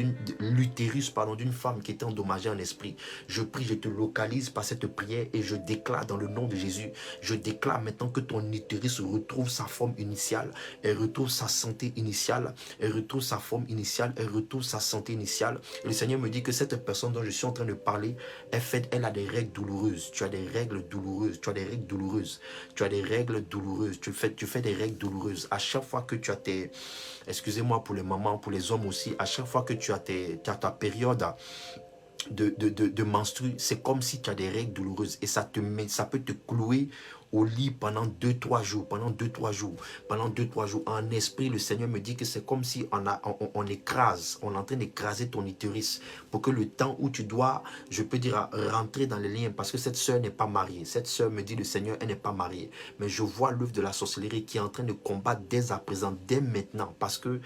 d'une femme qui était endommagée en esprit. Je prie, je te localise par cette prière et je déclare dans le nom de Jésus. Je déclare maintenant que ton utérus retrouve sa forme initiale. Elle retrouve sa santé initiale. Elle retrouve sa forme initiale. Elle retrouve sa santé initiale. Et le Seigneur me dit que cette personne dont je suis en train de parler, elle a des règles douloureuses. Tu as des règles douloureuses. Tu fais des règles douloureuses. À chaque fois que tu as excusez-moi pour les mamans, pour les hommes aussi, à chaque fois que tu as ta période de menstru, c'est comme si tu as des règles douloureuses et ça peut te clouer au lit pendant 2-3 jours, pendant 2-3 jours, pendant 2-3 jours. En esprit, le Seigneur me dit que c'est comme si on écrase, on est en train d'écraser ton utérus pour que le temps où tu dois, je peux dire, rentrer dans les liens, parce que cette sœur n'est pas mariée. Cette sœur me dit, le Seigneur, elle n'est pas mariée. Mais je vois l'œuvre de la sorcellerie qui est en train de combattre dès à présent, dès maintenant, parce que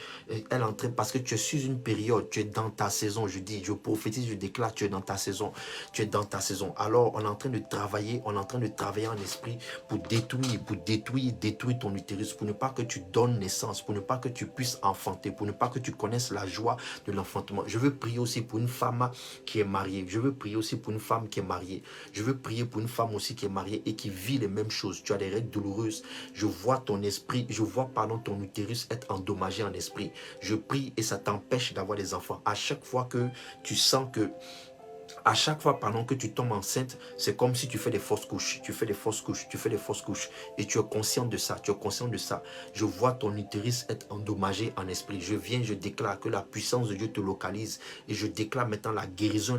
tu es sur une période, tu es dans ta saison. Je dis, je prophétise, je déclare, tu es dans ta saison. Tu es dans ta saison. Alors, on est en train de travailler, en esprit pour détruire ton utérus, pour ne pas que tu donnes naissance, pour ne pas que tu puisses enfanter, pour ne pas que tu connaisses la joie de l'enfantement. Je veux prier aussi pour une femme qui est mariée. Je veux prier aussi pour une femme qui est mariée. Je veux prier pour une femme aussi qui est mariée et qui vit les mêmes choses. Tu as des règles douloureuses. Je vois ton esprit, ton utérus être endommagé en esprit. Je prie et ça t'empêche d'avoir des enfants. À chaque fois que tu sens que que tu tombes enceinte, c'est comme si tu fais des fausses couches. Tu fais des fausses couches. Et tu es conscient de ça. Je vois ton utérus être endommagé en esprit. Je déclare que la puissance de Dieu te localise. Et je déclare maintenant la guérison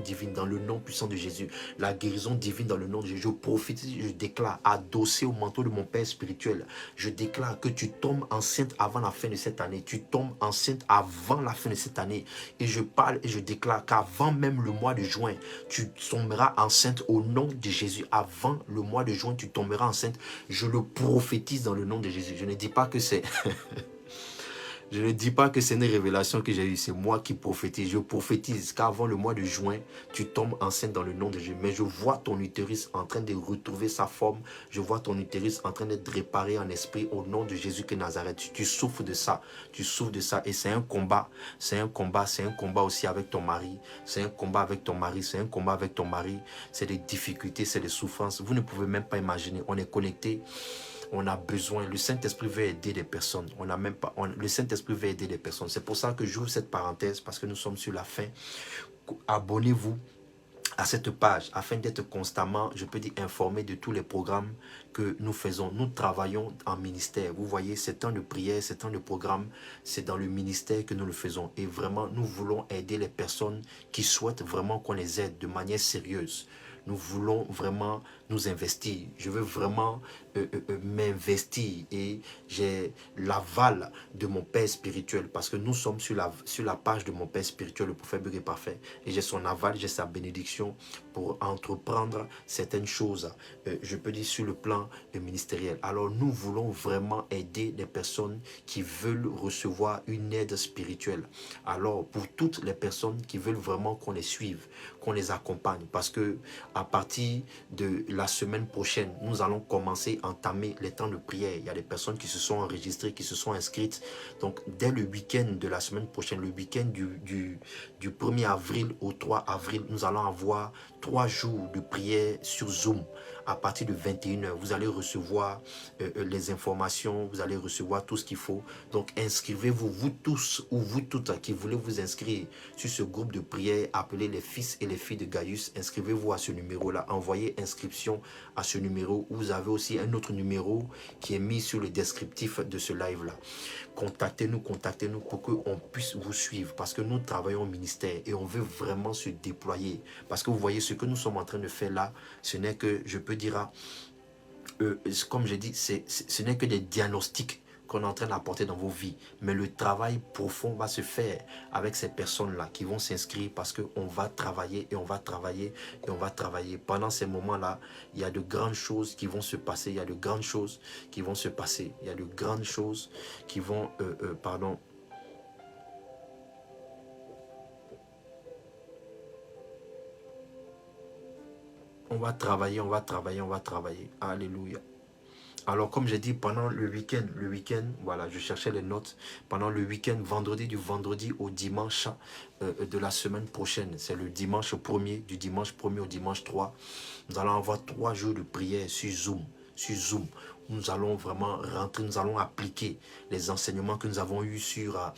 divine dans le nom puissant de Jésus. La guérison divine dans le nom de Jésus. Je prophétise, je déclare, adossé au manteau de mon Père spirituel. Je déclare que tu tombes enceinte avant la fin de cette année. Tu tombes enceinte avant la fin de cette année. Et je parle et je déclare qu'avant même le mois de juin, tu tomberas enceinte au nom de Jésus. Avant le mois de juin, tu tomberas enceinte. Je le prophétise dans le nom de Jésus. Je ne dis pas que c'est Je ne dis pas que c'est une révélation que j'ai eue, c'est moi qui prophétise. Je prophétise qu'avant le mois de juin, tu tombes enceinte dans le nom de Jésus. Mais je vois ton utérus en train de retrouver sa forme. Je vois ton utérus en train d'être réparé en esprit au nom de Jésus de Nazareth. Tu souffres de ça. Tu souffres de ça. Et c'est un combat. C'est un combat aussi avec ton mari. C'est un combat avec ton mari. C'est des difficultés, c'est des souffrances. Vous ne pouvez même pas imaginer. On est connecté. On a besoin, le Saint-Esprit veut aider les personnes. Le Saint-Esprit veut aider les personnes. C'est pour ça que j'ouvre cette parenthèse, parce que nous sommes sur la fin. Abonnez-vous à cette page afin d'être constamment, je peux dire, informé de tous les programmes que nous faisons. Nous travaillons en ministère. Vous voyez, ces temps de prière, ces temps de programme, c'est dans le ministère que nous le faisons. Et vraiment, nous voulons aider les personnes qui souhaitent vraiment qu'on les aide de manière sérieuse. Nous voulons vraiment nous investir. Je veux vraiment m'investir et j'ai l'aval de mon Père spirituel parce que nous sommes sur la page de mon Père spirituel, le prophète Bugué Parfait. Et j'ai son aval, j'ai sa bénédiction pour entreprendre certaines choses, je peux dire sur le plan ministériel. Alors nous voulons vraiment aider les personnes qui veulent recevoir une aide spirituelle. Alors pour toutes les personnes qui veulent vraiment qu'on les suive, qu'on les accompagne, parce que à partir de la semaine prochaine, nous allons commencer à entamer les temps de prière. Il y a des personnes qui se sont enregistrées, qui se sont inscrites. Donc dès le week-end de la semaine prochaine, le week-end du 1er avril au 3 avril, nous allons avoir 3 jours de prière sur Zoom. À partir de 21h, vous allez recevoir les informations, vous allez recevoir tout ce qu'il faut. Donc inscrivez-vous, vous tous ou vous toutes qui voulez vous inscrire sur ce groupe de prière appelé les fils et les filles de Gaius. Inscrivez-vous à ce numéro-là. Envoyez inscription à ce numéro. Vous avez aussi un autre numéro qui est mis sur le descriptif de ce live-là. Contactez-nous pour qu'on puisse vous suivre parce que nous travaillons au ministère et on veut vraiment se déployer. Parce que vous voyez, ce que nous sommes en train de faire là, ce n'est que, je peux dire, comme je dis, ce n'est que des diagnostics qu'on est en train d'apporter dans vos vies. Mais le travail profond va se faire avec ces personnes-là qui vont s'inscrire parce qu'on va travailler et on va travailler et on va travailler. Pendant ces moments-là, il y a de grandes choses qui vont se passer. Il y a de grandes choses qui vont se passer. Il y a de grandes choses qui vont... On va travailler, on va travailler, on va travailler. Alléluia. Alors, comme j'ai dit, pendant le week-end, voilà, je cherchais les notes. Pendant le week-end, du vendredi au dimanche de la semaine prochaine, c'est le dimanche 1er, du dimanche 1er au dimanche 3. Nous allons avoir 3 jours de prière sur Zoom. nous allons vraiment rentrer, nous allons appliquer les enseignements que nous avons eus sur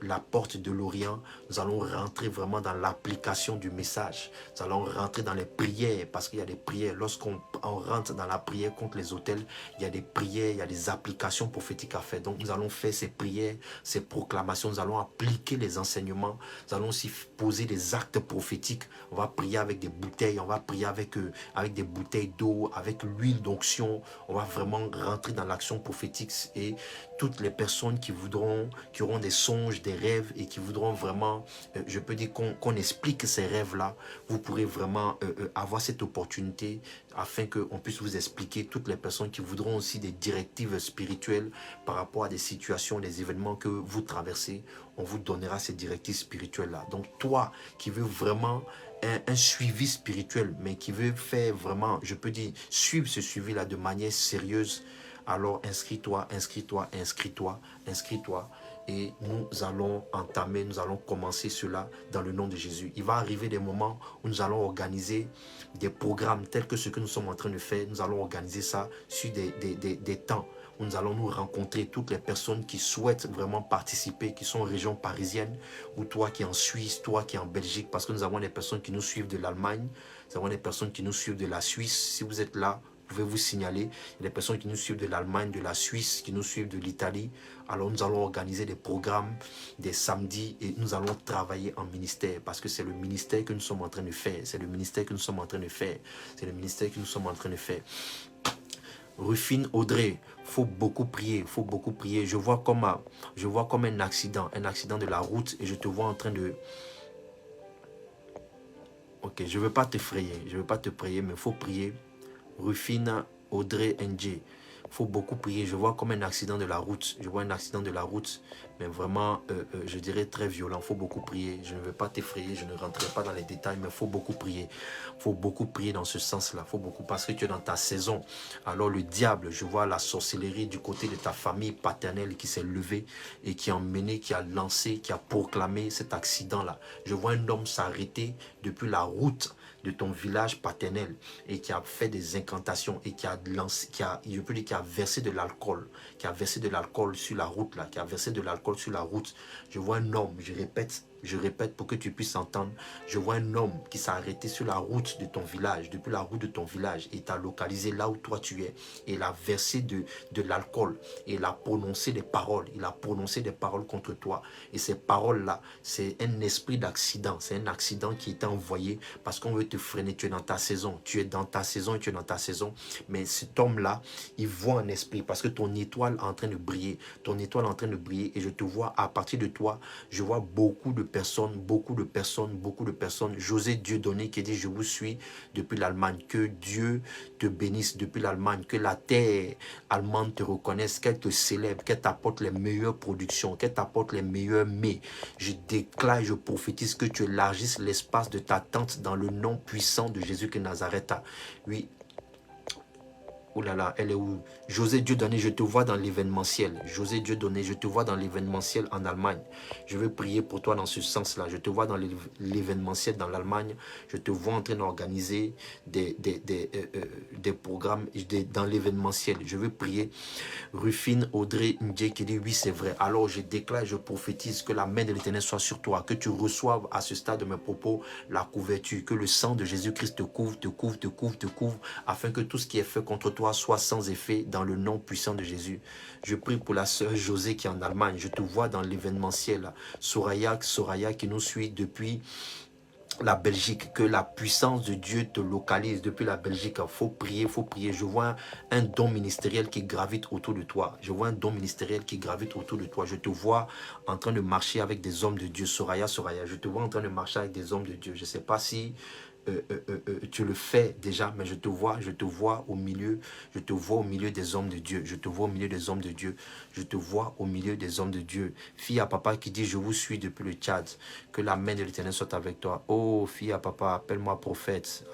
la porte de l'Orient. Nous allons rentrer vraiment dans l'application du message. Nous allons rentrer dans les prières, parce qu'il y a des prières. Lorsqu'on rentre dans la prière contre les autels, il y a des prières, il y a des applications prophétiques à faire. Donc nous allons faire ces prières, ces proclamations, nous allons appliquer les enseignements, nous allons aussi poser des actes prophétiques. On va prier avec des bouteilles, on va prier avec des bouteilles d'eau, avec l'huile d'onction. On va vraiment rentrer dans l'action prophétique, et toutes les personnes qui auront des songes, des rêves, et qui voudront vraiment, je peux dire qu'on explique ces rêves-là, vous pourrez vraiment avoir cette opportunité afin qu'on puisse vous expliquer. Toutes les personnes qui voudront aussi des directives spirituelles par rapport à des situations, des événements que vous traversez, on vous donnera ces directives spirituelles-là. Donc toi qui veux vraiment un suivi spirituel, mais qui veut faire vraiment, je peux dire, suivre ce suivi-là de manière sérieuse, alors inscris-toi, inscris-toi, inscris-toi, inscris-toi. Et nous allons entamer, nous allons commencer cela dans le nom de Jésus. Il va arriver des moments où nous allons organiser des programmes tels que ce que nous sommes en train de faire. Nous allons organiser ça sur des temps où nous allons nous rencontrer, toutes les personnes qui souhaitent vraiment participer, qui sont en région parisienne, ou toi qui es en Suisse, toi qui es en Belgique, parce que nous avons des personnes qui nous suivent de l'Allemagne, nous avons des personnes qui nous suivent de la Suisse. Si vous êtes là, vous pouvez vous signaler. Il y a des personnes qui nous suivent de l'Allemagne, de la Suisse, qui nous suivent de l'Italie. Alors nous allons organiser des programmes, des samedis, et nous allons travailler en ministère, parce que c'est le ministère que nous sommes en train de faire. C'est le ministère que nous sommes en train de faire. C'est le ministère que nous sommes en train de faire. Rufine Audrey, faut beaucoup prier, faut beaucoup prier. Je vois comme un accident de la route, et je te vois en train de... Ok, je ne veux pas t'effrayer, mais il faut prier. Rufine Audrey NJ, faut beaucoup prier. Je vois comme un accident de la route. Je vois un accident de la route, mais vraiment, je dirais très violent. Faut beaucoup prier. Je ne veux pas t'effrayer, je ne rentrerai pas dans les détails, mais faut beaucoup prier. Faut beaucoup prier dans ce sens-là. Faut beaucoup, parce que tu es dans ta saison. Alors le diable, je vois la sorcellerie du côté de ta famille paternelle qui s'est levée et qui a emmené, qui a lancé, qui a proclamé cet accident-là. Je vois un homme s'arrêter depuis la route de ton village paternel et qui a fait des incantations et qui a lancé, je peux dire, qui a versé de l'alcool, sur la route là, qui a versé de l'alcool sur la route. Je vois un homme, je répète pour que tu puisses entendre. Je vois un homme qui s'est arrêté sur la route de ton village, depuis la route de ton village, et t'a localisé là où toi tu es. Et il a versé de l'alcool, et il a prononcé des paroles. Il a prononcé des paroles contre toi. Et ces paroles-là, c'est un esprit d'accident. C'est un accident qui est envoyé parce qu'on veut te freiner. Tu es dans ta saison. Tu es dans ta saison et tu es dans ta saison. Mais cet homme-là, il voit un esprit parce que ton étoile est en train de briller. Ton étoile est en train de briller, et je te vois à partir de toi. Je vois beaucoup de personnes. José Dieudonné qui dit: je vous suis depuis l'Allemagne. Que Dieu te bénisse depuis l'Allemagne. Que la terre allemande te reconnaisse, qu'elle te célèbre, qu'elle t'apporte les meilleures productions, qu'elle t'apporte les meilleurs mets. Je déclare, je prophétise que tu élargisses l'espace de ta tente dans le nom puissant de Jésus de Nazareth. Oui. Oh là là, elle est où? José Dieudonné, je te vois dans l'événementiel. José Dieudonné, je te vois dans l'événementiel en Allemagne. Je veux prier pour toi dans ce sens-là. Je te vois dans l'événementiel dans l'Allemagne. Je te vois en train d'organiser des programmes dans l'événementiel. Je veux prier. Rufine Audrey Ndje qui dit: oui, c'est vrai. Alors je déclare, je prophétise que la main de l'Éternel soit sur toi, que tu reçoives à ce stade de mes propos la couverture, que le sang de Jésus-Christ te couvre, afin que tout ce qui est fait contre toi soit sans effet dans le nom puissant de Jésus. Je prie pour la sœur José qui est en Allemagne. Je te vois dans l'événementiel. Soraya qui nous suit depuis la Belgique, que la puissance de Dieu te localise depuis la Belgique. Faut prier. Je vois un don ministériel qui gravite autour de toi. Je te vois en train de marcher avec des hommes de Dieu. Soraya, je te vois en train de marcher avec des hommes de Dieu. Je ne sais pas si tu le fais déjà, mais je te vois au milieu des hommes de Dieu. Fille à papa qui dit: je vous suis depuis le Tchad. Que la main de l'Éternel soit avec toi. Oh, fille à papa, appelle-moi prophète.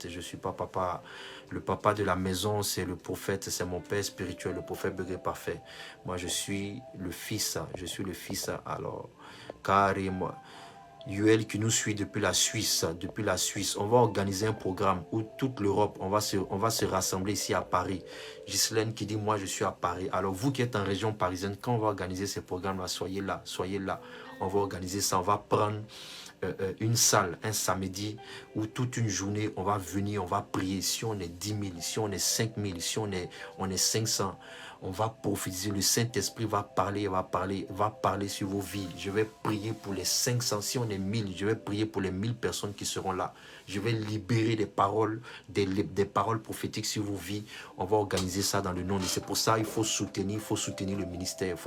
Je suis pas papa. Le papa de la maison, c'est le prophète, c'est mon père spirituel, le prophète Bégué parfait. Moi, je suis le fils. Alors, carrément. Yuel qui nous suit depuis la Suisse. On va organiser un programme où toute l'Europe, on va se rassembler ici à Paris. Ghislaine qui dit, moi je suis à Paris. Alors vous qui êtes en région parisienne, quand on va organiser ces programmes-là, soyez là. On va organiser ça, on va prendre une salle un samedi où toute une journée on va venir, on va prier. Si on est 10 000, si on est 5 000, si on est 500, on va prophétiser. Le Saint-Esprit va parler sur vos vies. Je vais prier pour les 500. Si on est 1000, je vais prier pour les 1000 personnes qui seront là. Je vais libérer des paroles, des paroles prophétiques sur vos vies. On va organiser ça dans le nom de... C'est pour ça qu'il faut soutenir le ministère.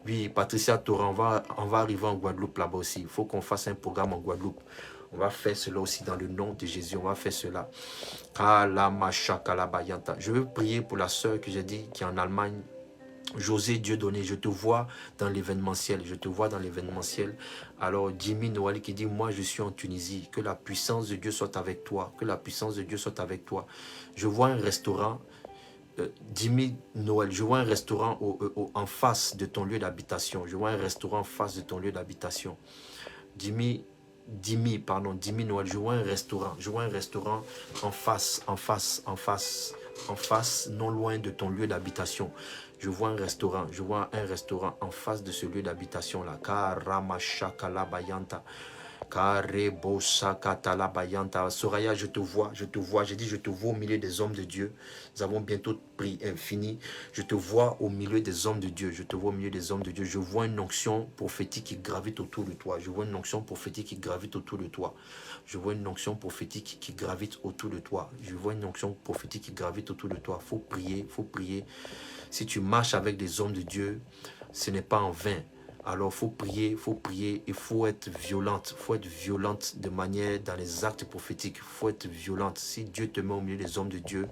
Oui, Patricia Torah, on va arriver en Guadeloupe là-bas aussi. Il faut qu'on fasse un programme en Guadeloupe. On va faire cela aussi dans le nom de Jésus. On va faire cela. Je veux prier pour la sœur que j'ai dit qui est en Allemagne. José Dieudonné, je te vois dans l'événementiel. Alors Jimmy Noël qui dit, moi je suis en Tunisie. Que la puissance de Dieu soit avec toi. Je vois un restaurant. Jimmy Noël, je vois un restaurant en face de ton lieu d'habitation. Jimmy Noël, je vois un restaurant en face, non loin de ton lieu d'habitation. Je vois un restaurant en face de ce lieu d'habitation là. Soraya, je te vois, j'ai dit je te vois au milieu des hommes de Dieu. Nous avons bientôt fini. Je te vois au milieu des hommes de Dieu. Je vois une onction prophétique qui gravite autour de toi. Je vois une onction prophétique qui gravite autour de toi. Faut prier. Si tu marches avec des hommes de Dieu, ce n'est pas en vain. Alors, faut prier, il faut être violente, de manière dans les actes prophétiques, il faut être violente. Si Dieu te met au milieu des hommes de Dieu,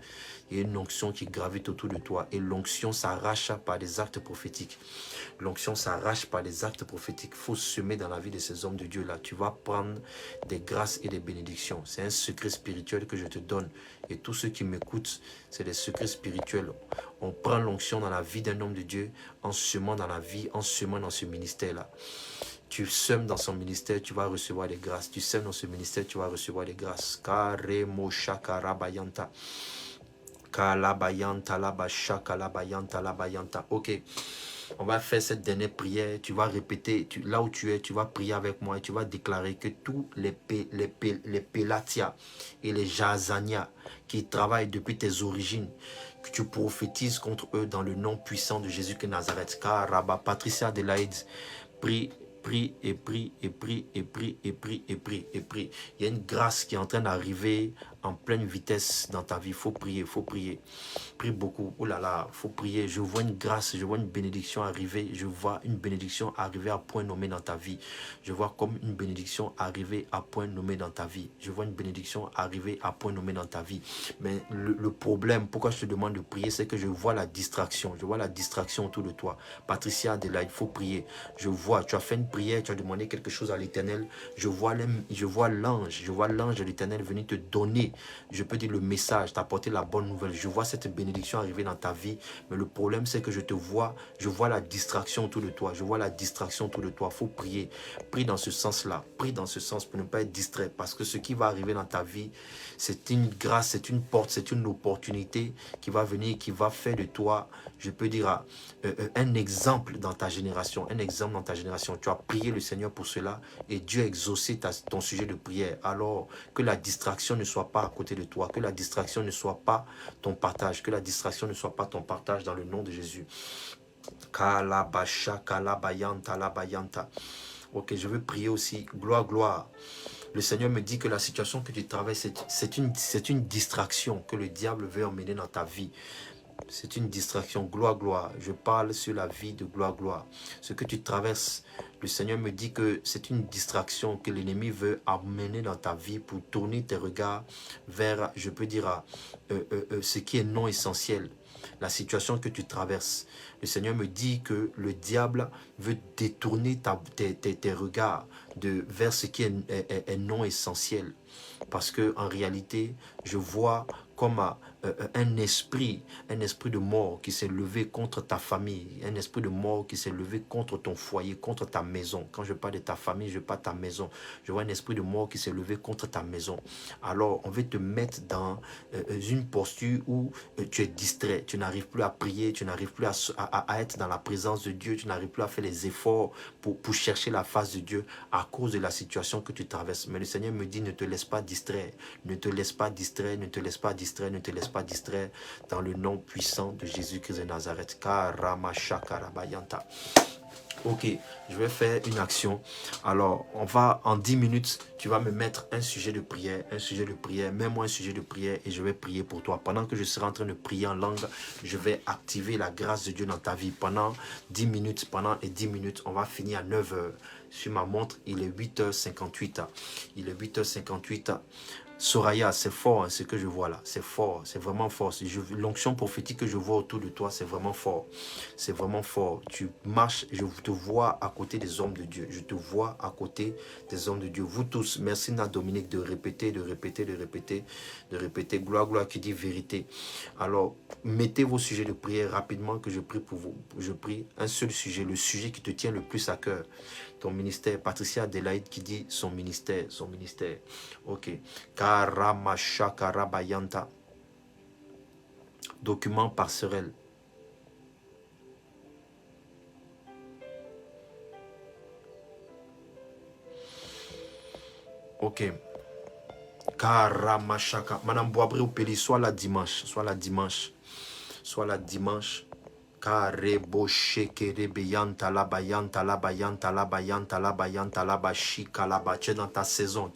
il y a une onction qui gravite autour de toi et l'onction s'arrache par des actes prophétiques. Il faut semer dans la vie de ces hommes de Dieu là. Tu vas prendre des grâces et des bénédictions. C'est un secret spirituel que je te donne. Et tous ceux qui m'écoutent, c'est des secrets spirituels. On prend l'onction dans la vie d'un homme de Dieu en semant dans la vie, en semant dans ce ministère-là. Tu sèmes dans son ministère, tu vas recevoir des grâces. Tu sèmes dans ce ministère, tu vas recevoir des grâces. Karemo shakarabayanta. Kalabayanta, labashaka, labayanta. Ok. On va faire cette dernière prière. Tu vas répéter, là où tu es, tu vas prier avec moi et tu vas déclarer que tous les Pélatia et les Jazania qui travaillent depuis tes origines, que tu prophétises contre eux dans le nom puissant de Jésus de Nazareth. Car Rabba Patricia Adelaide, prie. Il y a une grâce qui est en train d'arriver en pleine vitesse dans ta vie. Il faut prier. Prie beaucoup. Oh là là, faut prier. Je vois une grâce, je vois une bénédiction arriver. Je vois une bénédiction arriver à point nommé dans ta vie. Je vois comme une bénédiction arriver à point nommé dans ta vie. Mais le problème, pourquoi je te demande de prier, c'est que je vois la distraction. Autour de toi. Patricia Adela, il faut prier. Tu as fait une prière, tu as demandé quelque chose à l'Éternel. Je vois l'ange de l'Éternel venir te donner, je peux dire le message, t'apporter la bonne nouvelle. Je vois cette bénédiction arriver dans ta vie, mais le problème c'est que je vois la distraction autour de toi. Faut prier. Prie dans ce sens-là. Prie dans ce sens pour ne pas être distrait, parce que ce qui va arriver dans ta vie, c'est une grâce, c'est une porte, c'est une opportunité qui va venir, qui va faire de toi, je peux dire, un exemple dans ta génération. Tu as prié le Seigneur pour cela et Dieu a exaucé ton sujet de prière. Alors que la distraction ne soit pas à côté de toi, que la distraction ne soit pas ton partage, dans le nom de Jésus. Kalabasha, kalabayanta, labayanta. Ok, je veux prier aussi. Gloire. Le Seigneur me dit que la situation que tu traverses, c'est une distraction que le diable veut emmener dans ta vie. C'est une distraction. Gloire. Je parle sur la vie de gloire. Ce que tu traverses, le Seigneur me dit que c'est une distraction que l'ennemi veut amener dans ta vie pour tourner tes regards vers, je peux dire, ce qui est non essentiel. La situation que tu traverses. Le Seigneur me dit que le diable veut détourner tes regards vers ce qui est non essentiel. Parce que en réalité, je vois comme un esprit de mort qui s'est levé contre ta famille, un esprit de mort qui s'est levé contre ton foyer, contre ta maison. Quand je parle de ta famille, je parle de ta maison. Je vois un esprit de mort qui s'est levé contre ta maison. Alors, on veut te mettre dans une posture où tu es distrait, tu n'arrives plus à prier, tu n'arrives plus à être dans la présence de Dieu, tu n'arrives plus à faire les efforts pour chercher la face de Dieu à cause de la situation que tu traverses. Mais le Seigneur me dit, ne te laisse pas distraire, ne te laisse pas distraire, ne te laisse pas distraire, ne te laisse pas distraire dans le nom puissant de Jésus-Christ de Nazareth. Karamashakarabayanta. Ok, je vais faire une action. Alors, on va en 10 minutes, tu vas me mettre un sujet de prière, mets-moi un sujet de prière et je vais prier pour toi. Pendant que je serai en train de prier en langue, je vais activer la grâce de Dieu dans ta vie. Pendant 10 minutes, on va finir à 9 heures. Sur ma montre, il est 8h58. Il est 8h58. Soraya, c'est fort hein, ce que je vois là, c'est fort, c'est vraiment fort. L'onction prophétique que je vois autour de toi, c'est vraiment fort. C'est vraiment fort. Tu marches, je te vois à côté des hommes de Dieu. Je te vois à côté des hommes de Dieu. Vous tous, merci Nat Dominique de répéter. Gloire, gloire qui dit vérité. Alors, mettez vos sujets de prière rapidement que je prie pour vous. Je prie un seul sujet, le sujet qui te tient le plus à cœur. Ton ministère, Patricia Adélaïde qui dit son ministère. Ok. Karamashakarabayanta. Document parcelle. Ok. Karamashaka. Madame Boabré ou Péli, soit la dimanche. Karebo shekere beyanta la bayanta. Tu es dans ta saison.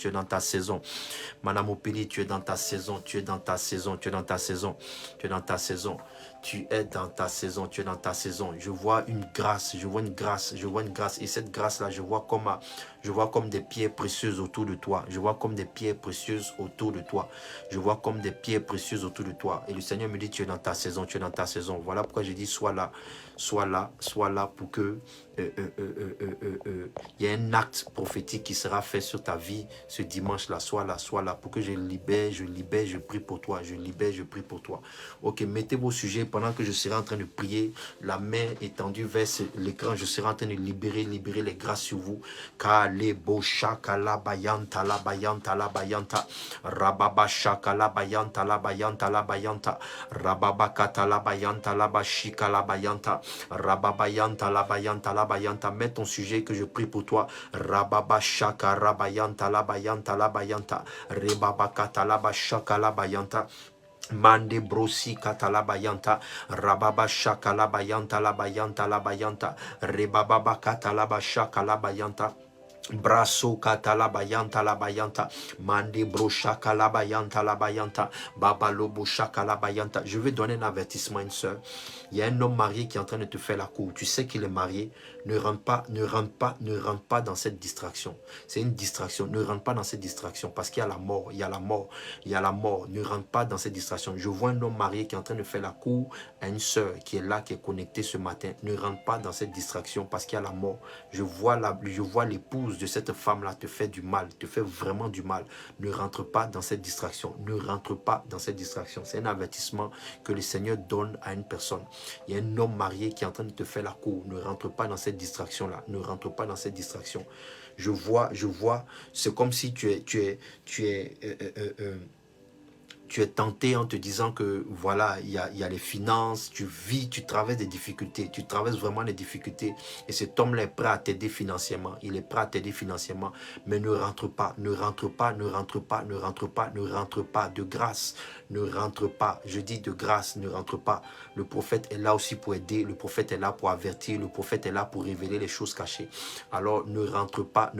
Madame Opélie, tu es dans ta saison. Tu es dans ta saison. Je vois une grâce. Et cette grâce-là, je vois comme des pierres précieuses autour de toi. Je vois comme des pierres précieuses autour de toi. Et le Seigneur me dit, tu es dans ta saison. Voilà pourquoi je dis, sois là pour que il y ait un acte prophétique qui sera fait sur ta vie ce dimanche-là. Sois là pour que je prie pour toi. Ok, mettez vos sujets pendant que je serai en train de prier, la main étendue vers l'écran. Je serai en train de libérer les grâces sur vous. Kalebo shaka la bayanta. Rababa shaka la bayanta. Rababa kata la bayanta la bashika la bayanta. Rababayanta la bayanta. Mets ton sujet que je prie pour toi. Rababa shaka rabayanta la bayanta. Rebaba kata la bashaka la bayanta. Mande brosi katalabayanta, rababa shaka la bayanta, rebaba katalaba shaka la bayanta. Braso katalabayanta la bayanta, mande broshaka la bayanta, babalobo shaka la bayanta. Je vais donner un avertissement à une soeur. Il y a un homme marié qui est en train de te faire la cour. Tu sais qu'il est marié. Ne rentre pas dans cette distraction. C'est une distraction. Ne rentre pas dans cette distraction parce qu'il y a la mort. Ne rentre pas dans cette distraction. Je vois un homme marié qui est en train de faire la cour à une soeur qui est là, qui est connectée ce matin. Ne rentre pas dans cette distraction parce qu'il y a la mort. Je vois l'épouse de cette femme-là te fait du mal, te fait vraiment du mal. Ne rentre pas dans cette distraction. C'est un avertissement que le Seigneur donne à une personne. Il y a un homme marié qui est en train de te faire la cour. Ne rentre pas dans cette distraction-là. Je vois, c'est comme si tu es tenté en te disant que voilà, il y a les finances, tu traverses des difficultés, tu traverses vraiment des difficultés et cet homme-là est prêt à t'aider financièrement, mais ne rentre pas, de grâce, ne rentre pas, je dis de grâce, ne rentre pas. Le prophète est là aussi pour aider, le prophète est là pour avertir, le prophète est là pour révéler les choses cachées. Alors ne rentre pas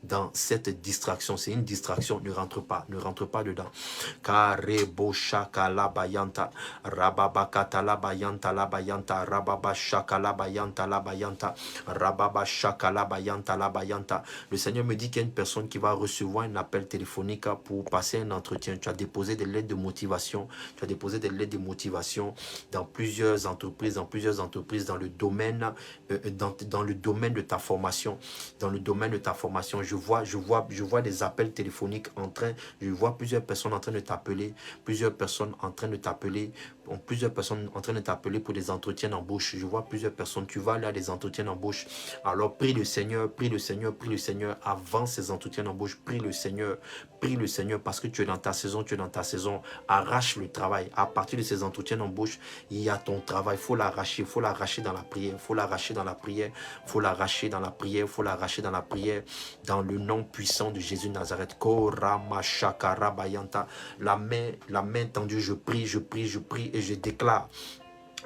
dans cette distraction, c'est une distraction, ne rentre pas dedans. Karebo shaka la bayanta, rababa kata la bayanta, rababa shaka la bayanta, rababa shaka la bayanta. Le Seigneur me dit qu'il y a une personne qui va recevoir un appel téléphonique pour passer un entretien. Tu as déposé des lettres de motivation, dans plusieurs entreprises, dans le domaine, dans le domaine de ta formation, Je vois des appels téléphoniques je vois plusieurs personnes en train de t'appeler t'appeler, plusieurs personnes en train de t'appeler, plusieurs personnes en train de t'appeler pour des entretiens d'embauche. Je vois plusieurs personnes, tu vas aller à des entretiens d'embauche. Alors prie le Seigneur, prie le Seigneur, prie le Seigneur avant ces entretiens d'embauche. Prie le Seigneur parce que tu es dans ta saison, tu es dans ta saison. Arrache le travail. À partir de ces entretiens d'embauche, il y a ton travail. Il faut l'arracher dans la prière. Il faut l'arracher dans la prière. Il faut l'arracher dans la prière. Il faut l'arracher dans la prière. Dans le nom puissant de Jésus de Nazareth. La main tendue, je prie et je déclare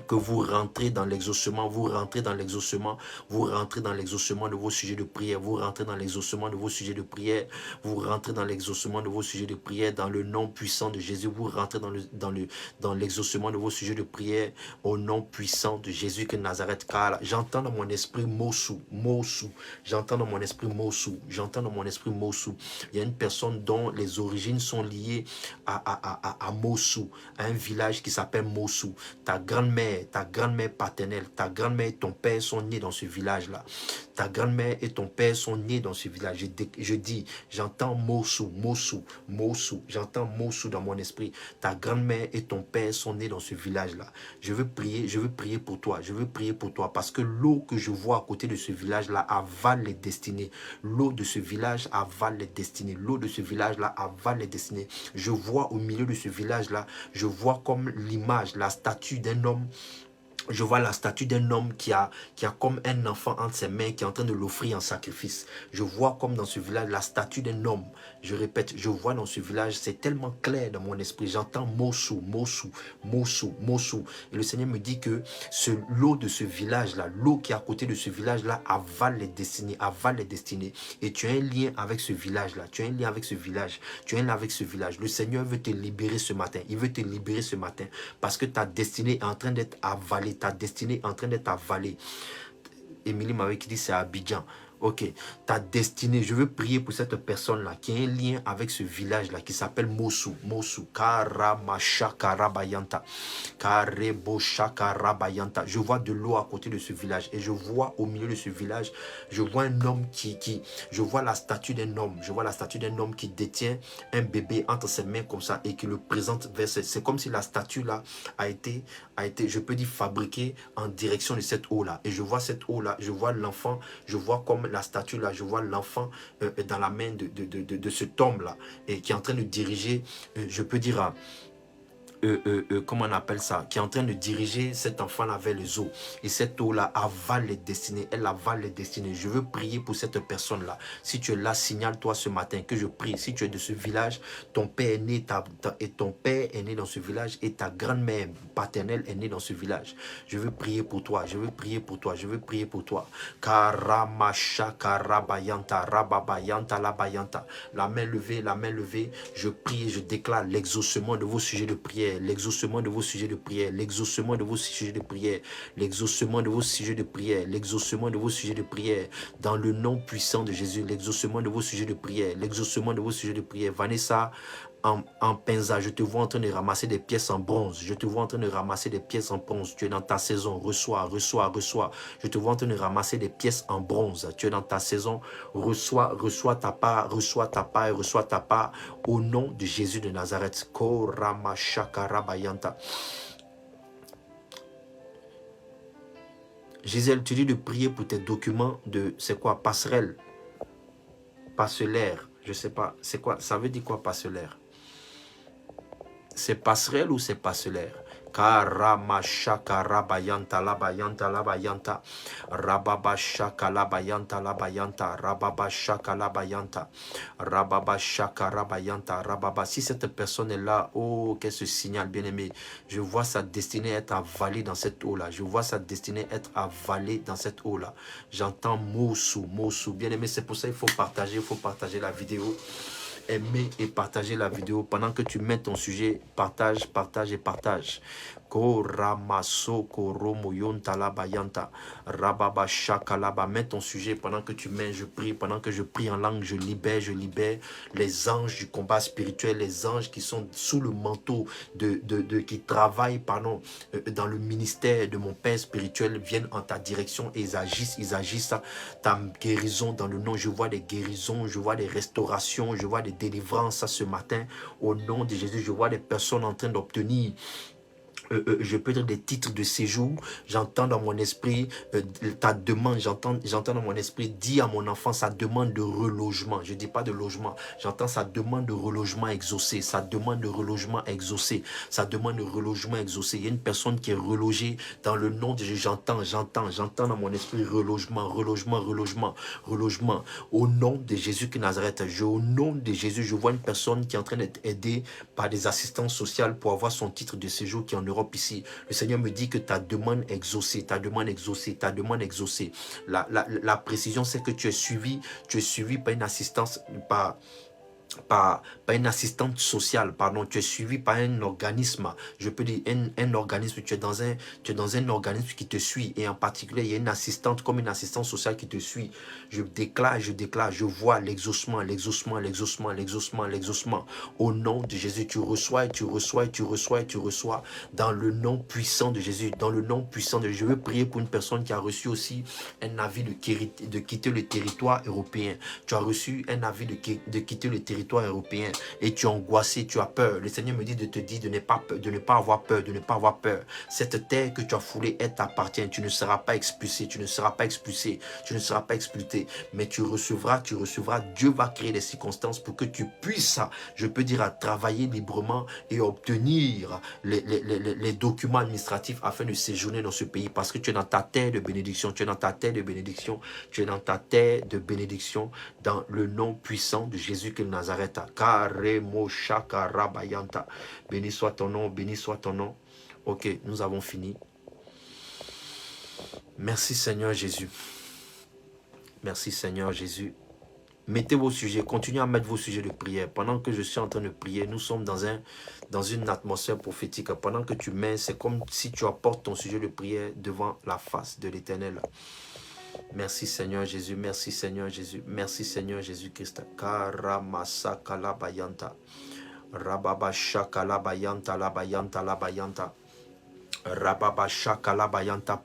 que vous rentrez dans l'exaucement, vous rentrez dans l'exaucement, vous rentrez dans l'exaucement de vos sujets de prière, vous rentrez dans l'exaucement de vos sujets de prière, vous rentrez dans l'exaucement de vos sujets de prière, dans le nom puissant de Jésus, vous rentrez dans l'exaucement de vos sujets de prière, au nom puissant de Jésus que Nazareth. Car j'entends dans mon esprit Mossou, j'entends dans mon esprit Mossou, il y a une personne dont les origines sont liées à Mossou, à un village qui s'appelle Mossou. Ta grand-mère paternelle, ta grand-mère et ton père sont nés dans ce village-là. Ta grand-mère et ton père sont nés dans ce village. Je dis, j'entends Mossou, j'entends Mossou dans mon esprit. Ta grand-mère et ton père sont nés dans ce village-là. Je veux prier pour toi, parce que l'eau que je vois à côté de ce village-là avale les destinées. L'eau de ce village avale les destinées. L'eau de ce village-là avale les destinées. Je vois au milieu de ce village-là, je vois comme l'image, la statue d'un homme. Je vois la statue d'un homme qui a comme un enfant entre ses mains, qui est en train de l'offrir en sacrifice. Je vois comme dans ce village la statue d'un homme. Je répète, je vois dans ce village, c'est tellement clair dans mon esprit. J'entends Mossou. Et le Seigneur me dit que l'eau de ce village-là, l'eau qui est à côté de ce village-là, avale les destinées. Et tu as un lien avec ce village-là. Tu as un lien avec ce village. Le Seigneur veut te libérer ce matin. Il veut te libérer ce matin parce que ta destinée est en train d'être avalée. Émilie m'avait dit c'est à Abidjan. Ok, ta destinée, je veux prier pour cette personne-là qui a un lien avec ce village-là qui s'appelle Mossou. Karamashakarabayanta. Karebosakarabayanta. Je vois de l'eau à côté de ce village et je vois au milieu de ce village, je vois un homme je vois la statue d'un homme. Je vois la statue d'un homme qui détient un bébé entre ses mains comme ça et qui le présente vers ses... C'est comme si la statue-là a été, je peux dire, fabriquée en direction de cette eau-là. Et je vois cette eau-là, je vois l'enfant, je vois comme la statue là, je vois l'enfant dans la main de cet homme là et qui est en train de diriger, je peux dire comment on appelle ça, qui est en train de diriger cet enfant-là vers les eaux. Et cette eau-là avale les destinées. Elle avale les destinées. Je veux prier pour cette personne-là. Si tu es là, signale-toi ce matin que je prie. Si tu es de ce village, ton père est né, ton père est né dans ce village et ta grand-mère paternelle est née dans ce village. Je veux prier pour toi. Karamashakarabayanta, rababayanta, labayanta. La main levée. Je prie et je déclare l'exaucement de vos sujets de prière. L'exaucement de vos sujets de prière, dans le nom puissant de Jésus, l'exaucement de vos sujets de prière, Vanessa, en Penza, je te vois en train de ramasser des pièces en bronze. Tu es dans ta saison, reçois. Je te vois en train de ramasser des pièces en bronze. Tu es dans ta saison, reçois ta part, au nom de Jésus de Nazareth. Gisèle, tu dis de prier pour tes documents de, c'est quoi, passerelle, parcellaire, je sais pas, c'est quoi, ça veut dire quoi passellaire? C'est passerelle ou c'est parcellaire? Karamashakarabayanta labayanta rababashakalabayanta rababa. Si cette personne est là, oh, qu'elle se signale, bien aimé, je vois sa destinée être avalée dans cette eau là. J'entends Mossou, bien aimé. C'est pour ça qu'il faut partager la vidéo. Aimer et partager la vidéo. Pendant que tu mets ton sujet, partage. Koramaso koromoyon talabayanta. Rababa shakalaba. Mets ton sujet pendant que tu mets, je prie. Pendant que je prie en langue, je libère les anges du combat spirituel, les anges qui sont sous le manteau qui travaillent, pardon, dans le ministère de mon Père spirituel, viennent en ta direction et ils agissent ta guérison dans le nom. Je vois des guérisons, je vois des restaurations, je vois des délivrances ce matin. Au nom de Jésus, je vois des personnes en train d'obtenir je peux dire des titres de séjour. J'entends dans mon esprit ta demande, j'entends dans mon esprit, dis à mon enfant sa demande de relogement. Je ne dis pas de logement, j'entends sa demande de relogement exaucé, sa demande de relogement exaucé, sa demande de relogement exaucé. Il y a une personne qui est relogée dans le nom de Jésus. J'entends dans mon esprit relogement. Au nom de Jésus de Nazareth, au nom de Jésus, je vois une personne qui est en train d'être aidée par des assistantes sociales pour avoir son titre de séjour qui est en Europe ici. Le Seigneur me dit que ta demande exaucée, ta demande exaucée. La précision, c'est que tu es suivi par une assistance, par une assistante sociale, pardon, tu es suivi par un organisme, je peux dire un organisme, tu es dans un organisme qui te suit, et en particulier, il y a une assistante, comme une assistante sociale qui te suit. Je déclare, je vois l'exaucement, au nom de Jésus, tu reçois, dans le nom puissant de Jésus, Je veux prier pour une personne qui a reçu aussi un avis de quitter le territoire européen. Tu as reçu un avis de quitter le territoire européen et tu es angoissé, tu as peur. Le Seigneur me dit de te dire de ne pas avoir peur. Cette terre que tu as foulée, elle t'appartient. Tu ne seras pas expulsé, mais tu recevras. Dieu va créer les circonstances pour que tu puisses, je peux dire, à travailler librement et obtenir les documents administratifs afin de séjourner dans ce pays, parce que tu es dans ta terre de bénédiction, dans le nom puissant de Jésus de Nazareth. Béni soit ton nom. Ok, nous avons fini. Merci Seigneur Jésus. Mettez vos sujets, continuez à mettre vos sujets de prière. Pendant que je suis en train de prier, nous sommes dans une atmosphère prophétique. Pendant que tu mets, c'est comme si tu apportes ton sujet de prière devant la face de l'Éternel. Merci Seigneur Jésus, merci Seigneur Jésus-Christ. Karamasa kalabayanta. Rababa shakalabayanta labayanta. Rababa shakalabayanta.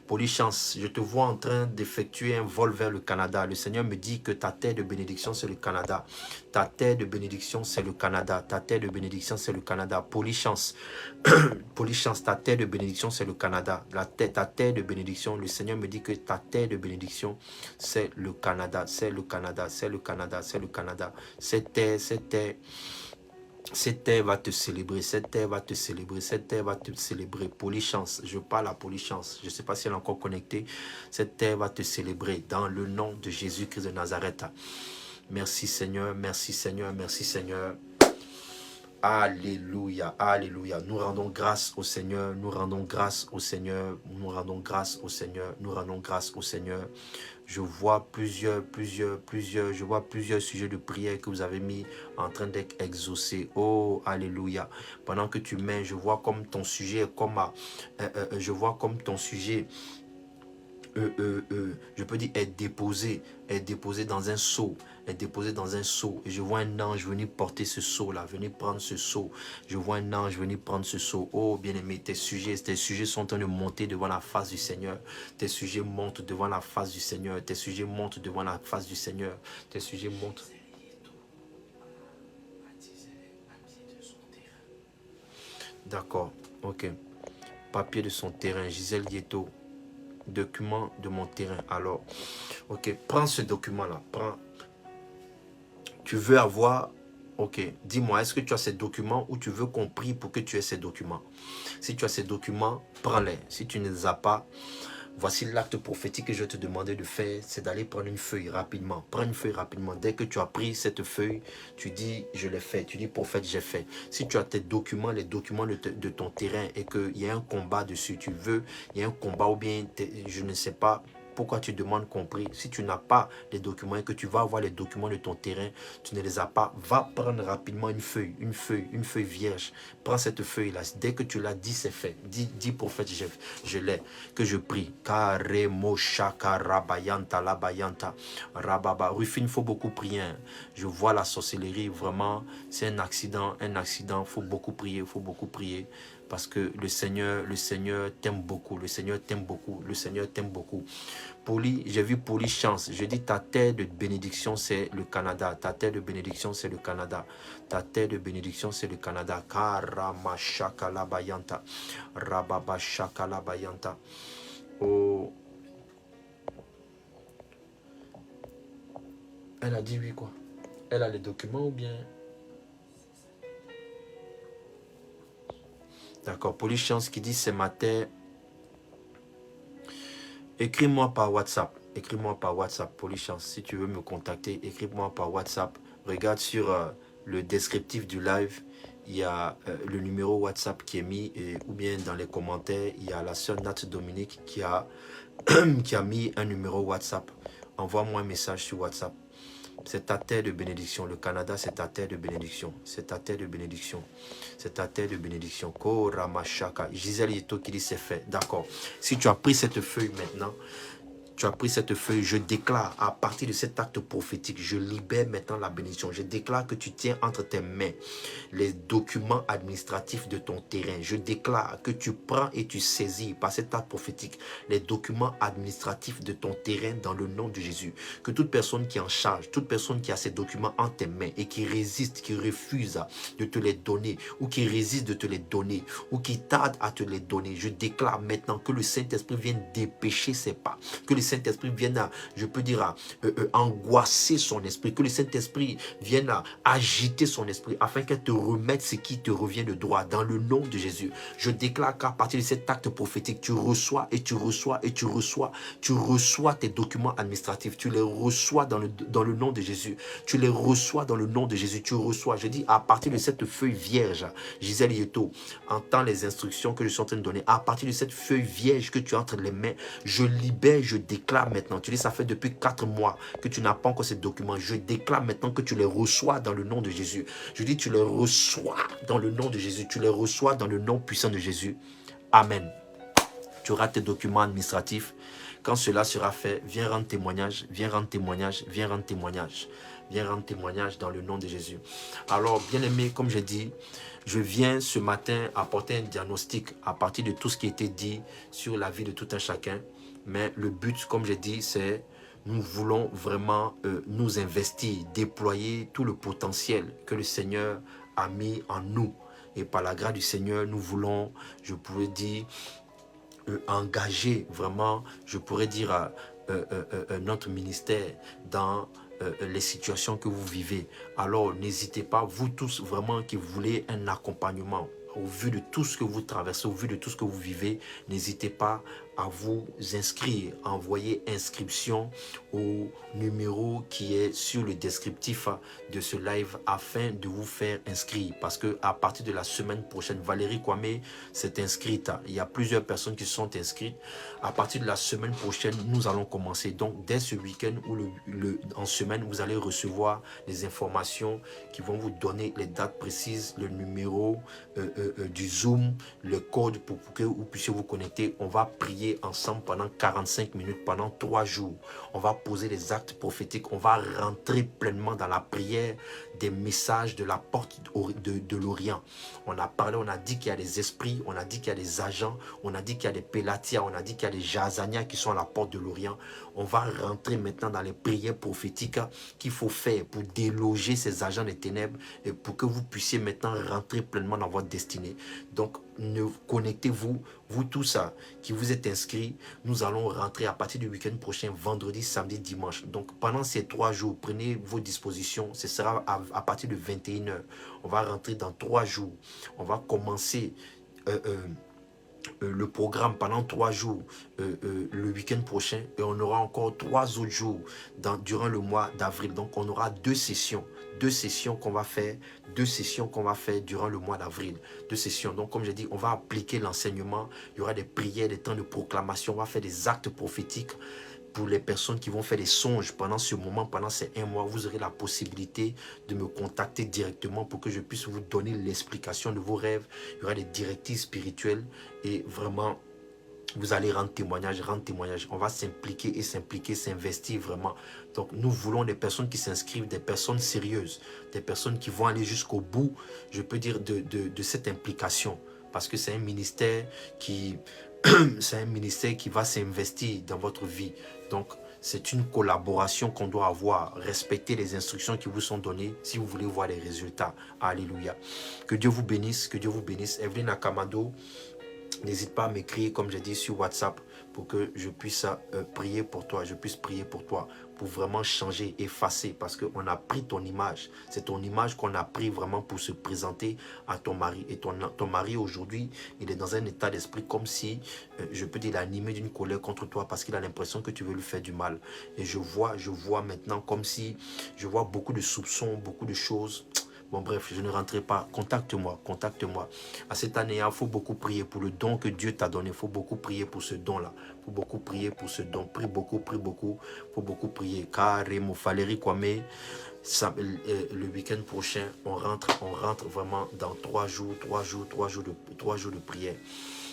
Polychance, je te vois en train d'effectuer un vol vers le Canada. Le Seigneur me dit que ta terre de bénédiction, c'est le Canada. Ta terre de bénédiction, c'est le Canada. Polychance, ta terre de bénédiction, c'est le Canada. Ta terre de bénédiction, le Seigneur me dit que ta terre de bénédiction, c'est le Canada. Cette terre va te célébrer, Polychance, je parle à Polychance, je ne sais pas si elle est encore connectée. Cette terre va te célébrer dans le nom de Jésus-Christ de Nazareth. Merci Seigneur. Alléluia. Nous rendons grâce au Seigneur. Je vois plusieurs sujets de prière que vous avez mis en train d'être exaucés. Oh, alléluia. Pendant que tu mets, je vois comme ton sujet, je peux dire, est déposé dans un seau. Et je vois un ange venir porter ce seau-là, venir prendre ce seau. Oh, bien-aimé, tes sujets sont en train de monter devant la face du Seigneur. Tes sujets montent devant la face du Seigneur. D'accord, ok. Papier de son terrain, Gisèle Dieto. Document de mon terrain. Alors, ok, prends ce document-là. Tu veux avoir, ok, dis-moi, est-ce que tu as ces documents ou tu veux qu'on prie pour que tu aies ces documents? Si tu as ces documents, prends-les. Si tu ne les as pas, voici l'acte prophétique que je vais te demander de faire, c'est d'aller prendre une feuille rapidement. Prends une feuille rapidement. Dès que tu as pris cette feuille, tu dis, je l'ai fait. Tu dis, prophète, j'ai fait. Si tu as tes documents, les documents de ton terrain et qu'il y a un combat dessus, il y a un combat ou bien, je ne sais pas, Pourquoi tu demandes qu'on prie? Si tu n'as pas les documents et que tu vas avoir les documents de ton terrain, tu ne les as pas, va prendre rapidement une feuille vierge. Prends cette feuille-là. Dès que tu l'as dit, c'est fait. Dis prophète, je l'ai. Que je prie. Karemo shaka rabayanta labayanta rababa. Rufine, il faut beaucoup prier. Je vois la sorcellerie, vraiment, c'est un accident. Il faut beaucoup prier, parce que le Seigneur t'aime beaucoup, le Seigneur t'aime beaucoup, le Seigneur t'aime beaucoup. Poli, j'ai vu Poli Chance, je dis ta terre de bénédiction c'est le Canada, ta terre de bénédiction c'est le Canada, ta terre de bénédiction c'est le Canada. Karama shakalabayanta, rababa shakalabayanta. Oh, elle a dit oui quoi? Elle a les documents ou bien? D'accord, Polychance qui dit c'est ma terre. Écris-moi par WhatsApp. Écris-moi par WhatsApp, Polychance. Si tu veux me contacter, écris-moi par WhatsApp. Regarde sur le descriptif du live. Il y a le numéro WhatsApp qui est mis, ou bien dans les commentaires, il y a la sœur Nat Dominique qui a mis un numéro WhatsApp. Envoie-moi un message sur WhatsApp. C'est ta terre de bénédiction. Le Canada, c'est ta terre de bénédiction. C'est ta terre de bénédiction. C'est ta terre de bénédiction. Koramashaka. Gisèle Yeto qui dit c'est fait. D'accord. Si tu as pris cette feuille maintenant, je déclare à partir de cet acte prophétique, je libère maintenant la bénédiction. Je déclare que tu tiens entre tes mains les documents administratifs de ton terrain. Je déclare que tu prends et tu saisis par cet acte prophétique les documents administratifs de ton terrain dans le nom de Jésus. Que toute personne qui est en charge, toute personne qui a ces documents en tes mains et qui résiste, qui refuse de te les donner ou qui résiste de te les donner ou qui tarde à te les donner, je déclare maintenant que le Saint-Esprit vienne dépêcher ses pas, que le Saint-Esprit vienne à, je peux dire, angoisser son esprit, que le Saint-Esprit vienne à agiter son esprit afin qu'elle te remette ce qui te revient de droit dans le nom de Jésus. Je déclare qu'à partir de cet acte prophétique, tu reçois et tu reçois et tu reçois tes documents administratifs, tu les reçois dans le nom de Jésus, tu les reçois dans le nom de Jésus, tu reçois. Je dis à partir de cette feuille vierge, Gisèle Yeto, entends les instructions que je suis en train de donner. À partir de cette feuille vierge que tu as entre les mains, je libère, je déclare maintenant. Tu dis, ça fait depuis 4 mois que tu n'as pas encore ces documents. Je déclare maintenant que tu les reçois dans le nom de Jésus. Je dis, tu les reçois dans le nom de Jésus. Tu les reçois dans le nom puissant de Jésus. Amen. Tu auras tes documents administratifs. Quand cela sera fait, viens rendre témoignage, viens rendre témoignage, viens rendre témoignage. Viens rendre témoignage dans le nom de Jésus. Alors, bien aimé, comme j'ai dit, je viens ce matin apporter un diagnostic à partir de tout ce qui a été dit sur la vie de tout un chacun. Mais le but, comme j'ai dit, c'est nous voulons vraiment nous investir, déployer tout le potentiel que le Seigneur a mis en nous. Et par la grâce du Seigneur, nous voulons, je pourrais dire, engager vraiment, je pourrais dire, notre ministère dans les situations que vous vivez. Alors, n'hésitez pas, vous tous vraiment qui voulez un accompagnement, au vu de tout ce que vous traversez, au vu de tout ce que vous vivez, n'hésitez pas à vous inscrire, envoyer inscription au numéro qui est sur le descriptif de ce live afin de vous faire inscrire. Parce que à partir de la semaine prochaine, Valérie Kwame s'est inscrite. Il y a plusieurs personnes qui sont inscrites. À partir de la semaine prochaine, nous allons commencer. Donc, dès ce week-end ou en semaine, vous allez recevoir les informations qui vont vous donner les dates précises, le numéro du Zoom, le code pour que vous puissiez vous connecter. On va prier ensemble pendant 45 minutes, pendant 3 jours. On va poser les actes prophétiques. On va rentrer pleinement dans la prière des messages de la porte de l'Orient. On a parlé, on a dit qu'il y a des esprits, on a dit qu'il y a des agents, on a dit qu'il y a des Pélatia, on a dit qu'il y a des Jazania qui sont à la porte de l'Orient. On va rentrer maintenant dans les prières prophétiques qu'il faut faire pour déloger ces agents des ténèbres et pour que vous puissiez maintenant rentrer pleinement dans votre destinée. Donc, connectez-vous, vous tous qui vous êtes inscrits. Nous allons rentrer à partir du week-end prochain, vendredi, samedi, dimanche. Donc, pendant ces 3 jours, prenez vos dispositions. Ce sera à partir de 21h. On va rentrer dans 3 jours. On va commencer le programme pendant 3 jours le week-end prochain et on aura encore 3 autres jours durant le mois d'avril. Donc on aura 2 sessions qu'on va faire, 2 sessions qu'on va faire durant le mois d'avril, 2 sessions. Donc comme j'ai dit, on va appliquer l'enseignement, il y aura des prières, des temps de proclamation, on va faire des actes prophétiques pour les personnes qui vont faire des songes pendant ce moment, pendant ces 1 mois, vous aurez la possibilité de me contacter directement pour que je puisse vous donner l'explication de vos rêves. Il y aura des directives spirituelles et vraiment, vous allez rendre témoignage. On va s'impliquer et s'investir vraiment. Donc, nous voulons des personnes qui s'inscrivent, des personnes sérieuses, des personnes qui vont aller jusqu'au bout, je peux dire, de cette implication. Parce que c'est un ministère qui va s'investir dans votre vie. Donc, c'est une collaboration qu'on doit avoir. Respectez les instructions qui vous sont données si vous voulez voir des résultats. Alléluia. Que Dieu vous bénisse, que Dieu vous bénisse. Evelyne Akamado, n'hésite pas à m'écrire, comme j'ai dit, sur WhatsApp pour que je puisse prier pour toi. Pour vraiment changer, effacer, parce qu'on a pris ton image. C'est ton image qu'on a pris vraiment pour se présenter à ton mari. Et ton mari aujourd'hui, il est dans un état d'esprit comme si, je peux dire, il est animé d'une colère contre toi parce qu'il a l'impression que tu veux lui faire du mal. Et je vois maintenant comme si, je vois beaucoup de soupçons, beaucoup de choses. Bon bref, je ne rentrerai pas. Contacte-moi. À cette année, il faut beaucoup prier pour le don que Dieu t'a donné. Il faut beaucoup prier pour ce don-là. Il faut beaucoup prier pour ce don. Prie beaucoup. Il faut beaucoup prier. Carrément, Valérie Kwame, le week-end prochain, on rentre vraiment dans 3 jours de prière.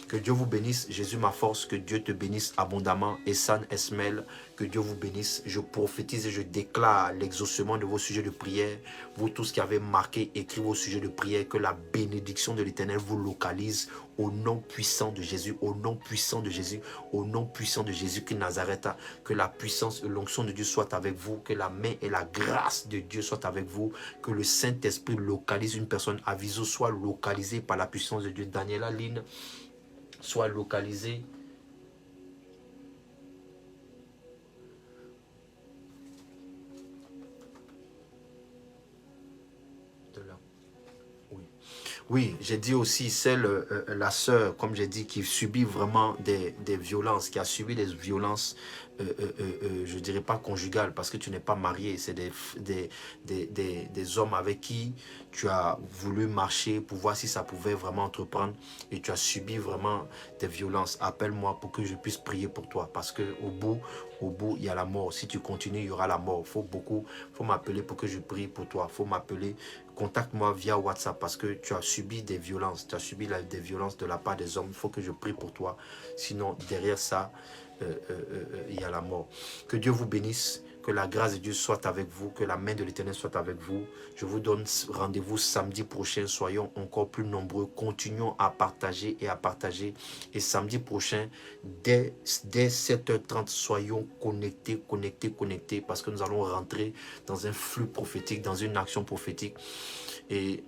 Que Dieu vous bénisse, Jésus ma force, que Dieu te bénisse abondamment. Essan Esmel, que Dieu vous bénisse. Je prophétise et je déclare l'exaucement de vos sujets de prière. Vous tous qui avez marqué, écrit vos sujets de prière, que la bénédiction de l'Éternel vous localise au nom puissant de Jésus, au nom puissant de Jésus, au nom puissant de Jésus-Christ Nazareth. Que la puissance et l'onction de Dieu soit avec vous, que la main et la grâce de Dieu soient avec vous, que le Saint-Esprit localise une personne. Aviso soit localisé par la puissance de Dieu. Daniela Line soit localisé de là. Oui, j'ai dit aussi celle, la sœur, comme j'ai dit, qui subit vraiment des violences, qui a subi des violences, je ne dirais pas conjugales, parce que tu n'es pas marié, c'est des hommes avec qui tu as voulu marcher pour voir si ça pouvait vraiment entreprendre et tu as subi vraiment des violences. Appelle-moi pour que je puisse prier pour toi, parce qu'au bout, il y a la mort. Si tu continues, il y aura la mort. Faut m'appeler pour que je prie pour toi. Faut m'appeler. Contacte-moi via WhatsApp parce que tu as subi des violences. Tu as subi des violences de la part des hommes. Il faut que je prie pour toi. Sinon, derrière ça, il y a la mort. Que Dieu vous bénisse. Que la grâce de Dieu soit avec vous. Que la main de l'Éternel soit avec vous. Je vous donne rendez-vous samedi prochain. Soyons encore plus nombreux. Continuons à partager et à partager. Et samedi prochain, dès 7h30, soyons connectés. Parce que nous allons rentrer dans un flux prophétique, dans une action prophétique. Et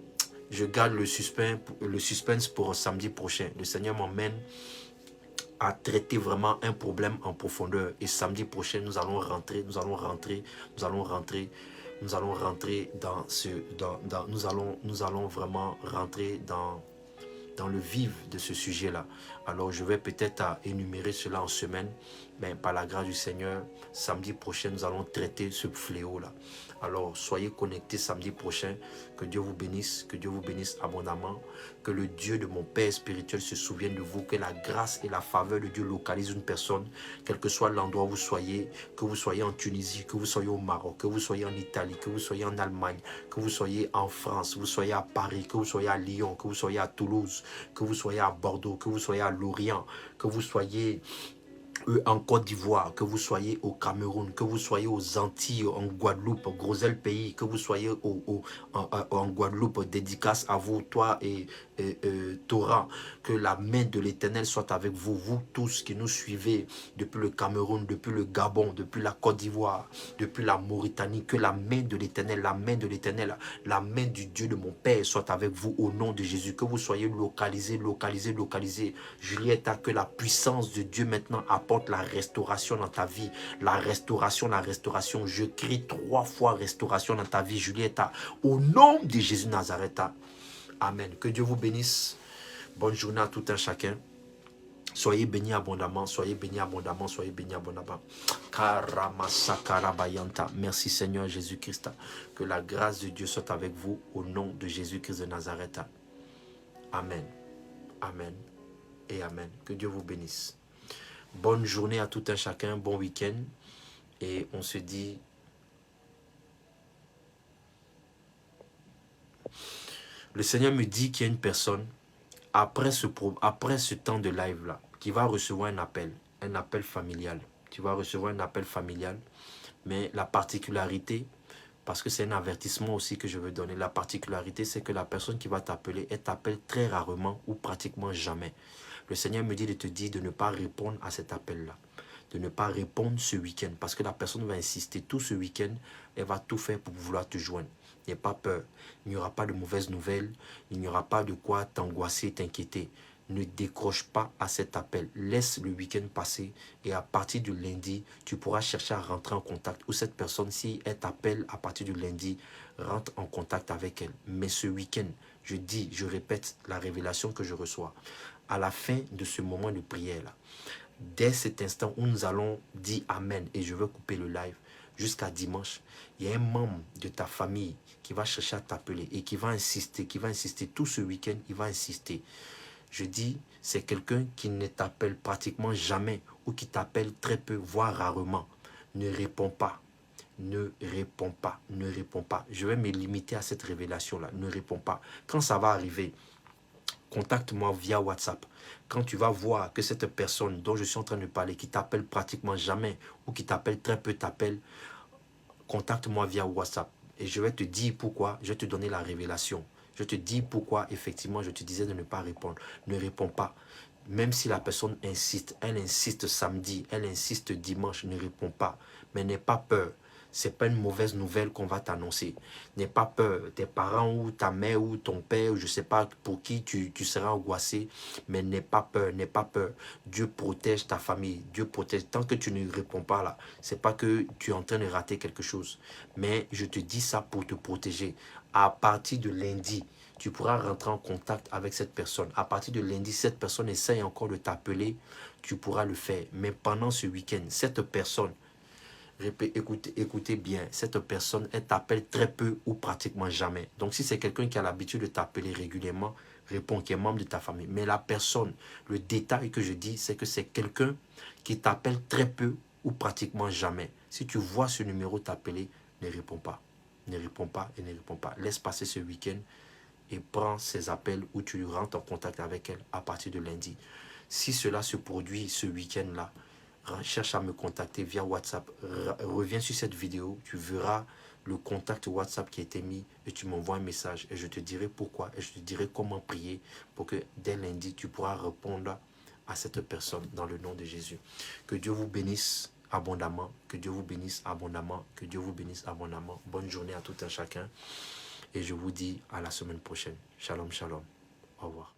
je garde le suspense pour samedi prochain. Le Seigneur m'emmène à traiter vraiment un problème en profondeur. Et samedi prochain, nous allons rentrer dans le vif de ce sujet-là. Alors, je vais peut-être énumérer cela en semaine, mais par la grâce du Seigneur, samedi prochain, nous allons traiter ce fléau-là. Alors, soyez connectés samedi prochain. Que Dieu vous bénisse abondamment. Que le Dieu de mon Père spirituel se souvienne de vous. Que la grâce et la faveur de Dieu localisent une personne, quel que soit l'endroit où vous soyez, que vous soyez en Tunisie, que vous soyez au Maroc, que vous soyez en Italie, que vous soyez en Allemagne, que vous soyez en France, que vous soyez à Paris, que vous soyez à Lyon, que vous soyez à Toulouse, que vous soyez à Bordeaux, que vous soyez à Lorient, que vous soyez en Côte d'Ivoire, que vous soyez au Cameroun, que vous soyez aux Antilles, en Guadeloupe, Grosel pays, que vous soyez en Guadeloupe, dédicace à vous, toi et Torah, que la main de l'Éternel soit avec vous, vous tous qui nous suivez depuis le Cameroun, depuis le Gabon, depuis la Côte d'Ivoire, depuis la Mauritanie, que la main de l'Éternel, la main du Dieu de mon Père soit avec vous au nom de Jésus, que vous soyez localisés. Juliette, que la puissance de Dieu maintenant apporte la restauration dans ta vie, la restauration, je crie 3 fois restauration dans ta vie, Juliette, au nom de Jésus Nazareth. Amen. Que Dieu vous bénisse. Bonne journée à tout un chacun. Soyez bénis abondamment. Merci Seigneur Jésus-Christ. Que la grâce de Dieu soit avec vous au nom de Jésus-Christ de Nazareth. Amen. Amen et amen. Que Dieu vous bénisse. Bonne journée à tout un chacun, bon week-end. Et on se dit... Le Seigneur me dit qu'il y a une personne, après ce temps de live-là, qui va recevoir un appel familial. Tu vas recevoir un appel familial. Mais la particularité, parce que c'est un avertissement aussi que je veux donner, la particularité, c'est que la personne qui va t'appeler, elle t'appelle très rarement ou pratiquement jamais. Le Seigneur me dit de te dire de ne pas répondre à cet appel-là, de ne pas répondre ce week-end, parce que la personne va insister tout ce week-end, elle va tout faire pour vouloir te joindre. N'aie pas peur, il n'y aura pas de mauvaises nouvelles, il n'y aura pas de quoi t'angoisser, t'inquiéter. Ne décroche pas à cet appel. Laisse le week-end passer et à partir du lundi, tu pourras chercher à rentrer en contact. Ou cette personne, si elle t'appelle à partir du lundi, rentre en contact avec elle. Mais ce week-end, je dis, je répète la révélation que je reçois. À la fin de ce moment de prière-là, dès cet instant où nous allons dire Amen et je veux couper le live jusqu'à dimanche, il y a un membre de ta famille qui va chercher à t'appeler et qui va insister tout ce week-end, il va insister. Je dis, c'est quelqu'un qui ne t'appelle pratiquement jamais ou qui t'appelle très peu, voire rarement. Ne réponds pas. Ne réponds pas. Ne réponds pas. Je vais me limiter à cette révélation-là. Ne réponds pas. Quand ça va arriver, contacte-moi via WhatsApp. Quand tu vas voir que cette personne dont je suis en train de parler, qui t'appelle pratiquement jamais ou qui t'appelle très peu, t'appelle, contacte-moi via WhatsApp. Et je vais te dire pourquoi, je vais te donner la révélation. Je te dis pourquoi, effectivement, je te disais de ne pas répondre. Ne réponds pas. Même si la personne insiste, elle insiste samedi, elle insiste dimanche, ne réponds pas. Mais n'aie pas peur. Ce n'est pas une mauvaise nouvelle qu'on va t'annoncer. N'aie pas peur. Tes parents ou ta mère ou ton père, ou je ne sais pas pour qui tu seras angoissé, mais n'aie pas peur, n'aie pas peur. Dieu protège ta famille. Dieu protège. Tant que tu ne réponds pas là, ce n'est pas que tu es en train de rater quelque chose. Mais je te dis ça pour te protéger. À partir de lundi, tu pourras rentrer en contact avec cette personne. À partir de lundi, si cette personne essaye encore de t'appeler, tu pourras le faire. Mais pendant ce week-end, cette personne, écoutez bien, cette personne, elle t'appelle très peu ou pratiquement jamais. Donc si c'est quelqu'un qui a l'habitude de t'appeler régulièrement, réponds, qui est membre de ta famille. Mais la personne, le détail que je dis, c'est que c'est quelqu'un qui t'appelle très peu ou pratiquement jamais. Si tu vois ce numéro t'appeler, ne réponds pas. Ne réponds pas et ne réponds pas. Laisse passer ce week-end et prends ces appels où tu rentres en contact avec elle à partir de lundi. Si cela se produit ce week-end-là, cherche à me contacter via WhatsApp. Reviens sur cette vidéo, tu verras le contact WhatsApp qui a été mis et tu m'envoies un message et je te dirai pourquoi et je te dirai comment prier pour que dès lundi, tu pourras répondre à cette personne dans le nom de Jésus. Que Dieu vous bénisse abondamment, que Dieu vous bénisse abondamment, que Dieu vous bénisse abondamment. Bonne journée à tout un chacun. Et je vous dis à la semaine prochaine. Shalom, shalom. Au revoir.